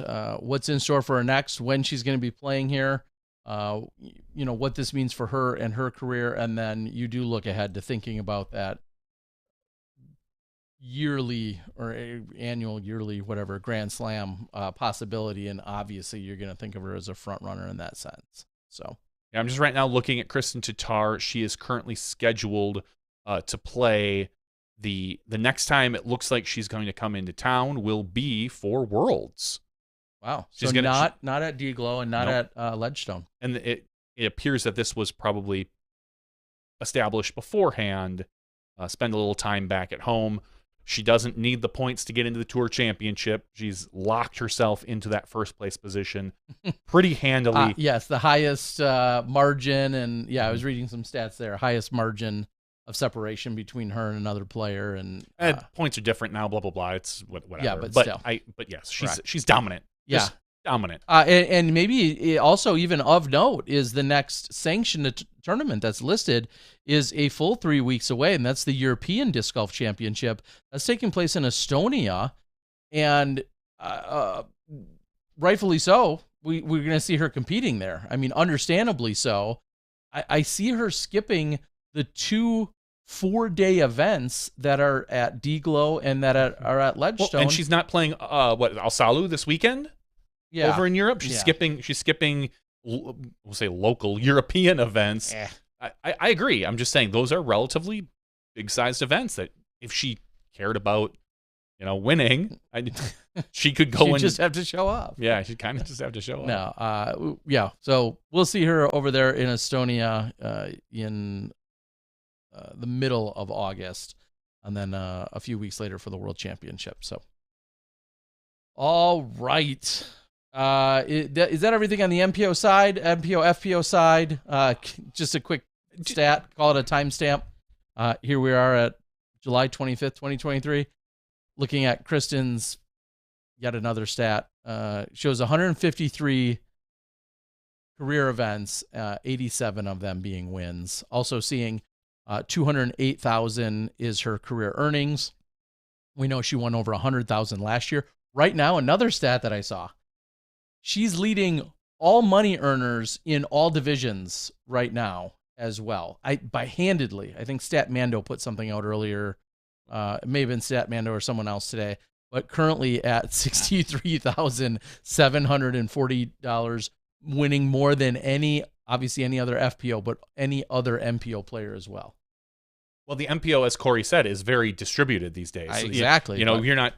in store for her next, when she's going to be playing here, what this means for her and her career, and then you do look ahead to thinking about that yearly or annual, yearly, whatever, Grand Slam possibility, and obviously you're going to think of her as a front runner in that sense. So. Yeah, I'm just right now looking at Kristen Tatar. She is currently scheduled to play the next time it looks like she's going to come into town will be for Worlds. Wow. So not at Deglow and not at Ledgestone. And it appears that this was probably established beforehand. Spend a little time back at home. She doesn't need the points to get into the Tour Championship. She's locked herself into that first place position pretty handily. Yes, the highest margin, and I was reading some stats there. Highest margin of separation between her and another player, and points are different now. Blah blah blah. It's whatever. Yeah, but still. But yes, she's dominant. Yeah. Just dominant. And maybe also even of note is the next sanctioned tournament that's listed is a full 3 weeks away, and that's the European Disc Golf Championship. That's taking place in Estonia, and rightfully so. We're going to see her competing there. I mean, understandably so. I see her skipping the 2 4-day events that are at Deglow and that are at Ledgestone. Well, and she's not playing Alsalu this weekend? Yeah. Over in Europe? She's skipping we'll say local European events. I agree. I'm just saying those are relatively big-sized events that if she cared about, winning, she could go She'd just have to show up. Yeah, she'd kind of just have to show up. No, so we'll see her over there in Estonia in the middle of August, and then a few weeks later for the World Championship. So, all right. Is that everything on the MPO side, MPO, FPO side? Just a quick stat, call it a timestamp. Here we are at July 25th, 2023. Looking at Kristen's yet another stat, shows 153 career events, 87 of them being wins. Also seeing 208,000 is her career earnings. We know she won over 100,000 last year. Right now, another stat that I saw, she's leading all money earners in all divisions right now as well. By handedly. I think Statmando put something out earlier. It may have been Statmando or someone else today, but currently at $63,740, winning more than any other FPO, but any other MPO player as well. Well, the MPO, as Corey said, is very distributed these days. Exactly. You're not.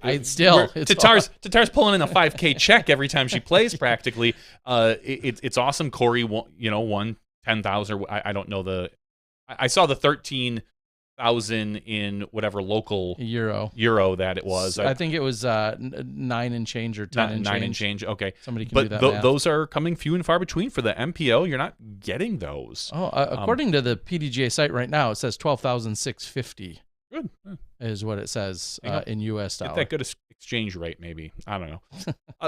Tatar's pulling in a 5K check every time she plays. Practically, it's awesome. Corey won 10,000. I don't know I saw the 13,000 in whatever local euro that it was. I think it was 9 and change or 10 and change. 9 and change. Okay, somebody can do that. But those are coming few and far between for the MPO. You're not getting those. According to the PDGA site right now, it says 12,650. Good. Is what it says in U.S. dollar. Get that good exchange rate, maybe. I don't know.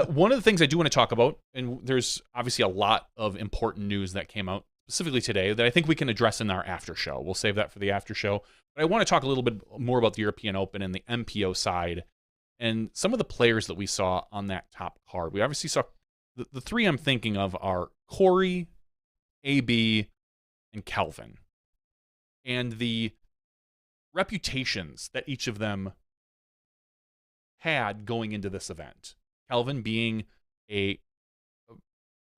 One of the things I do want to talk about, and there's obviously a lot of important news that came out specifically today that I think we can address in our after show. We'll save that for the after show. But I want to talk a little bit more about the European Open and the MPO side and some of the players that we saw on that top card. We obviously saw the three I'm thinking of are Corey, AB, and Calvin. And the reputations that each of them had going into this event. Calvin being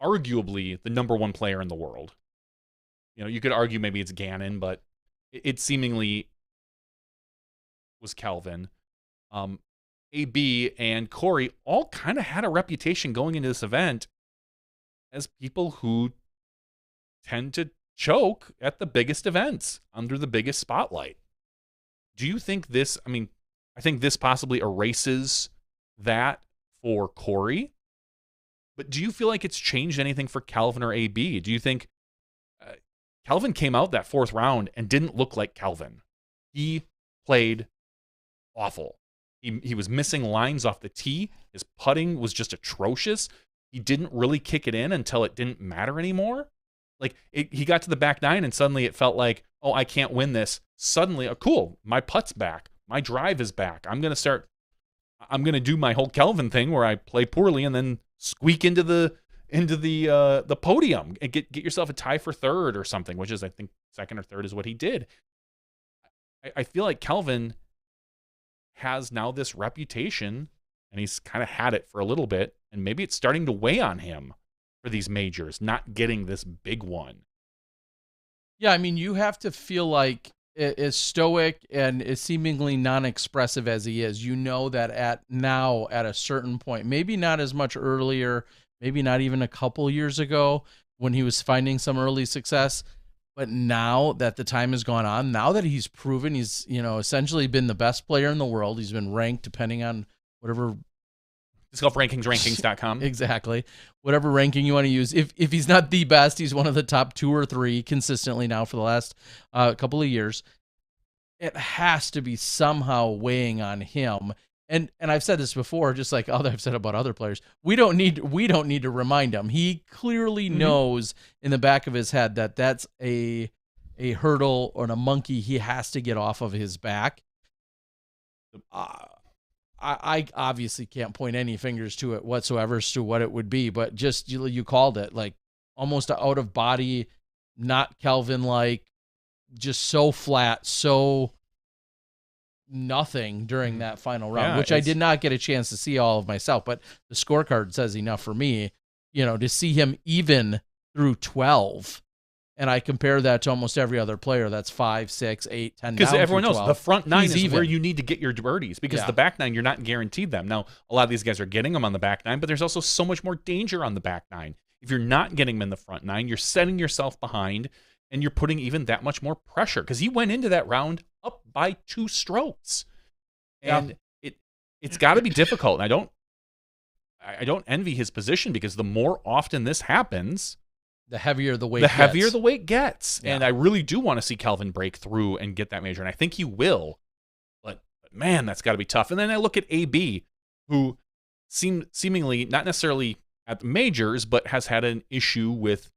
arguably the number one player in the world. You could argue maybe it's Gannon, but it seemingly was Calvin. AB and Corey all kind of had a reputation going into this event as people who tend to choke at the biggest events under the biggest spotlight. Do you think this, I think this possibly erases that for Corey, but do you feel like it's changed anything for Calvin or AB? Do you think Calvin came out that fourth round and didn't look like Calvin? He played awful. He was missing lines off the tee. His putting was just atrocious. He didn't really kick it in until it didn't matter anymore. He got to the back nine and suddenly it felt like, oh, I can't win this. Suddenly, cool, my putt's back. My drive is back. I'm going to do my whole Calvin thing where I play poorly and then squeak into the podium and get yourself a tie for third or something, which is, I think, second or third is what he did. I feel like Calvin has now this reputation, and he's kind of had it for a little bit, and maybe it's starting to weigh on him for these majors, not getting this big one. Yeah, you have to feel like, as stoic and as seemingly non-expressive as he is, that at a certain point, maybe not as much earlier, maybe not even a couple years ago when he was finding some early success, but now that the time has gone on, now that he's proven he's, essentially been the best player in the world, he's been ranked depending on whatever Disc Golf rankings.com. Exactly. Whatever ranking you want to use. If he's not the best, he's one of the top 2 or 3 consistently now for the last couple of years. It has to be somehow weighing on him. And I've said this before, just like I've said about other players. We don't need to remind him. He clearly knows in the back of his head that that's a hurdle or a monkey he has to get off of his back. I obviously can't point any fingers to it whatsoever as to what it would be, but just you called it, like almost out of body, not Kelvin-like, just so flat, so nothing during that final round, which I did not get a chance to see all of myself, but the scorecard says enough for me, to see him even through 12. And I compare that to almost every other player that's 5, 6, 8, 10 because everyone knows 12. The front nine is even where you need to get your birdies, because the back nine, you're not guaranteed them. Now, a lot of these guys are getting them on the back nine, but there's also so much more danger on the back nine. If you're not getting them in the front nine, you're setting yourself behind. and you're putting even that much more pressure because he went into that round up by 2 strokes. And it's got to be difficult. And I don't envy his position because the more often this happens, the heavier the weight gets. Yeah. And I really do want to see Kelvin break through and get that major. And I think he will. But man, that's got to be tough. And then I look at AB, who seemingly not necessarily at the majors, but has had an issue with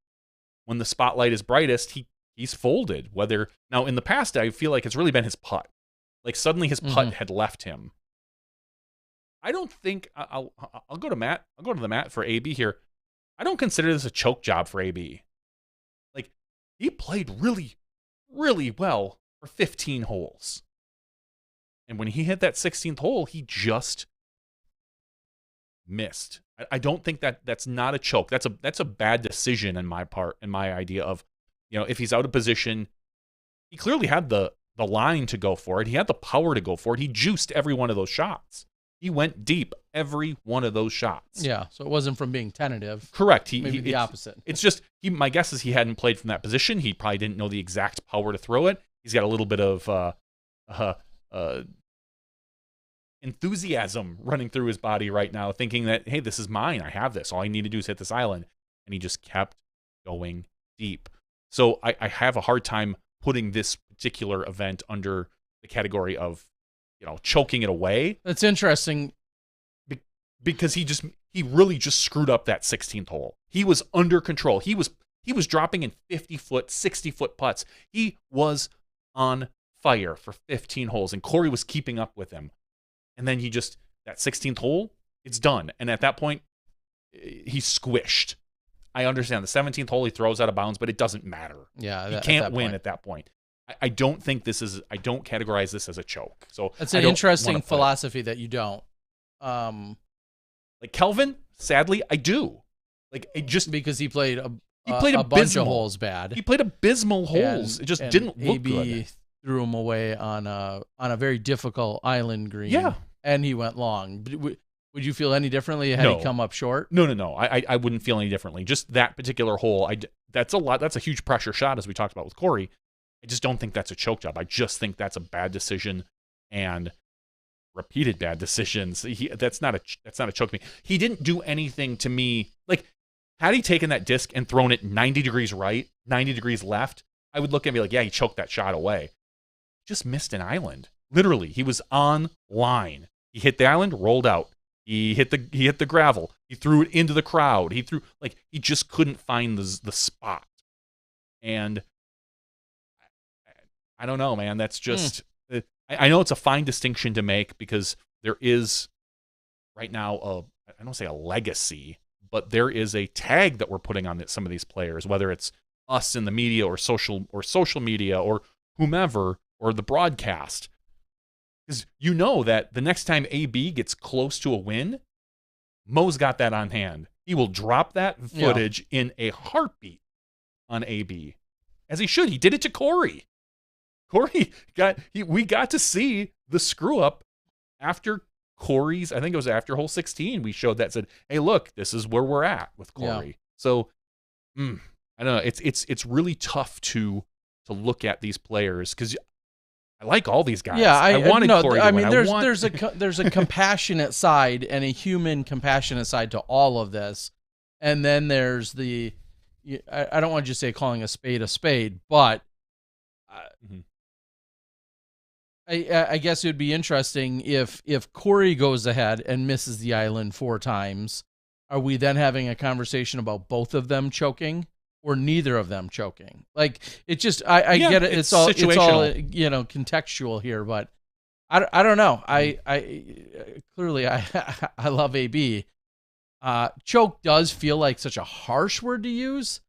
when the spotlight is brightest, he's folded. Now in the past, I feel like it's really been his putt. Like suddenly his putt had left him. I don't think I'll go to Matt. I'll go to the mat for AB here. I don't consider this a choke job for AB. Like he played really, really well for 15 holes. And when he hit that 16th hole, he just missed. I don't think that's not a choke. That's a bad decision in my idea of, if he's out of position, he clearly had the line to go for it. He had the power to go for it. He juiced every one of those shots. He went deep every one of those shots. Yeah, so it wasn't from being tentative. Correct. Maybe the opposite. It's just, my guess is he hadn't played from that position. He probably didn't know the exact power to throw it. He's got a little bit of enthusiasm running through his body right now, thinking that, hey, this is mine. I have this. All I need to do is hit this island. And he just kept going deep. So I have a hard time putting this particular event under the category of, choking it away. That's interesting. Because he really just screwed up that 16th hole. He was under control. He was dropping in 50-foot, 60-foot putts. He was on fire for 15 holes, and Corey was keeping up with him. And then that 16th hole, it's done. And at that point, he's squished. I understand the 17th hole he throws out of bounds, but it doesn't matter. Yeah, he can't win at that point. I don't categorize this as a choke. So that's an interesting philosophy that you don't. Like Kelvin, sadly, I do. Like it just because he played a abysmal. bunch of holes bad. He played abysmal holes. It just didn't look AB good. Threw him away on a very difficult island green. Yeah, and he went long. Would you feel any differently had he come up short? No. I wouldn't feel any differently. Just that particular hole. That's a lot. That's a huge pressure shot, as we talked about with Corey. I just don't think that's a choke job. I just think that's a bad decision and repeated bad decisions. That's not a choke me. He didn't do anything to me. Like, had he taken that disc and thrown it 90 degrees right, 90 degrees left, I would look at me like, yeah, he choked that shot away. Just missed an island. Literally, he was on line. He hit the island, rolled out. He hit the gravel. He threw it into the crowd. He just couldn't find the spot. And I don't know, man. That's just I know it's a fine distinction to make because there is right now I don't say a legacy, but there is a tag that we're putting on some of these players, whether it's us in the media or social media or whomever or the broadcast. Because you know that the next time AB gets close to a win, Mo's got that on hand. He will drop that footage in a heartbeat on AB, as he should. He did it to Corey. We got to see the screw up after Corey's, I think it was after hole 16. We showed that, said, hey, look, this is where we're at with Corey. Yeah. So, I don't know. It's really tough to look at these players because I like all these guys. Yeah, I wanted Corey to win. There's a compassionate side and a human compassionate side to all of this. And then there's I don't want to just say calling a spade, but I guess it would be interesting if Corey goes ahead and misses the island 4 times. Are we then having a conversation about both of them choking or neither of them choking? Like it just I get it. It's all contextual here, but I don't know. I clearly I love AB. Choke does feel like such a harsh word to use,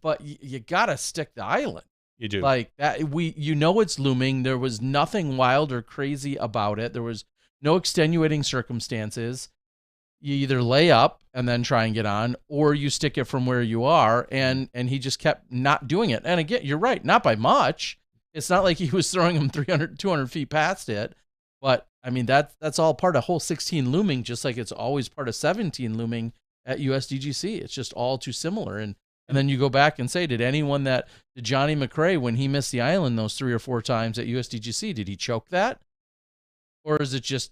but you gotta stick the island. You do. Like that, it's looming. There was nothing wild or crazy about it. There was no extenuating circumstances. You either lay up and then try and get on, or you stick it from where you are, and he just kept not doing it. And again, you're right, not by much. It's not like he was throwing him 300, 200 feet past it. But, I mean, that's all part of hole 16 looming, just like it's always part of 17 looming at USDGC. It's just all too similar. And And then you go back and say, did Johnny McRae, when he missed the island those 3 or 4 times at USDGC, did he choke that? Or is it just...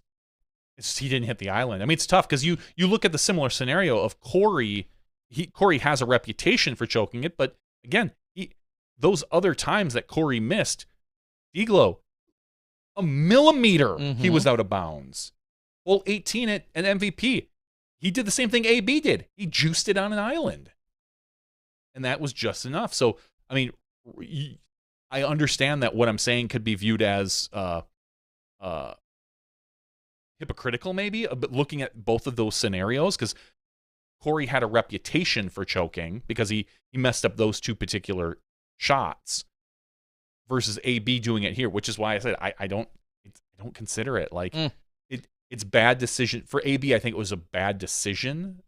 he didn't hit the island. I mean, it's tough because you look at the similar scenario of Corey. Corey has a reputation for choking it, but again, those other times that Corey missed, Deglo, a millimeter, he was out of bounds. Hole 18 at MVP, he did the same thing AB did. He juiced it on an island. And that was just enough. So, I mean, I understand that what I'm saying could be viewed as hypocritical maybe, but looking at both of those scenarios, because Corey had a reputation for choking because he messed up those 2 particular shots versus AB doing it here, which is why I said I don't consider it like it's bad decision for AB. I think it was a bad decision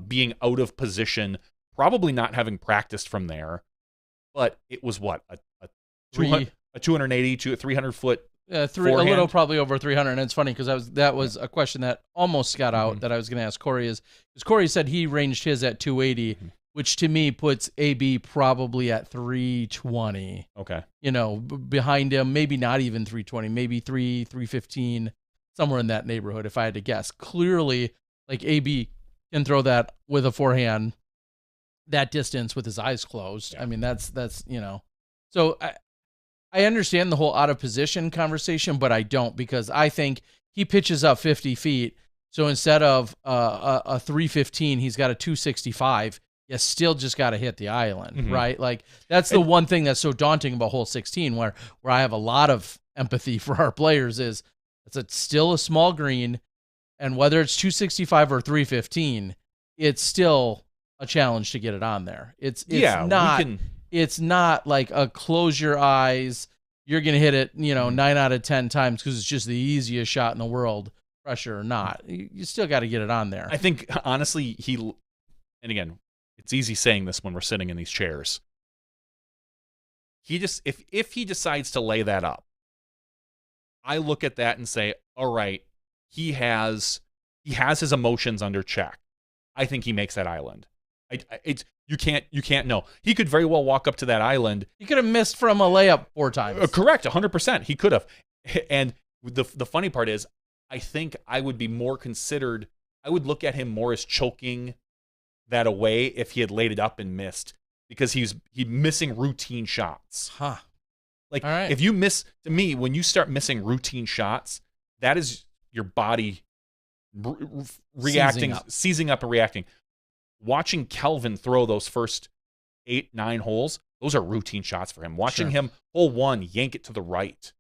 being out of position, probably not having practiced from there, but it was what a 280 to a 300 foot. A little probably over 300, and it's funny because that was a question that almost got out that I was going to ask Corey because Corey said he ranged his at 280, which to me puts AB probably at 320. Okay, behind him, maybe not even 320, maybe 315, somewhere in that neighborhood if I had to guess. Clearly, like AB can throw that with a forehand that distance with his eyes closed. Yeah. I mean, that's so. I understand the whole out of position conversation, but I don't, because I think he pitches up 50 feet. So instead of a 315, he's got a 265. You still just got to hit the island, right? Like that's the one thing that's so daunting about hole 16, where I have a lot of empathy for our players is it's still a small green, and whether it's 265 or 315, it's still a challenge to get it on there. It's not like a close your eyes, you're going to hit it, 9 out of 10 times because it's just the easiest shot in the world, pressure or not. You still got to get it on there. I think, honestly, and again, it's easy saying this when we're sitting in these chairs. If he decides to lay that up, I look at that and say, all right, he has his emotions under check. I think he makes that island. You can't know. He could very well walk up to that island. He could have missed from a layup 4 times. Correct, 100%. He could have. And the funny part is, I think I would be more considered. I would look at him more as choking that away if he had laid it up and missed, because he's missing routine shots. Huh. Like, all right. If you miss, to me, when you start missing routine shots, that is your body reacting, seizing up and reacting. Watching Kelvin throw those first 8-9 holes, those are routine shots for him. Watching him hole 1 yank it to the right,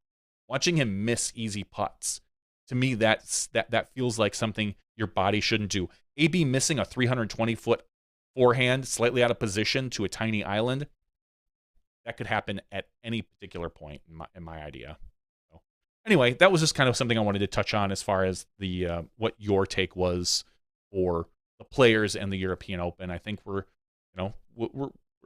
watching him miss easy putts, to me that feels like something your body shouldn't do. AB missing a 320-foot forehand slightly out of position to a tiny island, that could happen at any particular point in my idea. So, anyway, that was just kind of something I wanted to touch on as far as the what your take was for the players and the European Open. I think we're going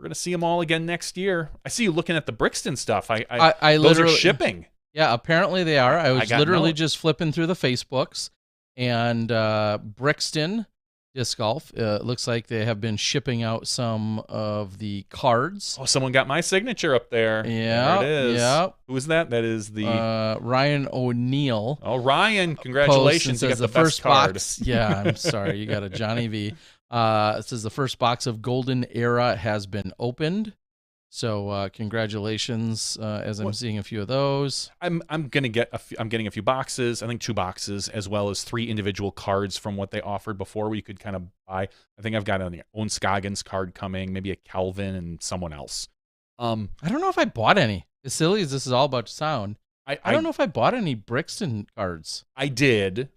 to see them all again next year. I see you looking at the Brixton stuff. I those are shipping. Yeah, apparently they are. I was literally just flipping through the Facebooks, and Brixton Disc Golf, looks like they have been shipping out some of the cards. Oh, someone got my signature up there. Yeah, there it is. Yeah. Who is that? That is the Ryan O'Neill. Oh, Ryan! Congratulations! You got the first best card. Box. Yeah, I'm sorry, you got a Johnny V. It says the first box of Golden Era has been opened. So congratulations, as I'm seeing a few of those. I'm getting a few boxes. I think 2 boxes, as well as 3 individual cards from what they offered before, where you could kind of buy. I think I've got an own Scoggins card coming, maybe a Calvin and someone else. I don't know if I bought any. As silly as this is all about to sound, I don't know if I bought any Brixton cards. I did,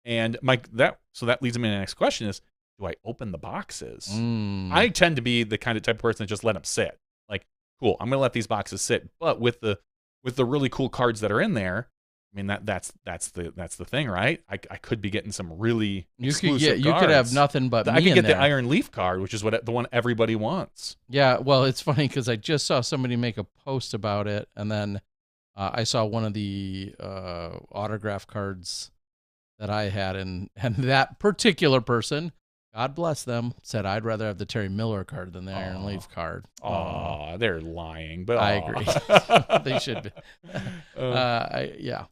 and that leads me to the next question: is, do I open the boxes? I tend to be the type of person that just let them sit. Like, cool, I'm gonna let these boxes sit. But with the really cool cards that are in there, I mean that's the thing, right? I could be getting some really exclusive cards. You could have nothing but I me could get in there. the Iron Leaf card, which is the one everybody wants. Yeah, well, it's funny because I just saw somebody make a post about it, and then I saw one of the autograph cards that I had, and that particular person God bless them, said I'd rather have the Terry Miller card than the Iron Leaf card. Oh, they're lying, but I agree. They should be. Yeah.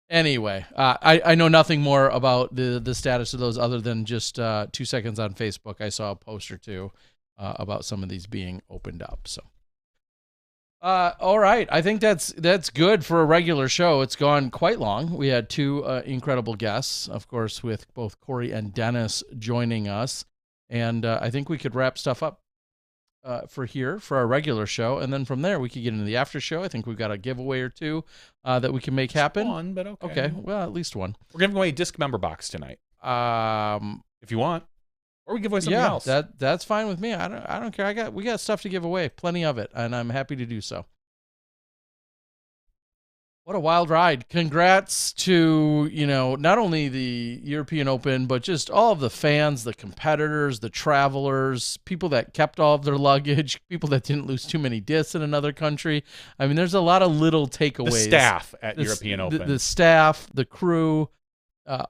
Anyway, I know nothing more about the status of those other than just 2 seconds on Facebook. I saw a post or two about some of these being opened up. So, all right, I think that's good for a regular show. It's gone quite long. We had 2 incredible guests, of course, with both Corey and Dennis joining us, and I think we could wrap stuff up for our regular show, and then from there we could get into the after show. I think we've got a giveaway or 2 that we can make happen. One, but okay. Okay, well, at least one. We're giving away a disc member box tonight. If you want, or we give away something else. That's fine with me. I don't care. We got stuff to give away, plenty of it, and I'm happy to do so. What a wild ride. Congrats to, not only the European Open, but just all of the fans, the competitors, the travelers, people that kept all of their luggage, people that didn't lose too many discs in another country. I mean, there's a lot of little takeaways. The staff at European Open. The staff, the crew,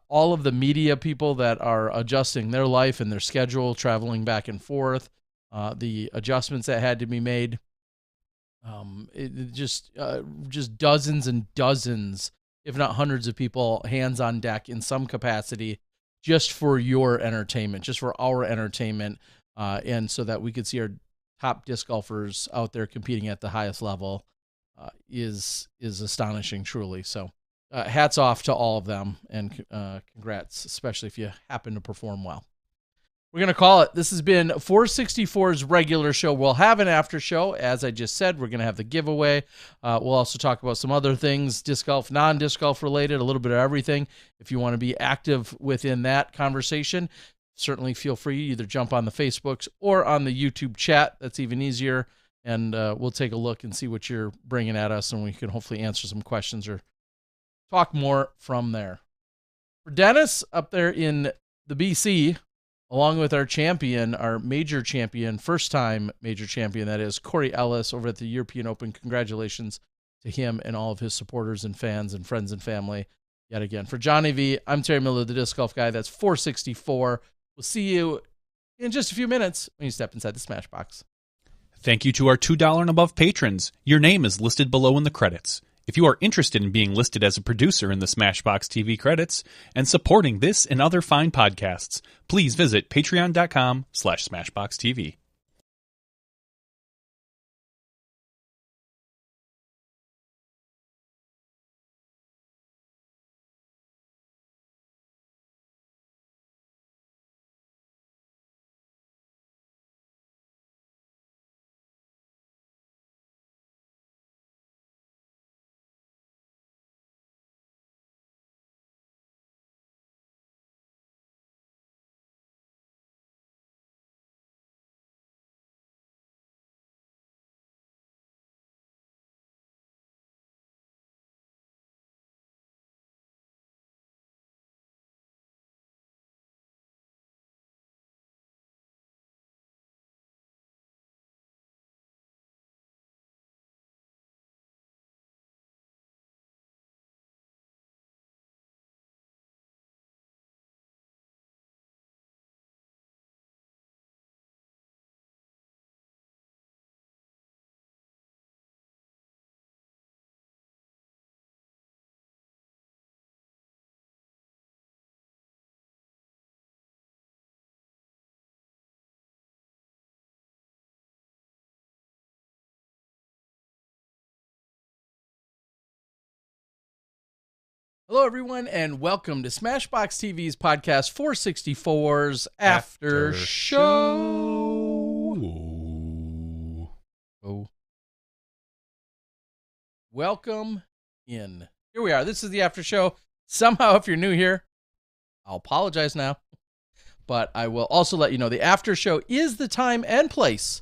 all of the media people that are adjusting their life and their schedule, traveling back and forth, the adjustments that had to be made. Just dozens and dozens, if not hundreds of people, hands on deck in some capacity, just for your entertainment, just for our entertainment, and so that we could see our top disc golfers out there competing at the highest level, is astonishing, truly. So, hats off to all of them, and congrats, especially if you happen to perform well. We're going to call it. This has been 464's regular show. We'll have an after show. As I just said, we're going to have the giveaway. We'll also talk about some other things, disc golf, non-disc golf related, a little bit of everything. If you want to be active within that conversation, certainly feel free to either jump on the Facebooks or on the YouTube chat. That's even easier. And we'll take a look and see what you're bringing at us, and we can hopefully answer some questions or talk more from there. For Dennis up there in the BC, along with our champion, our major champion, first-time major champion, that is Corey Ellis over at the European Open. Congratulations to him and all of his supporters and fans and friends and family yet again. For Johnny V, I'm Terry Miller, the Disc Golf Guy. That's 464. We'll see you in just a few minutes when you step inside the Smashbox. Thank you to our $2 and above patrons. Your name is listed below in the credits. If you are interested in being listed as a producer in the Smashbox TV credits and supporting this and other fine podcasts, please visit patreon.com/SmashboxTV. Hello, everyone, and welcome to Smashbox TV's podcast 464's After Show. Oh. Welcome in. Here we are. This is the After Show. Somehow, if you're new here, I'll apologize now, but I will also let you know the After Show is the time and place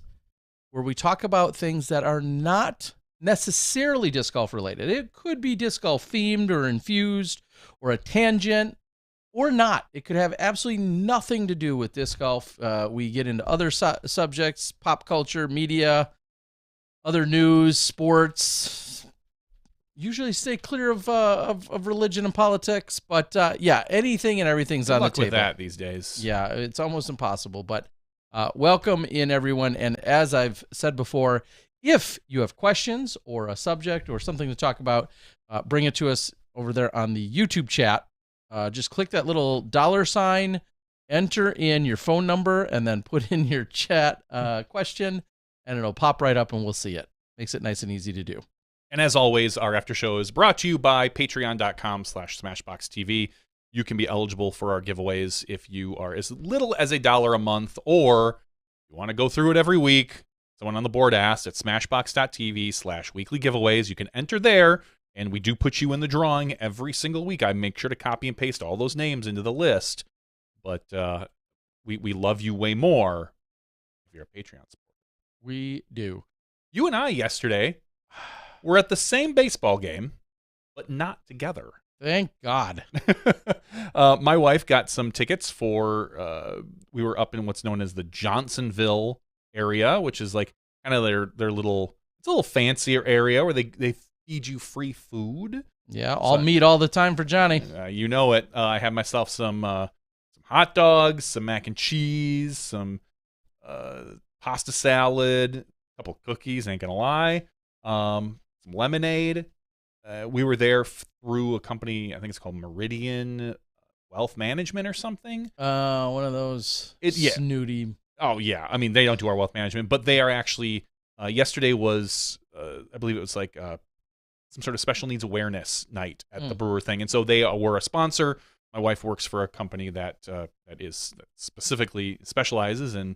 where we talk about things that are not necessarily disc golf related. It could be disc golf themed or infused or a tangent or not. It could have absolutely nothing to do with disc golf. We get into other subjects, pop culture, media, other news, sports, usually stay clear of religion and politics, but yeah, anything and everything's on the table. With that these days. Yeah, it's almost impossible, but welcome in, everyone. And as I've said before, if you have questions or a subject or something to talk about, bring it to us over there on the YouTube chat. Just click that little $, enter in your phone number, and then put in your chat question, and it'll pop right up and we'll see it. Makes it nice and easy to do. And as always, our after show is brought to you by patreon.com/smashboxtv. You can be eligible for our giveaways if you are as little as $1 a month, or you want to go through it every week. Someone on the board asked at smashbox.tv/weekly giveaways. You can enter there, and we do put you in the drawing every single week. I make sure to copy and paste all those names into the list. But we love you way more if you're a Patreon supporter. We do. You and I yesterday were at the same baseball game, but not together. Thank God. My wife got some tickets for, we were up in what's known as the Johnsonville area, which is like kind of their little, it's a little fancier area where they feed you free food. Yeah, all meat all the time for Johnny. You know it. I had myself some hot dogs, some mac and cheese, some pasta salad, a couple cookies, ain't gonna lie, some lemonade. We were there through a company, I think it's called Meridian Wealth Management or something. One of those snooty. Oh, yeah. I mean, they don't do our wealth management, but they are actually, yesterday was, I believe it was like some sort of special needs awareness night at the brewer thing. And so they were a sponsor. My wife works for a company that specifically specializes in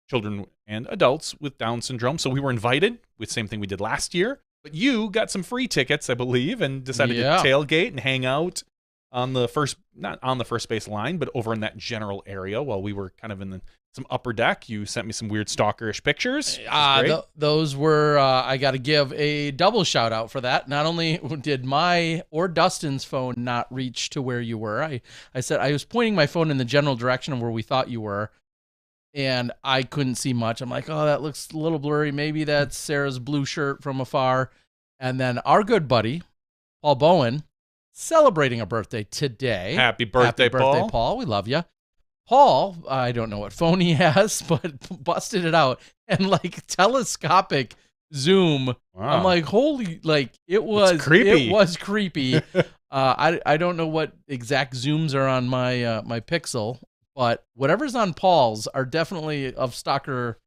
children and adults with Down syndrome. So we were invited with the same thing we did last year. But you got some free tickets, I believe, and decided to tailgate and hang out on the not on the first base line, but over in that general area while we were kind of in some upper deck. You sent me some weird stalkerish pictures. Those were, I got to give a double shout out for that. Not only did my or Dustin's phone not reach to where you were, I said I was pointing my phone in the general direction of where we thought you were, and I couldn't see much. I'm like, oh, that looks a little blurry. Maybe that's Sarah's blue shirt from afar. And then our good buddy, Paul Bowen, celebrating a birthday today. Happy birthday, Paul. We love you. Paul, I don't know what phone he has, but busted it out. And like telescopic zoom. Wow. I'm like, holy, like it was creepy. It was creepy. I don't know what exact zooms are on my Pixel, but whatever's on Paul's are definitely of stalker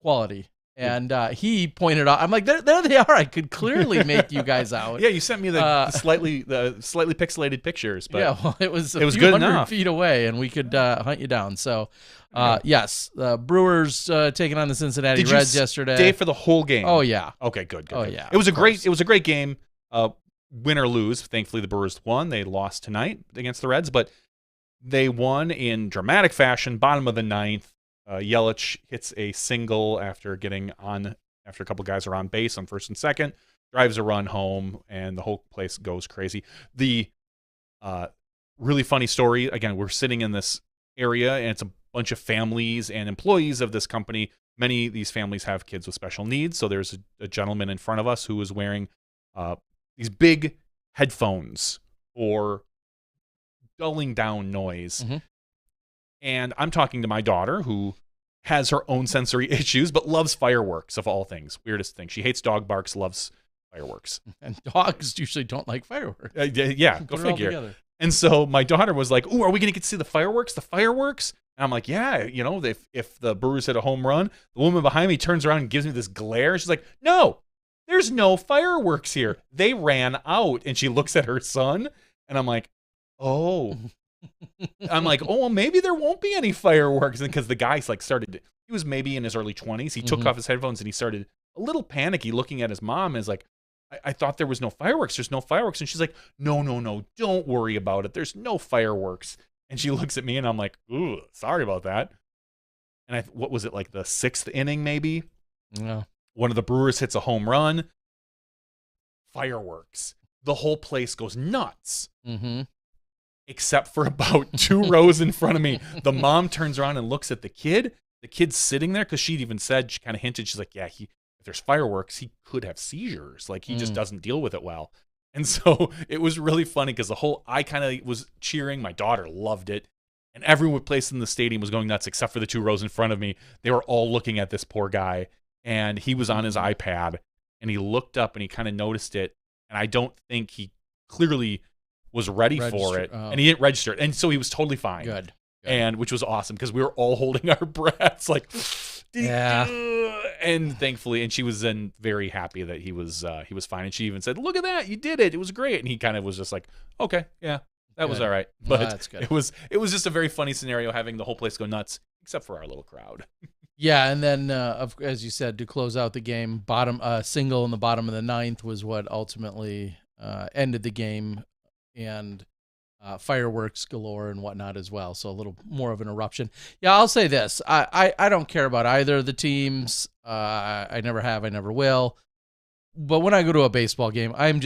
quality. And he pointed out, I'm like, there they are. I could clearly make you guys out. Yeah, you sent me the slightly pixelated pictures, but yeah, well, it was good enough. Feet away, and we could hunt you down. So, yes, Brewers taking on the Cincinnati Reds yesterday. Stay for the whole game. Oh yeah. Okay, good. Oh yeah. It was a great game. Win or lose. Thankfully, the Brewers won. They lost tonight against the Reds, but they won in dramatic fashion. Bottom of the ninth. Yelich hits a single after a couple guys are on base on first and second, drives a run home, and the whole place goes crazy. The really funny story, again, we're sitting in this area, and it's a bunch of families and employees of this company. Many of these families have kids with special needs, so there's a gentleman in front of us who was wearing these big headphones for dulling down noise. Mm-hmm. And I'm talking to my daughter, who has her own sensory issues, but loves fireworks, of all things. Weirdest thing. She hates dog barks, loves fireworks. And dogs usually don't like fireworks. Yeah, go figure. And so my daughter was like, ooh, are we going to get to see the fireworks? The fireworks? And I'm like, yeah, if the Brewers hit a home run, the woman behind me turns around and gives me this glare. She's like, no, there's no fireworks here. They ran out. And she looks at her son, and I'm like, oh. I'm like, oh, well, maybe there won't be any fireworks. And because the guy's like he was maybe in his early 20s. He took off his headphones and he started a little panicky looking at his mom and is like, I thought there was no fireworks. There's no fireworks. And she's like, no, don't worry about it. There's no fireworks. And she looks at me and I'm like, ooh, sorry about that. And what was it, like the 6th inning maybe? Yeah. One of the Brewers hits a home run. Fireworks. The whole place goes nuts. Mm-hmm. Except for about 2 rows in front of me. The mom turns around and looks at the kid. The kid's sitting there because she'd even said, she kind of hinted, she's like, yeah, if there's fireworks, he could have seizures. Like, he just doesn't deal with it well. And so it was really funny because I kind of was cheering. My daughter loved it. And everyone placed in the stadium was going nuts except for the 2 rows in front of me. They were all looking at this poor guy. And he was on his iPad. And he looked up and he kind of noticed it. And I don't think he clearly was ready for it. And he didn't register it. And so he was totally fine. Good. And which was awesome because we were all holding our breaths like, and thankfully, and she was then very happy that he was fine. And she even said, "Look at that, you did it. It was great." And he kind of was just like, "Okay, yeah, that was all right." But that's good. it was just a very funny scenario having the whole place go nuts, except for our little crowd. Yeah, and then as you said, to close out the game, single in the bottom of the 9th was what ultimately ended the game, and fireworks galore and whatnot as well. So a little more of an eruption. Yeah, I'll say this: I don't care about either of the teams. I never have. I never will. But when I go to a baseball game, I'm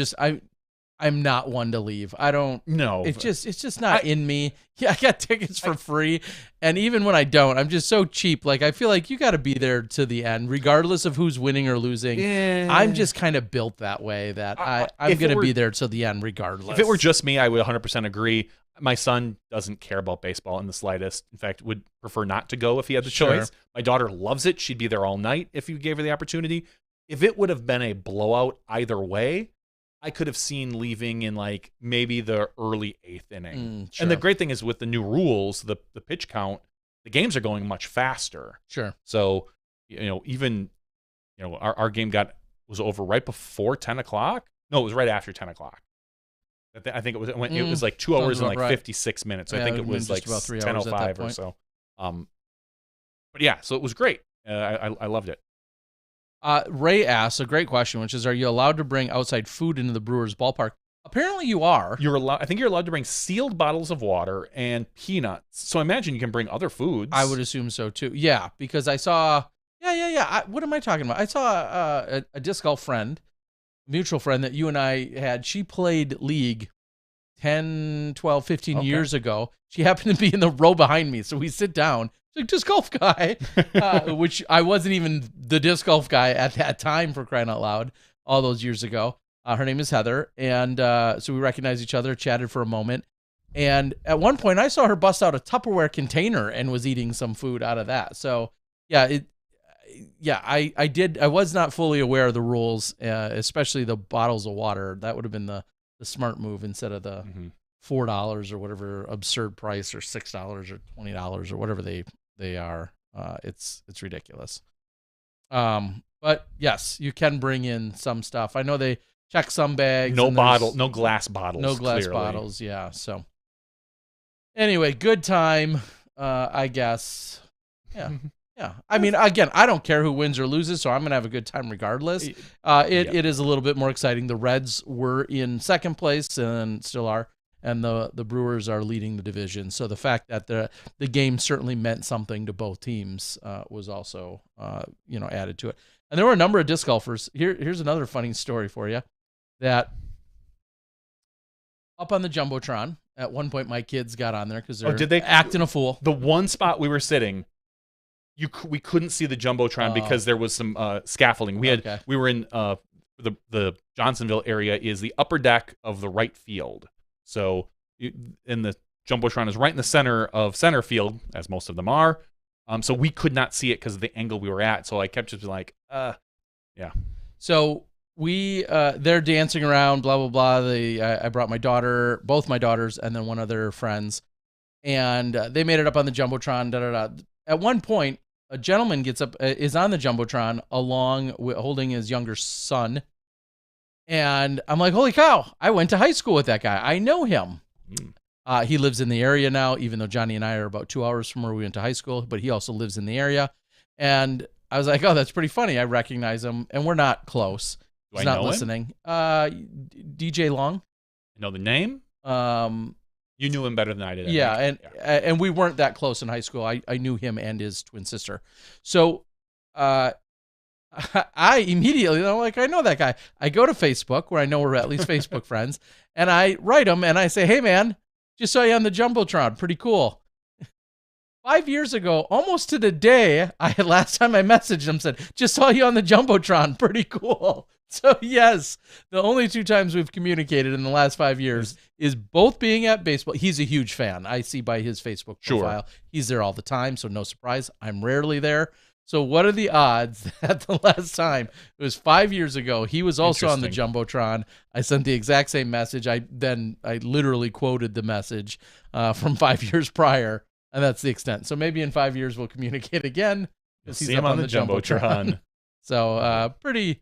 not one to leave. I don't. No, it's just not in me. Yeah, I got tickets for free, and even when I don't, I'm just so cheap. Like, I feel like you got to be there to the end, regardless of who's winning or losing. Yeah. I'm just kind of built that way that I'm going to be there to the end, regardless. If it were just me, I would 100% agree. My son doesn't care about baseball in the slightest. In fact, would prefer not to go if he had the choice. My daughter loves it. She'd be there all night if you gave her the opportunity. If it would have been a blowout either way, I could have seen leaving in like maybe the early 8th inning. Sure. And the great thing is with the new rules, the pitch count, the games are going much faster. Sure. So, even, our game was over right before 10 o'clock. No, it was right after 10 o'clock. I think it was like 2 hours and like 56 minutes. I think it was like about 3 hours 10:05 or so. But yeah, so it was great. I loved it. Ray asks a great question, which is, are you allowed to bring outside food into the Brewers ballpark? Apparently you are. I think you're allowed to bring sealed bottles of water and peanuts. So I imagine you can bring other foods. I would assume so too. Yeah, because I saw, what am I talking about? I saw a disc golf friend, mutual friend that you and I had. She played League 10, 12, 15 years ago. She happened to be in the row behind me. So we sit down. She's like, disc golf guy, which I wasn't even the disc golf guy at that time, for crying out loud, all those years ago. Her name is Heather. And so we recognized each other, chatted for a moment. And at one point I saw her bust out a Tupperware container and was eating some food out of that. So I did. I was not fully aware of the rules, especially the bottles of water. That would have been the smart move instead of the $4 or whatever absurd price, or $6 or $20 or whatever they are. It's ridiculous. But yes, you can bring in some stuff. I know they check some bags. No glass bottles. No glass bottles. Yeah. So anyway, good time. I guess. Yeah. Yeah. I mean, again, I don't care who wins or loses, so I'm going to have a good time regardless. It is a little bit more exciting. The Reds were in second place and still are, and the Brewers are leading the division. So the fact that the game certainly meant something to both teams was also added to it. And there were a number of disc golfers. Here's another funny story for you. That up on the Jumbotron, at one point my kids got on there because they're acting a fool. The one spot we were sitting, we couldn't see the Jumbotron because there was some scaffolding. We were in the Johnsonville area is the upper deck of the right field. So the Jumbotron is right in the center of center field, as most of them are. So we could not see it because of the angle we were at. So I kept just like, yeah. So they're dancing around, blah, blah, blah. I brought both my daughters, and then one of their friends, and they made it up on the Jumbotron, At one point, a gentleman gets up, is on the Jumbotron holding his younger son. And I'm like, holy cow, I went to high school with that guy. I know him. He lives in the area now, even though Johnny and I are about 2 hours from where we went to high school, but he also lives in the area. And I was like, oh, that's pretty funny. I recognize him, and we're not close. He's not listening. DJ Long. You know the name? You knew him better than I did. Yeah, and we weren't that close in high school. I knew him and his twin sister. So I immediately, I know that guy. I go to Facebook, where I know we're at least Facebook friends, and I write him, and I say, hey, man, just saw you on the Jumbotron. Pretty cool. 5 years ago, almost to the day, last time I messaged him, said, just saw you on the Jumbotron. Pretty cool. So, yes, the only 2 times we've communicated in the last 5 years is both being at baseball. He's a huge fan. I see by his Facebook profile. Sure. He's there all the time, so no surprise. I'm rarely there. So what are the odds that the last time, it was 5 years ago, he was also on the Jumbotron. I sent the exact same message. I literally quoted the message from 5 years prior, and that's the extent. So maybe in 5 years we'll communicate again. You'll see him on the Jumbotron. So pretty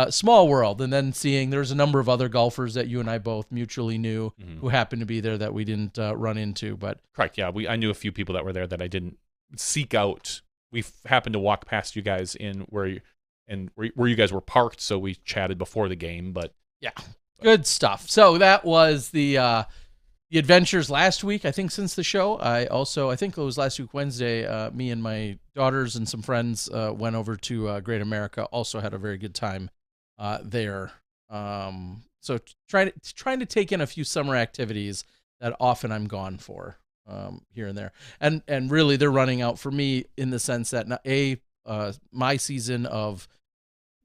small world. And then seeing there's a number of other golfers that you and I both mutually knew who happened to be there that we didn't run into. But correct, yeah. I knew a few people that were there that I didn't seek out. We happened to walk past you guys in where you guys were parked, so we chatted before the game. But yeah, good stuff. So that was the adventures last week. I think since the show, I think it was last week Wednesday. Me and my daughters and some friends went over to Great America. Also had a very good time there. So trying to take in a few summer activities that often I'm gone for. Here and there, and really they're running out for me in the sense that my season of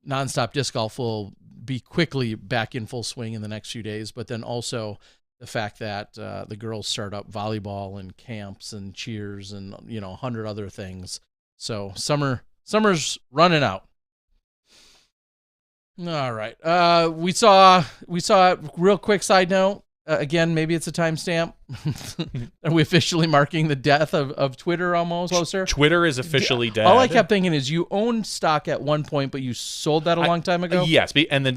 nonstop disc golf will be quickly back in full swing in the next few days, but then also the fact that the girls start up volleyball and camps and cheers and 100 other things. So summer's running out. All right. We saw real quick side note. Again, maybe it's a timestamp. Are we officially marking the death of Twitter almost closer? Twitter is officially dead. All I kept thinking is you owned stock at one point, but you sold that a long time ago? Yes. And then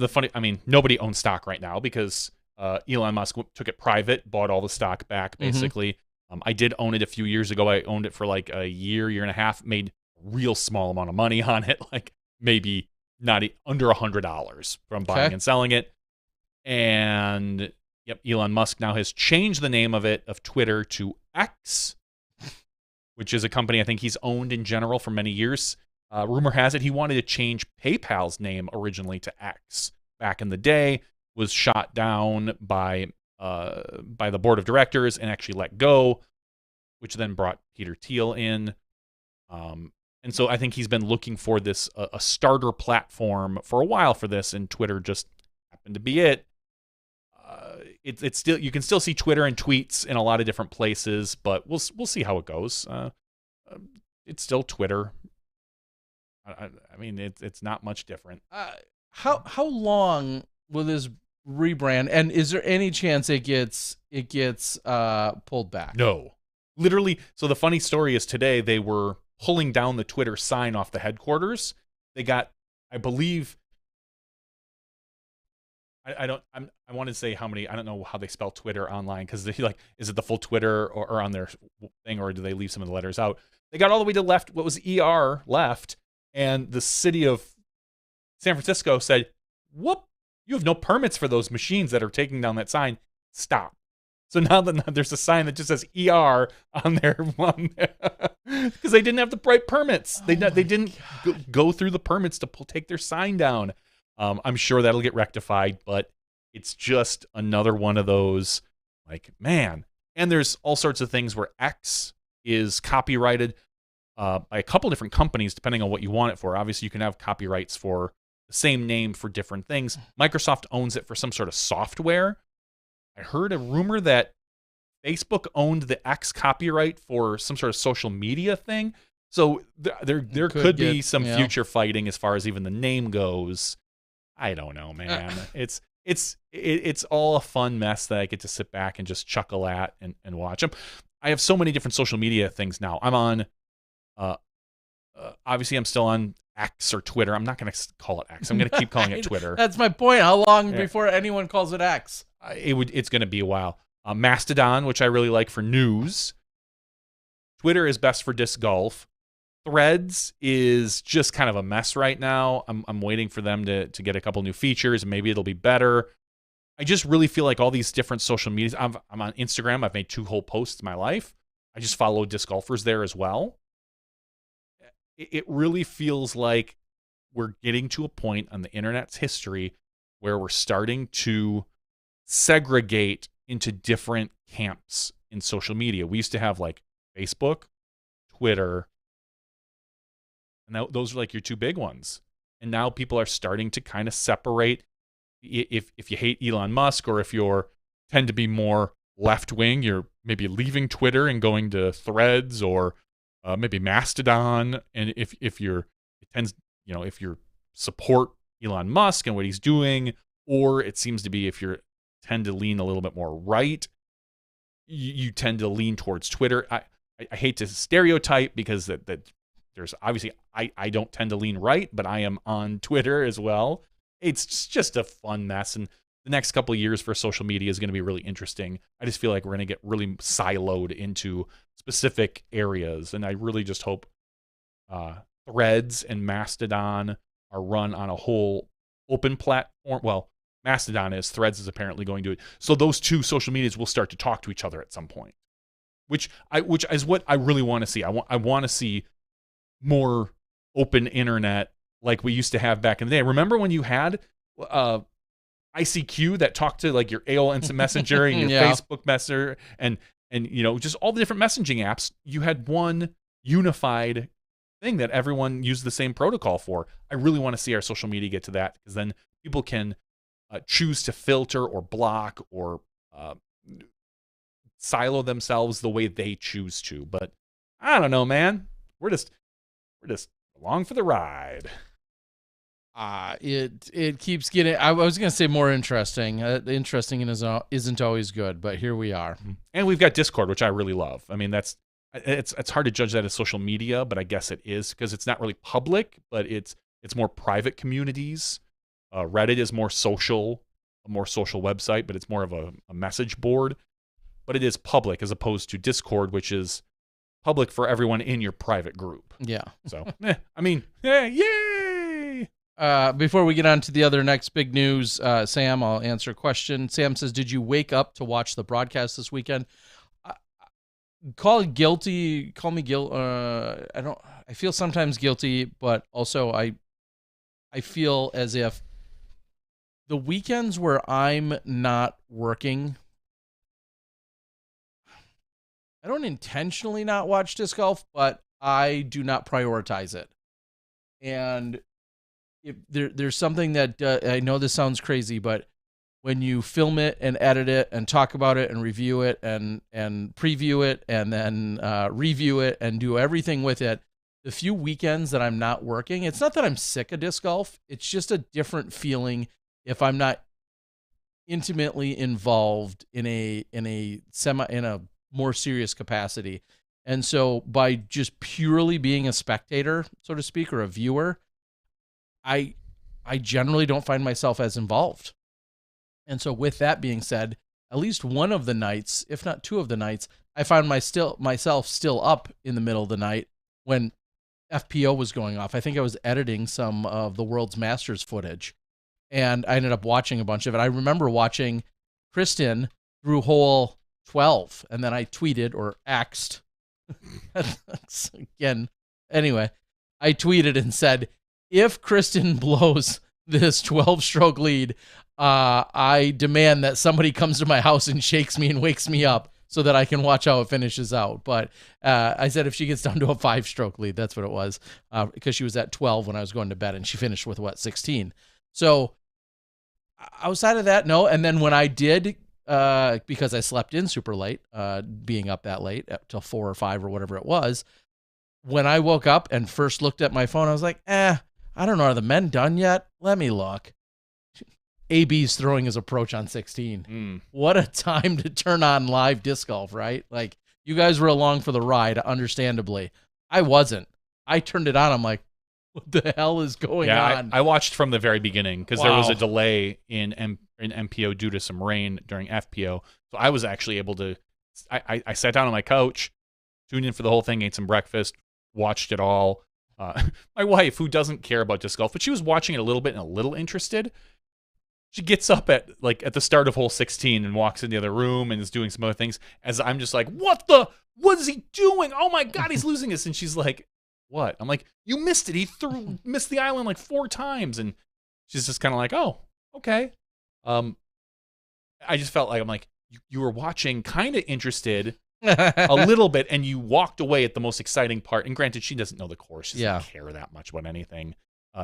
nobody owns stock right now because Elon Musk took it private, bought all the stock back, basically. I did own it a few years ago. I owned it for like a year and a half, made a real small amount of money on it, like maybe not under $100 from buying and selling it. And... yep, Elon Musk now has changed the name of Twitter to X, which is a company I think he's owned in general for many years. Rumor has it he wanted to change PayPal's name originally to X back in the day, was shot down by the board of directors and actually let go, which then brought Peter Thiel in. And so I think he's been looking for this a starter platform for a while for this, and Twitter just happened to be it. It's still, you can still see Twitter and tweets in a lot of different places, but we'll see how it goes. It's still Twitter. I mean, it's not much different. How long will this rebrand? And is there any chance it gets pulled back? No, literally. So the funny story is today they were pulling down the Twitter sign off the headquarters. They got, I believe. I want to say how many. I don't know how they spell Twitter online because they is it the full Twitter or on their thing, or do they leave some of the letters out? They got all the way to left. What was ER left, and the city of San Francisco said, "Whoop! You have no permits for those machines that are taking down that sign. Stop." So now there's a sign that just says ER on there because they didn't have the right permits. They didn't go through the permits to take their sign down. I'm sure that'll get rectified, but it's just another one of those, like, man. And there's all sorts of things where X is copyrighted by a couple different companies, depending on what you want it for. Obviously, you can have copyrights for the same name for different things. Microsoft owns it for some sort of software. I heard a rumor that Facebook owned the X copyright for some sort of social media thing. So there could be some future fighting as far as even the name goes. I don't know, man. It's all a fun mess that I get to sit back and just chuckle at and watch them. I have so many different social media things now. I'm on, obviously I'm still on X or Twitter. I'm not going to call it X. I'm going to keep calling it Twitter. That's my point. How long before anyone calls it X? It's going to be a while. Mastodon, which I really like for news. Twitter is best for disc golf. Threads is just kind of a mess right now. I'm waiting for them to get a couple new features. Maybe it'll be better. I just really feel like all these different social medias. I'm on Instagram. I've made 2 whole posts in my life. I just follow disc golfers there as well. It really feels like we're getting to a point on the internet's history where we're starting to segregate into different camps in social media. We used to have like Facebook, Twitter. And those are like your two big ones. And now people are starting to kind of separate. If you hate Elon Musk, or if you're tend to be more left wing, you're maybe leaving Twitter and going to Threads, or maybe Mastodon. And if you're if you support Elon Musk and what he's doing, or it seems to be if you tend to lean a little bit more right, you tend to lean towards Twitter. I hate to stereotype, because that there's obviously I don't tend to lean right, but I am on Twitter as well. It's just a fun mess, and the next couple of years for social media is going to be really interesting. I just feel like we're going to get really siloed into specific areas, and I really just hope Threads and Mastodon are run on a whole open platform. Well, Mastodon is, Threads is apparently going to it. So those two social medias will start to talk to each other at some point, which is what I really want to see. I want to see more open internet like we used to have back in the day. Remember when you had ICQ that talked to like your AOL Instant Messenger and your Facebook Messenger and just all the different messaging apps? You had one unified thing that everyone used the same protocol for. I really want to see our social media get to that, because then people can choose to filter or block or silo themselves the way they choose to. But I don't know, man. We're just along for the ride. It keeps getting. I was going to say more interesting. Interesting isn't always good, but here we are. And we've got Discord, which I really love. I mean, it's hard to judge that as social media, but I guess it is, because it's not really public, but it's more private communities. Reddit is a more social website, but it's more of a message board. But it is public, as opposed to Discord, which is public for everyone in your private group. Yeah. So, yay! Before we get on to the other next big news, Sam, I'll answer a question. Sam says, "Did you wake up to watch the broadcast this weekend?" Call me guilty. I feel sometimes guilty, but also I feel as if the weekends where I'm not working, I don't intentionally not watch disc golf, but I do not prioritize it. And if there's something that I know this sounds crazy, but when you film it and edit it and talk about it and review it and preview it and then review it and do everything with it, the few weekends that I'm not working, it's not that I'm sick of disc golf. It's just a different feeling if I'm not intimately involved in a more serious capacity. And so by just purely being a spectator, so to speak, or a viewer, I generally don't find myself as involved. And so with that being said, at least one of the nights, if not two of the nights, I found myself still up in the middle of the night when FPO was going off. I think I was editing some of the World's Masters footage, and I ended up watching a bunch of it. I remember watching Kristen through hole 12, and then I tweeted or axed again. Anyway, I tweeted and said, if Kristen blows this 12-stroke lead, I demand that somebody comes to my house and shakes me and wakes me up so that I can watch how it finishes out. But I said if she gets down to a 5-stroke lead, that's what it was, because she was at 12 when I was going to bed, and she finished with, 16? So outside of that, no. And then when I did, because I slept in super late, being up that late, up till 4 or 5 or whatever it was, when I woke up and first looked at my phone, I was like, I don't know, are the men done yet? Let me look. AB's throwing his approach on 16. What a time to turn on live disc golf, right? Like, you guys were along for the ride, understandably. I wasn't. I turned it on. I'm like, what the hell is going on? I watched from the very beginning, because there was a delay in MPO due to some rain during FPO. So I was actually able to, I sat down on my couch, tuned in for the whole thing, ate some breakfast, watched it all. My wife, who doesn't care about disc golf, but she was watching it a little bit and a little interested. She gets up at the start of hole 16 and walks in the other room and is doing some other things, as I'm just like, what is he doing? Oh my God, he's losing this. And she's like, what? I'm like, you missed it. He missed the island like 4 times. And she's just kind of like, oh, okay. I just felt like, I'm like, you were watching kind of interested, a little bit, and you walked away at the most exciting part. And granted, she doesn't know the course. She doesn't care that much about anything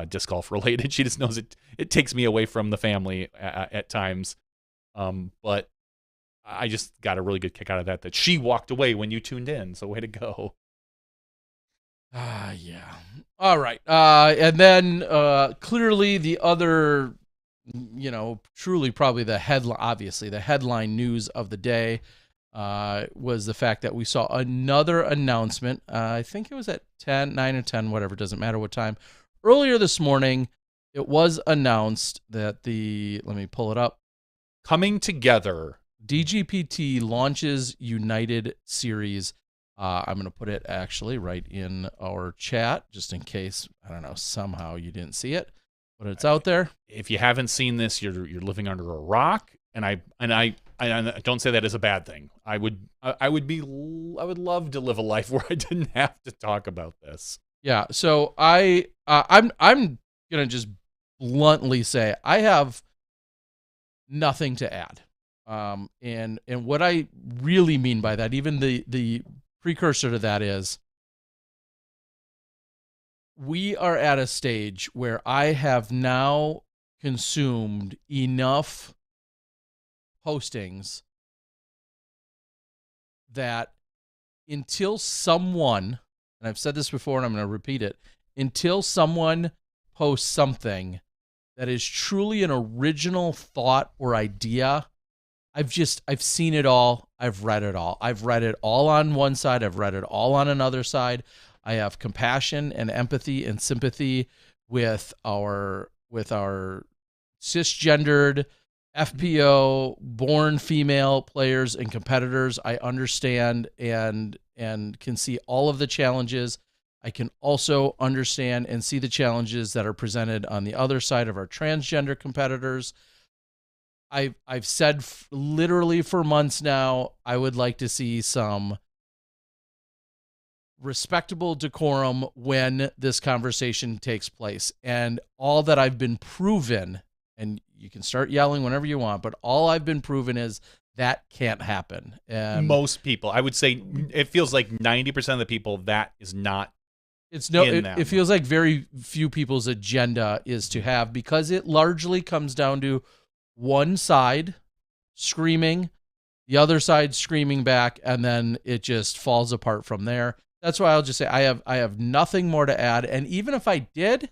disc golf related. She just knows it takes me away from the family at times. But I just got a really good kick out of that she walked away when you tuned in. So way to go. Yeah. All right. And then clearly the other, truly probably the headline, obviously the headline news of the day was the fact that we saw another announcement. I think it was at 9 or 10, whatever, doesn't matter what time. Earlier this morning, it was announced that let me pull it up. Coming together. DGPT launches United Series. I'm going to put it actually right in our chat, just in case, I don't know, somehow you didn't see it, but it's out there. If you haven't seen this, you're living under a rock, and I don't say that as a bad thing. I would love to live a life where I didn't have to talk about this. Yeah, so I'm going to just bluntly say I have nothing to add. And what I really mean by that, even the precursor to that, is we are at a stage where I have now consumed enough postings that until someone, and I've said this before and I'm going to repeat it, until someone posts something that is truly an original thought or idea, I've seen it all. I've read it all. I've read it all on one side. I've read it all on another side. I have compassion and empathy and sympathy with our cisgendered FPO born female players and competitors. I understand and can see all of the challenges. I can also understand and see the challenges that are presented on the other side of our transgender competitors. I've said literally for months now, I would like to see some respectable decorum when this conversation takes place. And all that I've been proven, and you can start yelling whenever you want, but all I've been proven is that can't happen. And most people, I would say, it feels like 90% of the people, that is not. It feels like very few people's agenda is to have, because it largely comes down to one side screaming, the other side screaming back, and then it just falls apart from there. That's why I'll just say I have nothing more to add. And even if I did,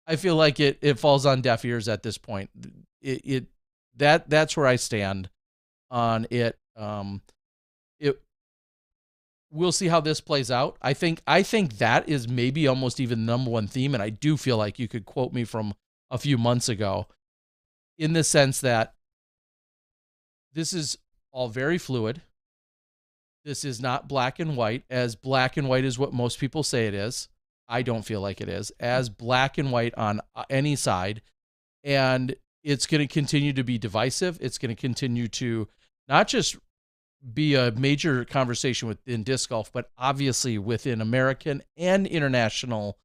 I feel like it falls on deaf ears at this point. That's where I stand on it. We'll see how this plays out. I think that is maybe almost even the number one theme, and I do feel like you could quote me from a few months ago, in the sense that this is all very fluid. This is not black and white, as black and white is what most people say it is. I don't feel like it is as black and white on any side. And it's going to continue to be divisive. It's going to continue to not just be a major conversation within disc golf, but obviously within American and international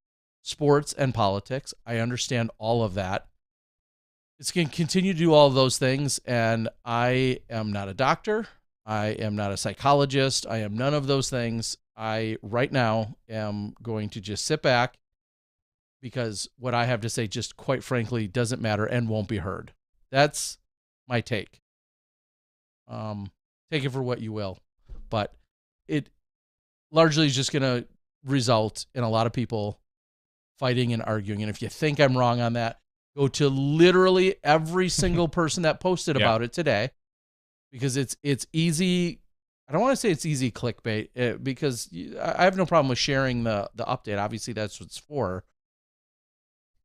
sports and politics. I understand all of that. It's going to continue to do all of those things, and I am not a doctor. I am not a psychologist. I am none of those things. I, right now, am going to just sit back, because what I have to say just quite frankly doesn't matter and won't be heard. That's my take. Take it for what you will. But it largely is just going to result in a lot of people fighting and arguing. And if you think I'm wrong on that, go to literally every single person that posted about it today, because it's easy. I don't want to say it's easy clickbait, because I have no problem with sharing the update. Obviously, that's what it's for.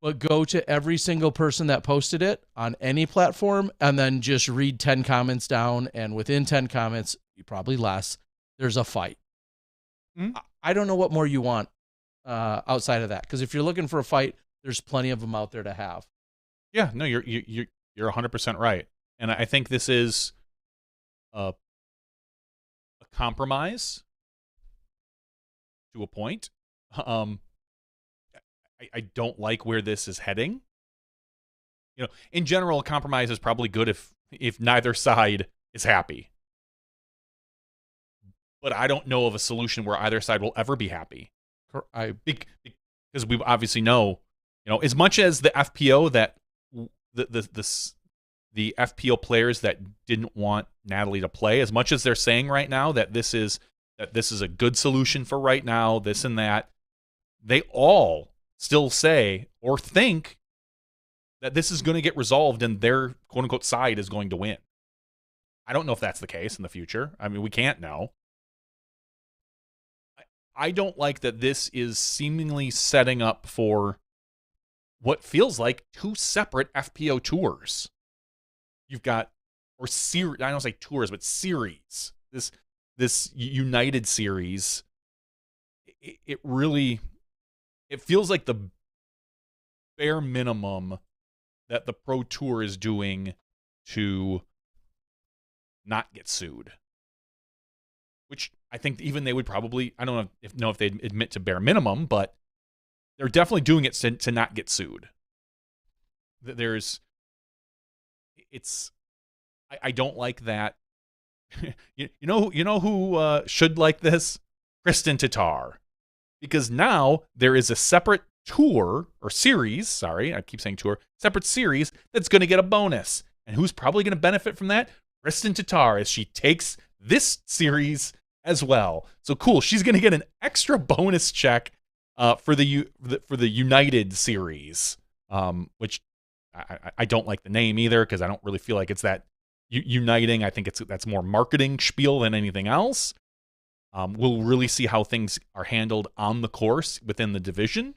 But go to every single person that posted it on any platform and then just read 10 comments down. And within 10 comments, probably less, there's a fight. Mm-hmm. I don't know what more you want outside of that. Because if you're looking for a fight, there's plenty of them out there to have. Yeah, no, you're 100% right. And I think this is a compromise to a point. I don't like where this is heading. You know, in general, a compromise is probably good if neither side is happy. but I don't know of a solution where either side will ever be happy. Because we obviously know, as much as the FPO that the FPO players that didn't want Natalie to play, as much as they're saying right now that this is a good solution for right now, this and that, they all still say or think that this is going to get resolved and their quote-unquote side is going to win. I don't know if that's the case in the future. I mean, we can't know. I don't like that this is seemingly setting up for what feels like two separate FPO tours. You've got, or series, I don't say tours, but series. This United series, it feels like the bare minimum that the Pro Tour is doing to not get sued. Which I think even they would probably, I don't know if they'd admit to bare minimum, but they're definitely doing it to not get sued. I don't like that. you know who should like this? Kristen Tatar. Because now there is a separate tour, or series, sorry, I keep saying tour, separate series that's going to get a bonus. And who's probably going to benefit from that? Kristen Tatar, as she takes this series as well. So cool, she's going to get an extra bonus check for the United series, which I don't like the name either, because I don't really feel like it's that uniting. I think that's more marketing spiel than anything else. We'll really see how things are handled on the course within the division.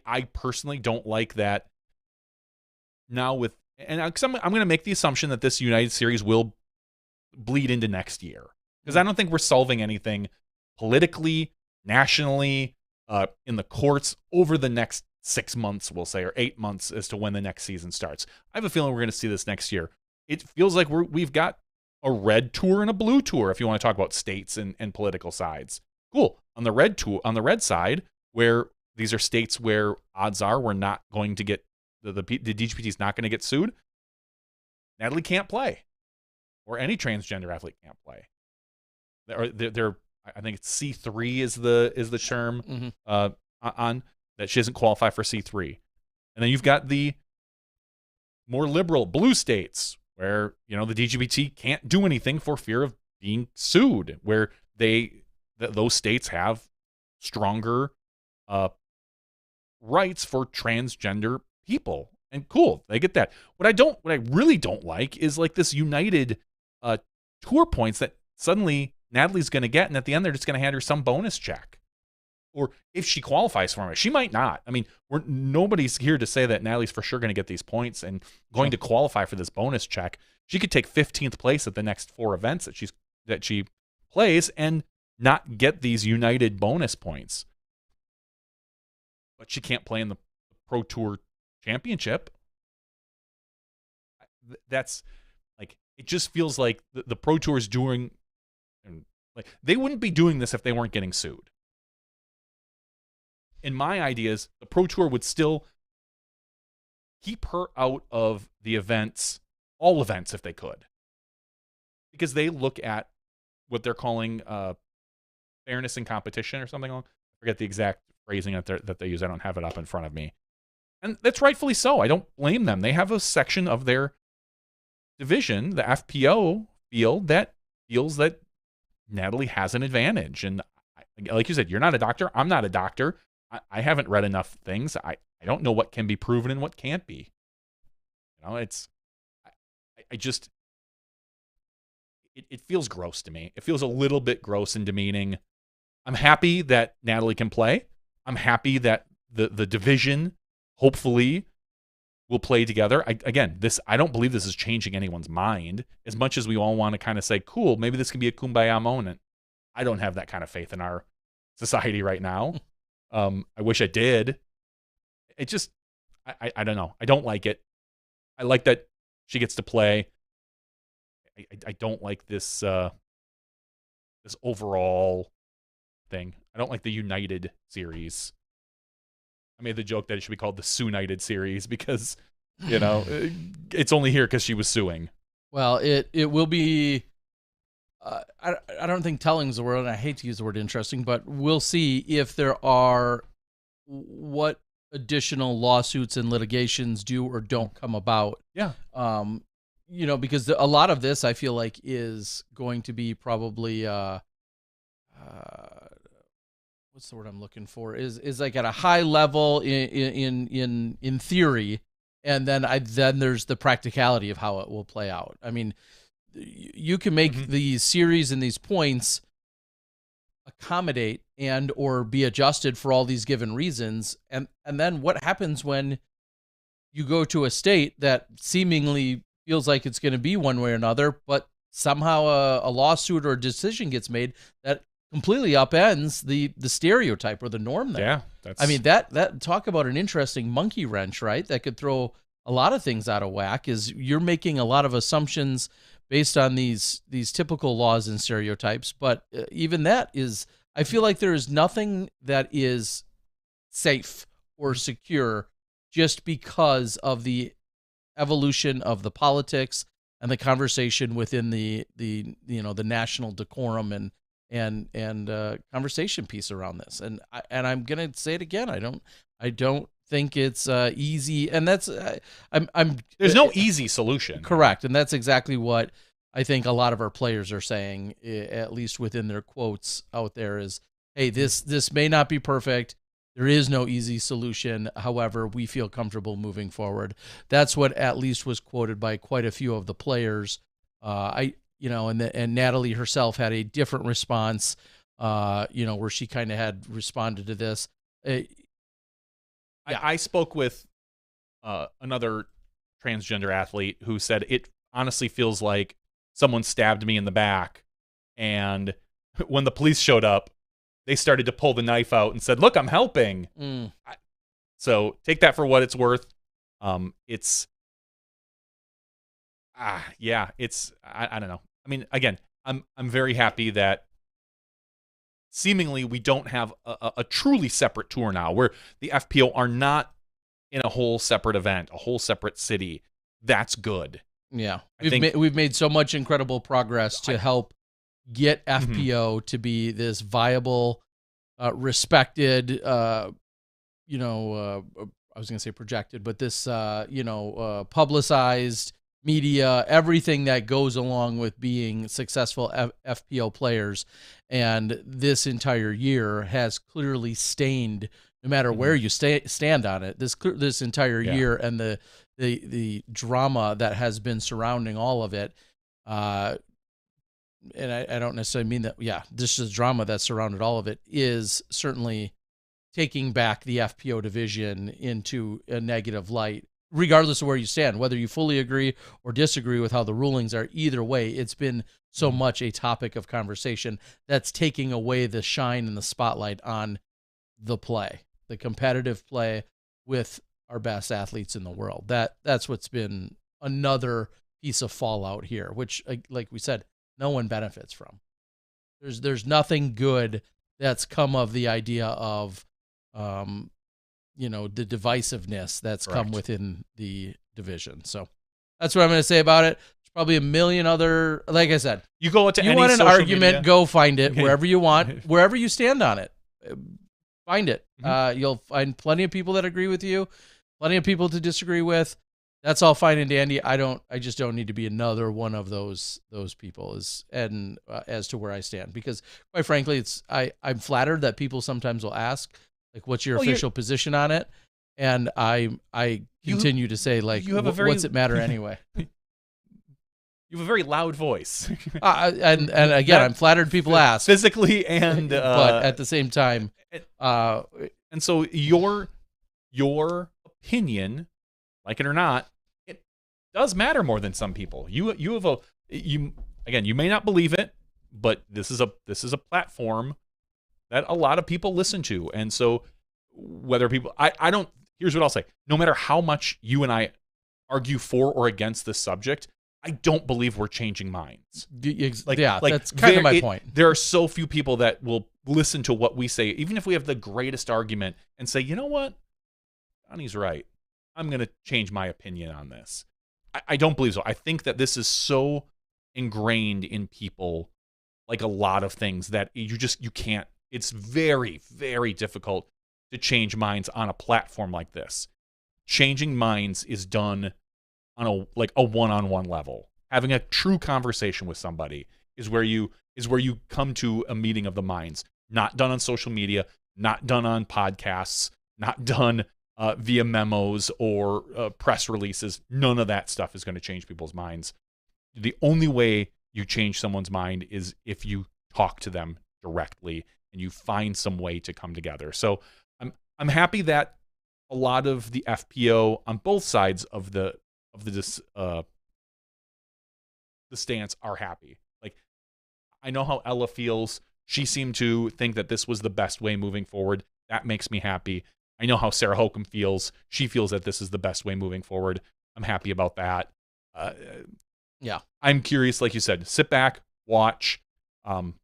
I personally don't like that now with, and I'm going to make the assumption that this United Series will bleed into next year, because I don't think we're solving anything politically, nationally, in the courts over the next 6 months, we'll say, or 8 months as to when the next season starts. I have a feeling we're going to see this next year. It feels like we've got a red tour and a blue tour, if you want to talk about states and political sides. Cool. On the red side, where these are states where odds are we're not going to get, the DGPT is not going to get sued, Natalie can't play. Or any transgender athlete can't play. They're I think it's C3 is the term on that she doesn't qualify for C3. And then you've got the more liberal blue states where, the DGPT can't do anything for fear of being sued, where those states have stronger rights for transgender people. And cool, they get that. What I really don't like is like this United tour points that suddenly Natalie's going to get, and at the end they're just going to hand her some bonus check. Or if she qualifies for it, she might not. I mean, nobody's here to say that Natalie's for sure going to get these points and going to qualify for this bonus check. She could take 15th place at the next 4 events that she plays and not get these United bonus points. But she can't play in the Pro Tour Championship. That's like, it just feels like the Pro Tour is doing, like, they wouldn't be doing this if they weren't getting sued. In my ideas, the Pro Tour would still keep her out of the events, all events if they could. Because they look at what they're calling fairness in competition or something. I forget the exact phrasing that they use. I don't have it up in front of me. And that's rightfully so. I don't blame them. They have a section of their division, the FPO field, that feels that Natalie has an advantage. And like you said, you're not a doctor. I'm not a doctor. I haven't read enough things. I don't know what can be proven and what can't be. It feels gross to me. It feels a little bit gross and demeaning. I'm happy that Natalie can play. I'm happy that the division hopefully will play together. I don't believe this is changing anyone's mind, as much as we all want to kind of say, cool, maybe this can be a kumbaya moment. I don't have that kind of faith in our society right now. I wish I did. It just, I don't know. I don't like it. I like that she gets to play. I don't like this this overall thing. I don't like the United series. I made the joke that it should be called the Sue-United series because, it's only here because she was suing. Well, it will be I don't think telling is the word, and I hate to use the word interesting, but we'll see if there are what additional lawsuits and litigations do or don't come about. Yeah. Because a lot of this I feel like is going to be probably what's the word I'm looking for? Is like at a high level in theory, and then there's the practicality of how it will play out. I mean, you can make these series and these points accommodate and or be adjusted for all these given reasons, and then what happens when you go to a state that seemingly feels like it's going to be one way or another, but somehow a lawsuit or a decision gets made that completely upends the stereotype or the norm there. Yeah, that's... I mean, that talk about an interesting monkey wrench, right? That could throw a lot of things out of whack. Is you're making a lot of assumptions based on these typical laws and stereotypes, but even that is, I feel like there is nothing that is safe or secure just because of the evolution of the politics and the conversation within the national decorum and conversation piece around this. And I'm gonna say it again. I don't think it's easy, and that's there's no easy solution. Correct, and that's exactly what I think a lot of our players are saying, at least within their quotes out there, is, hey, this may not be perfect. There is no easy solution. However, we feel comfortable moving forward. That's what at least was quoted by quite a few of the players. And Natalie herself had a different response, where she kind of had responded to this. I spoke with another transgender athlete who said it honestly feels like someone stabbed me in the back, and when the police showed up, they started to pull the knife out and said, "Look, I'm helping." So take that for what it's worth. I don't know. I mean, again, I'm very happy that seemingly we don't have a truly separate tour now, where the FPO are not in a whole separate event, a whole separate city. That's good. Yeah, we've made so much incredible progress to help get FPO to be this viable, respected, I was going to say projected, but this, publicized media, everything that goes along with being successful FPO players. And this entire year has clearly stained, no matter where you stand on it, this entire year and the drama that has been surrounding all of it. And I don't necessarily mean that, this is drama that surrounded all of it, is certainly taking back the FPO division into a negative light, regardless of where you stand, whether you fully agree or disagree with how the rulings are. Either way, it's been so much a topic of conversation that's taking away the shine and the spotlight on the play, the competitive play with our best athletes in the world. That's what's been another piece of fallout here, which, like we said, no one benefits from. There's nothing good that's come of the idea of, the divisiveness that's come within the division. So that's what I'm going to say about it. There's probably a million other, like I said, you go to you any want an social argument, media? go find it wherever you want, wherever you stand on it. Find it. You'll find plenty of people that agree with you, plenty of people to disagree with. That's all fine and dandy. I just don't need to be another one of those people as to where I stand, because quite frankly, I'm flattered that people sometimes will ask, like, what's your official position on it? And I continue to say, like, what's it matter anyway? You have a very loud voice. and again, I'm flattered people ask. Physically and but at the same time. And so your opinion, like it or not, it does matter more than some people. You may not believe it, but this is a platform that a lot of people listen to. And so whether people, here's what I'll say. No matter how much you and I argue for or against this subject, I don't believe we're changing minds. That's kind of my point. There are so few people that will listen to what we say, even if we have the greatest argument, and say, you know what? Johnny's right. I'm going to change my opinion on this. I don't believe so. I think that this is so ingrained in people like a lot of things that you can't. It's very, very difficult to change minds on a platform like this. Changing minds is done on a one-on-one level. Having a true conversation with somebody is where you come to a meeting of the minds. Not done on social media, not done on podcasts, not done via memos or press releases. None of that stuff is going to change people's minds. The only way you change someone's mind is if you talk to them directly and you find some way to come together. So I'm happy that a lot of the FPO on both sides of the stance are happy. Like, I know how Ella feels. She seemed to think that this was the best way moving forward. That makes me happy. I know how Sarah Hokum feels. She feels that this is the best way moving forward. I'm happy about that. Yeah. I'm curious, like you said, sit back, watch, and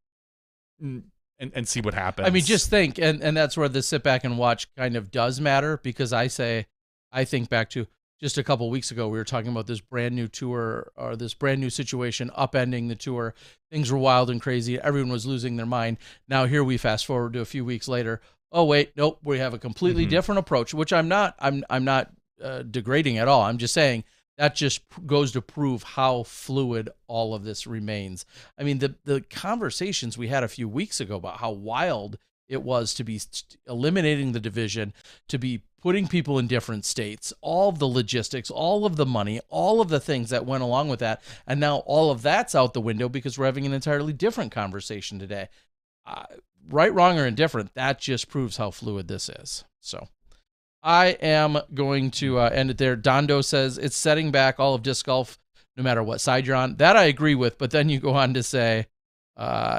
see what happens. I mean, just think, and that's where the sit back and watch kind of does matter, because I think back to just a couple weeks ago, we were talking about this brand new tour or this brand new situation upending the tour. Things were wild and crazy. Everyone was losing their mind. Now here we fast forward to a few weeks later. Oh wait, nope, we have a completely different approach, which I'm not degrading at all. I'm just saying that just goes to prove how fluid all of this remains. I mean, the conversations we had a few weeks ago about how wild it was to be eliminating the division, to be putting people in different states, all of the logistics, all of the money, all of the things that went along with that. And now all of that's out the window because we're having an entirely different conversation today. Right, wrong, or indifferent, that just proves how fluid this is. So I am going to end it there. Dondo says it's setting back all of disc golf no matter what side you're on. That I agree with, but then you go on to say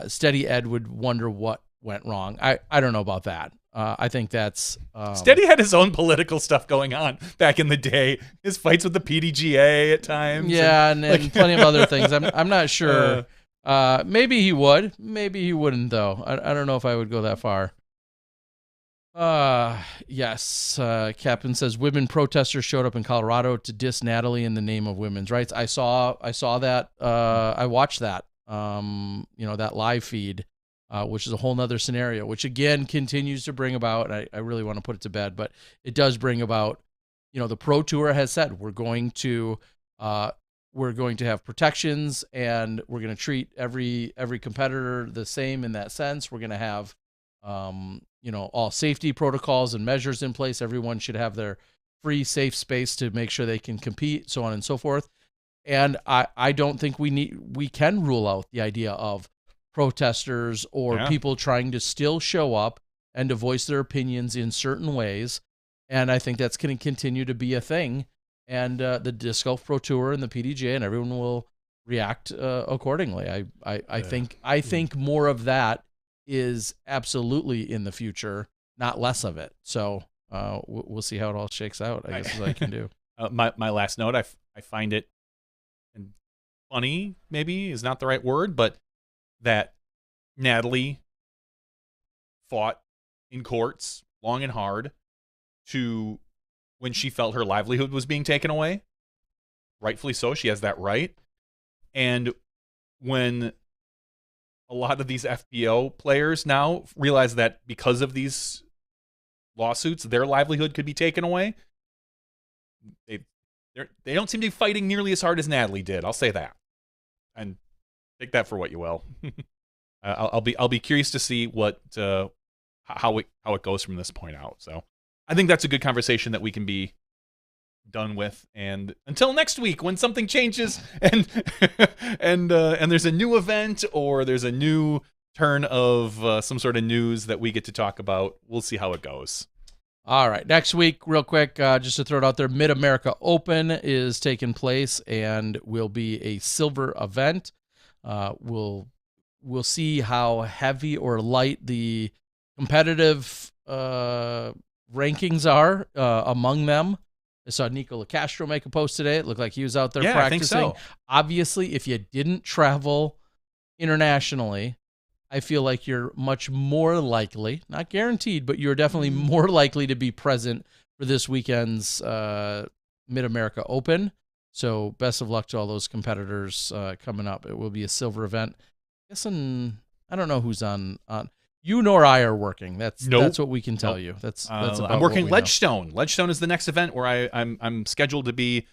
Steady Ed would wonder what went wrong. I don't know about that. I think that's Steady had his own political stuff going on back in the day. His fights with the PDGA at times. Yeah, and plenty of other things. I'm not sure. Maybe he would. Maybe he wouldn't, though. I don't know if I would go that far. Yes. Captain says women protesters showed up in Colorado to diss Natalie in the name of women's rights. I saw that. I watched that. That live feed. Which is a whole nother scenario, which again continues to bring about, I really want to put it to bed, but it does bring about, the Pro Tour has said we're going to have protections, and we're going to treat every competitor the same in that sense. We're going to have, all safety protocols and measures in place. Everyone should have their free, safe space to make sure they can compete, so on and so forth. And I don't think we can rule out the idea of protesters or people trying to still show up and to voice their opinions in certain ways. And I think that's going to continue to be a thing. And the Disc Golf Pro Tour and the PDGA and everyone will react accordingly. I think more of that is absolutely in the future, not less of it. So we'll see how it all shakes out, I guess is what I can do. My last note, I find it funny, maybe is not the right word, but that Natalie fought in courts long and hard when she felt her livelihood was being taken away. Rightfully so, she has that right. And when a lot of these FPO players now realize that because of these lawsuits, their livelihood could be taken away, they don't seem to be fighting nearly as hard as Natalie did. I'll say that. And take that for what you will. I'll be curious to see how it goes from this point out. So I think that's a good conversation that we can be done with. And until next week, when something changes and there's a new event or there's a new turn of some sort of news that we get to talk about, we'll see how it goes. All right. Next week, real quick, just to throw it out there, Mid-America Open is taking place and will be a silver event. We'll see how heavy or light the competitive rankings are among them. I saw Nico LaCastro make a post today. It looked like he was out there practicing. I think so. Obviously, if you didn't travel internationally, I feel like you're much more likely, not guaranteed, but you're definitely more likely to be present for this weekend's Mid-America Open. So best of luck to all those competitors coming up. It will be a silver event. Guessing, I don't know who's on. You nor I are working. That's what we can tell you. That's about I'm working what we know. Ledgestone. Ledgestone is the next event where I'm scheduled to be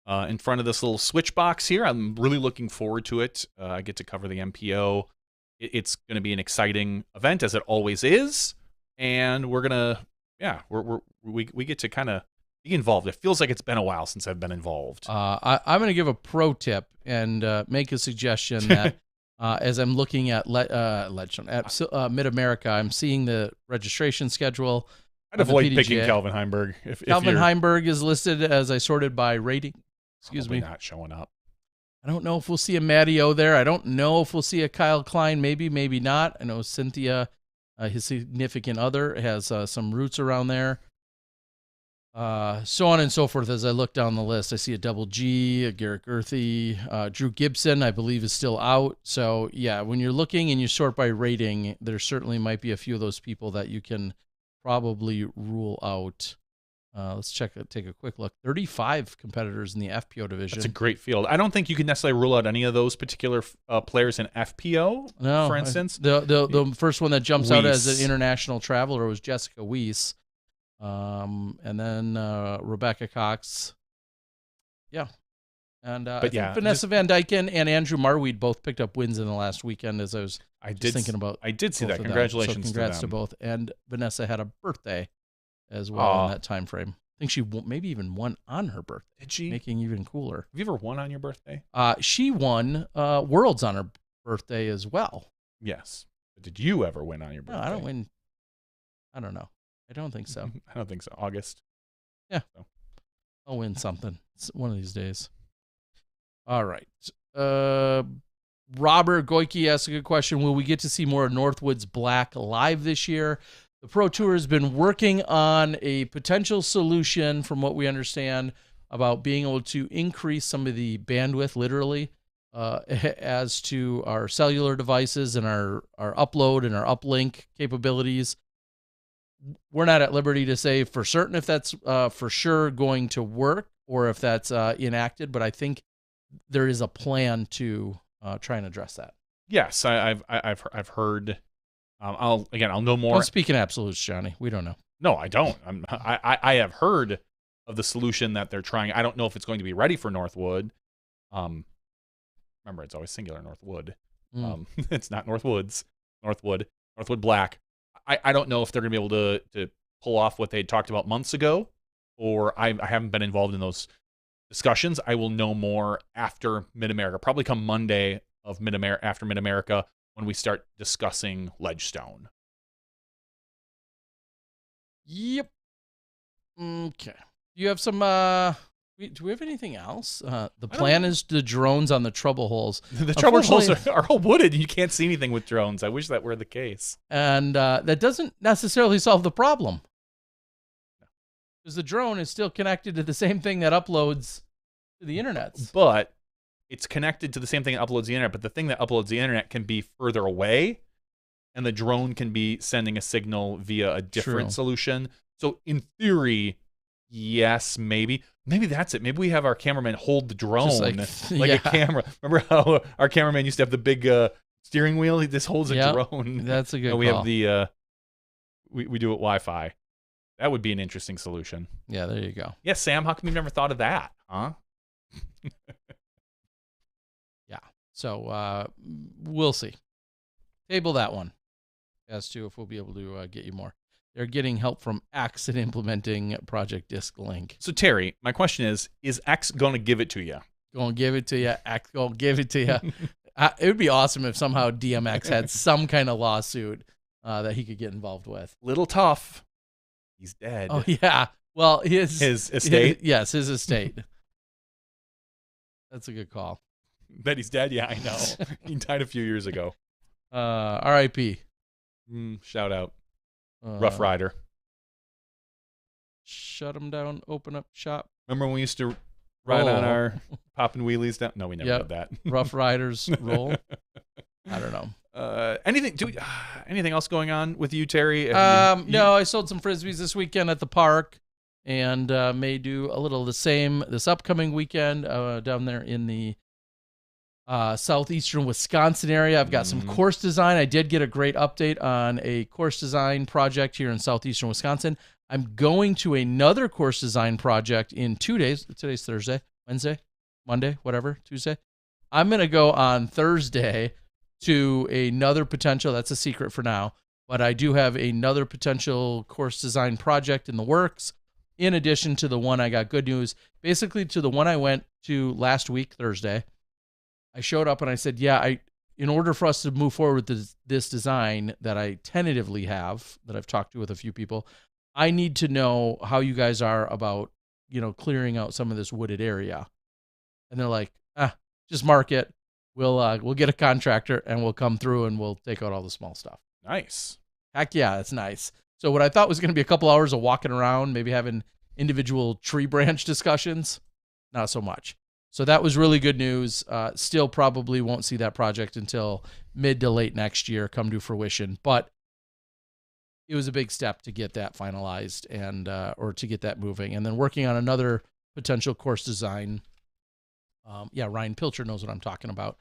in front of this little switch box here. I'm really looking forward to it. I get to cover the MPO. It's going to be an exciting event, as it always is, and we're gonna we get to kind of be involved. It feels like it's been a while since I've been involved. I'm going to give a pro tip and make a suggestion that as I'm looking at Mid-America, I'm seeing the registration schedule. I'd avoid picking Calvin Heimberg. Calvin Heimberg is listed as I sorted by rating. Excuse me. Not showing up. I don't know if we'll see a Matty O there. I don't know if we'll see a Kyle Klein. Maybe, maybe not. I know Cynthia, his significant other, has some roots around there. So on and so forth. As I look down the list, I see a Double G, a Garrett Gerthy, Drew Gibson, I believe, is still out. So yeah, when you're looking and you sort by rating, there certainly might be a few of those people that you can probably rule out. Let's take a quick look. 35 competitors in the FPO division. That's a great field. I don't think you can necessarily rule out any of those particular players in FPO. No, for instance, the first one that jumps out as an international traveler was Jessica Weiss. And then Rebecca Cox. Yeah. And I think Vanessa Van Dyken and Andrew Marweed both picked up wins in the last weekend, as I was thinking about. I did see that. Congratulations congrats to both. And Vanessa had a birthday as well in that time frame. I think she maybe even won on her birthday. Did she? Making even cooler. Have you ever won on your birthday? She won Worlds on her birthday as well. Yes. But did you ever win on your birthday? No, I don't win. I don't know. I don't think so. I don't think so. August. Yeah. So. I'll win something one of these days. All right. Robert Goike asked a good question. Will we get to see more Northwoods Black live this year? The Pro Tour has been working on a potential solution, from what we understand, about being able to increase some of the bandwidth, literally, as to our cellular devices and our upload and our uplink capabilities. We're not at liberty to say for certain if that's for sure going to work or if that's enacted, but I think there is a plan to try and address that. Yes, I've heard. I'll know more. Don't speak in absolutes, Johnny. We don't know. No, I don't. I have heard of the solution that they're trying. I don't know if it's going to be ready for Northwood. Remember, it's always singular Northwood. It's not Northwoods. Northwood Black. I don't know if they're going to be able to pull off what they had talked about months ago, or I haven't been involved in those discussions. I will know more after Mid-America, probably come Monday of after Mid-America, when we start discussing Ledgestone. Yep. Okay. You have some, do we have anything else? The plan is the drones on the trouble holes. The trouble holes are all wooded. You can't see anything with drones. I wish that were the case. And that doesn't necessarily solve the problem. Because the drone is still connected to the same thing that uploads to the internet. But it's connected to the same thing that uploads the internet, but the thing that uploads the internet can be further away, and the drone can be sending a signal via a different solution. So in theory, yes, maybe that's it. Maybe we have our cameraman hold the drone like a camera. Remember how our cameraman used to have the big steering wheel? He just holds a drone. That's a good call. We have the we do it Wi-Fi. That would be an interesting solution. Yeah, there you go. Yeah, Sam, how come you've never thought of that, huh? Yeah. So we'll see. Table that one as to if we'll be able to get you more. They're getting help from X in implementing Project Disc Link. So, Terry, my question is X going to give it to you? Going to give it to you. X going to give it to you. It would be awesome if somehow DMX had some kind of lawsuit that he could get involved with. Little tough. He's dead. Oh, yeah. Well, his estate? Yes, his estate. That's a good call. That he's dead? Yeah, I know. He died a few years ago. R.I.P. Shout out. Rough Rider. Shut him down, open up shop. Remember when we used to ride on our popping wheelies down? No, we never did that. Rough Riders roll. I don't know. Anything else going on with you, Terry? No, I sold some Frisbees this weekend at the park, and may do a little of the same this upcoming weekend down there in the southeastern Wisconsin area. I've got some course design. I did get a great update on a course design project here in southeastern Wisconsin. I'm going to another course design project in 2 days. Today's Thursday, Wednesday, Monday, whatever, Tuesday. I'm going to go on Thursday to another potential. That's a secret for now. But I do have another potential course design project in the works, in addition to the one I got good news. Basically, to the one I went to last week, Thursday, I showed up and I said, yeah, in order for us to move forward with this design that I tentatively have, that I've talked to with a few people, I need to know how you guys are about, clearing out some of this wooded area. And they're like, just mark it. We'll get a contractor and we'll come through and we'll take out all the small stuff. Nice. Heck yeah, that's nice. So what I thought was going to be a couple hours of walking around, maybe having individual tree branch discussions, not so much. So that was really good news. Still probably won't see that project until mid to late next year come to fruition. But it was a big step to get that finalized and or to get that moving. And then working on another potential course design. Ryan Pilcher knows what I'm talking about.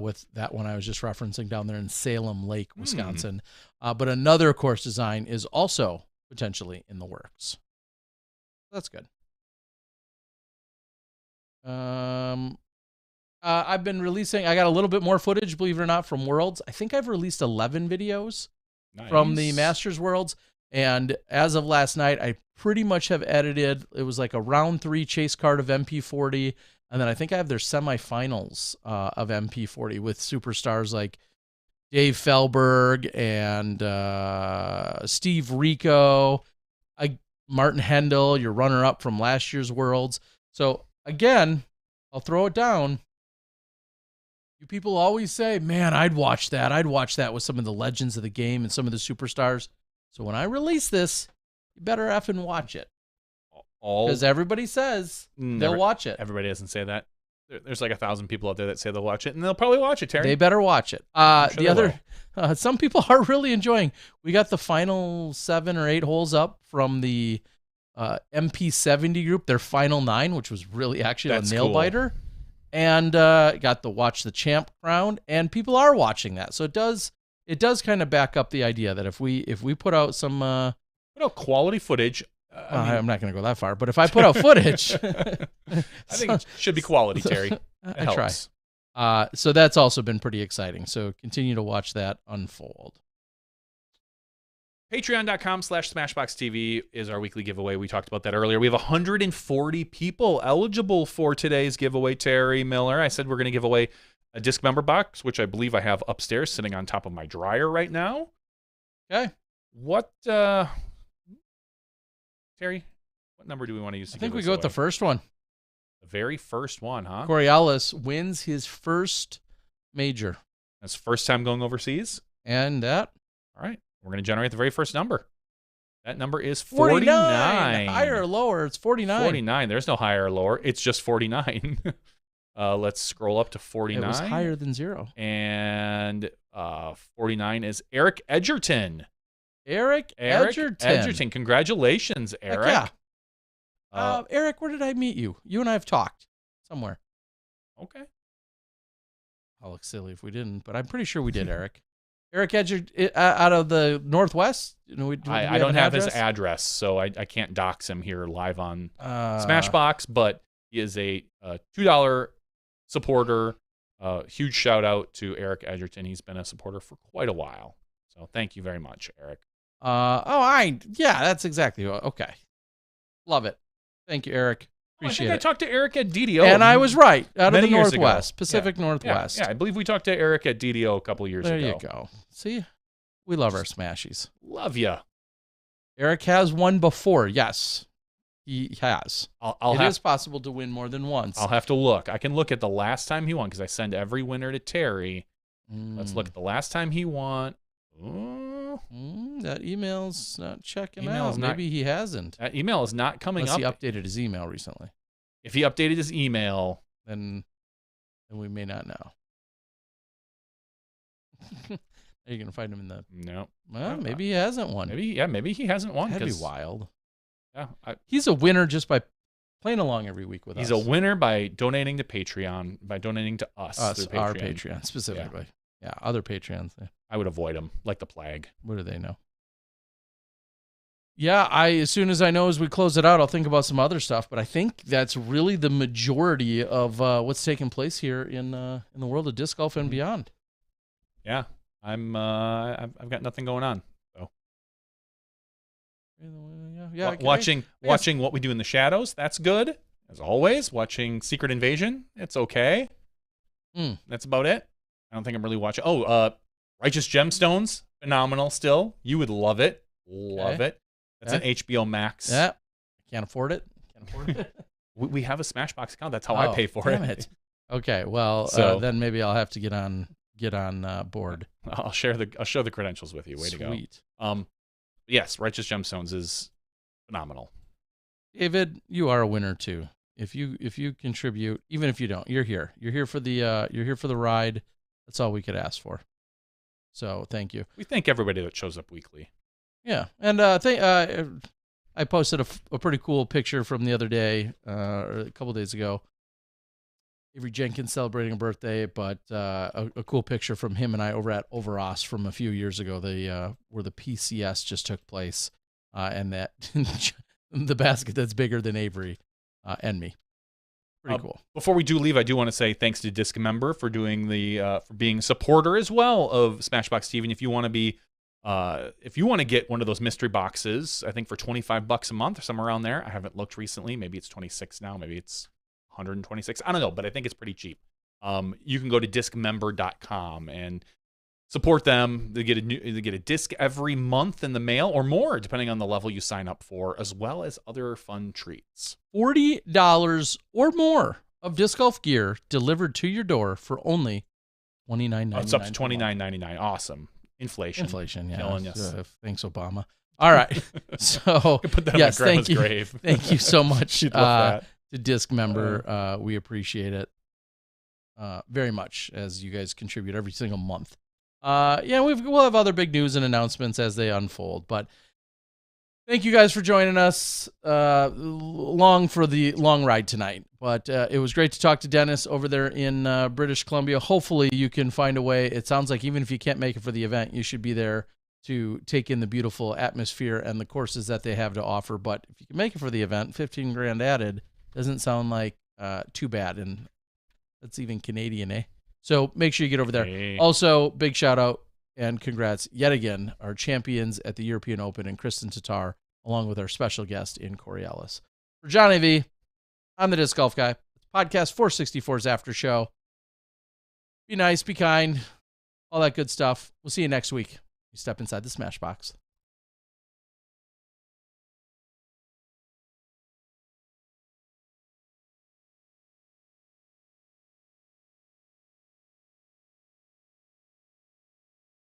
With that one I was just referencing down there in Salem Lake, Wisconsin. But another course design is also potentially in the works. That's good. I've been releasing, I got a little bit more footage, believe it or not, from Worlds. I think I've released 11 videos from the Masters Worlds. And as of last night, I pretty much have edited, it was like a round 3 chase card of MP40. And then I think I have their semifinals of MP40 with superstars like Dave Felberg and Steve Rico, Martin Hendel, your runner-up from last year's Worlds. So again, I'll throw it down. You people always say, man, I'd watch that. I'd watch that with some of the legends of the game and some of the superstars. So when I release this, you better effing watch it. Because everybody says they'll watch it. Everybody doesn't say that. There's like 1,000 people out there that say they'll watch it, and they'll probably watch it, Terry. They better watch it. Some people are really enjoying. We got the final 7 or 8 holes up from the MP70 group, their final 9, which was really actually a nail biter, and got the Watch the Champ crown, and people are watching that. So it does kind of back up the idea that if we put out some quality footage. I'm not going to go that far, but if I put out footage, I think it should be quality, Terry. I try. So that's also been pretty exciting. So continue to watch that unfold. Patreon.com/SmashboxTV is our weekly giveaway. We talked about that earlier. We have 140 people eligible for today's giveaway, Terry Miller. I said we're going to give away a disc member box, which I believe I have upstairs sitting on top of my dryer right now. Okay. Terry, what number do we want to use? I think we go with the first one. The very first one, huh? Corey Ellis wins his first major. That's first time going overseas. And that. All right. We're going to generate the very first number. That number is 49. Higher or lower, it's 49. 49. There's no higher or lower. It's just 49. Let's scroll up to 49. It was higher than 0. And 49 is Eric Edgerton. Eric Edgerton. Congratulations, Eric. Heck yeah. Eric, where did I meet you? You and I have talked somewhere. Okay. I'll look silly if we didn't, but I'm pretty sure we did, Eric. Eric Edgerton, out of the Northwest? I don't have his address, so I can't dox him here live on Smashbox, but he is a $2 supporter. Huge shout out to Eric Edgerton. He's been a supporter for quite a while. So thank you very much, Eric. That's exactly okay. Love it. Thank you, Eric. Appreciate it. I talked to Eric at DDO. And I was right. Out of the Northwest, Pacific Northwest. Yeah, I believe we talked to Eric at DDO a couple years ago. There you go. See? We love our Smashies. Love ya. Eric has won before. Yes, he has. It is possible to win more than once. I'll have to look. I can look at the last time he won because I send every winner to Terry. Let's look at the last time he won. That email's not checking out. Maybe he hasn't. That email is not coming Unless up. he updated his email recently. If he updated his email, then we may not know. Are you going to find him in the... No. Well, maybe he hasn't won. Maybe he hasn't won. That'd be wild. Yeah. He's a winner just by playing along every week with us. He's a winner by donating to Patreon, by donating to us through Patreon. Our Patreon specifically. Yeah, other Patreons. I would avoid him like the plague. What do they know? Yeah, as soon as I know as we close it out, I'll think about some other stuff. But I think that's really the majority of what's taking place here in the world of disc golf and beyond. Yeah, I've got nothing going on. So watching What We Do in the Shadows, that's good as always. Watching Secret Invasion, it's okay. That's about it. I don't think I'm really watching. Righteous Gemstones, phenomenal. Still, you would love it. Love it. That's an HBO Max. Yeah, can't afford it. We have a Smashbox account. That's how I pay for it. Okay, well, then maybe I'll have to get on board. I'll show the credentials with you. Way to go. Sweet. Yes, Righteous Gemstones is phenomenal. David, you are a winner too. If you contribute, even if you don't, you're here. You're here for the ride. That's all we could ask for. So thank you. We thank everybody that shows up weekly. Yeah, and I posted a pretty cool picture from the other day, or a couple days ago. Avery Jenkins celebrating a birthday, but a cool picture from him and I over at Overos from a few years ago. Where the PCS just took place, and that the basket that's bigger than Avery and me. Pretty cool. Before we do leave, I do want to say thanks to Discmember for doing for being a supporter as well of Smashbox TV. And if you want to get one of those mystery boxes, I think for $25 a month or somewhere around there. I haven't looked recently. Maybe it's 26 now. Maybe it's 126. I don't know, but I think it's pretty cheap. You can go to discmember.com and support them. They get a disc every month in the mail or more, depending on the level you sign up for, as well as other fun treats. $40 or more of disc golf gear delivered to your door for only $29.99. It's up to $29.99. Awesome. Inflation, yeah. Killing us. Thanks, Obama. All right. So, put that yes, thank you. Grave. Thank you so much to Discmember. We appreciate it very much as you guys contribute every single month. We'll have other big news and announcements as they unfold. But thank you guys for joining us long for the long ride tonight. But it was great to talk to Dennis over there in British Columbia. Hopefully you can find a way. It sounds like even if you can't make it for the event, you should be there to take in the beautiful atmosphere and the courses that they have to offer. But if you can make it for the event, $15,000 added doesn't sound like too bad. And that's even Canadian, eh? So make sure you get over there. Hey. Also, big shout out and congrats yet again, our champions at the European Open in Kristen Tatar, along with our special guest in Corey Ellis. For Johnny V, I'm the Disc Golf Guy. Podcast 464's after show. Be nice, be kind, all that good stuff. We'll see you next week. You step inside the Smashbox.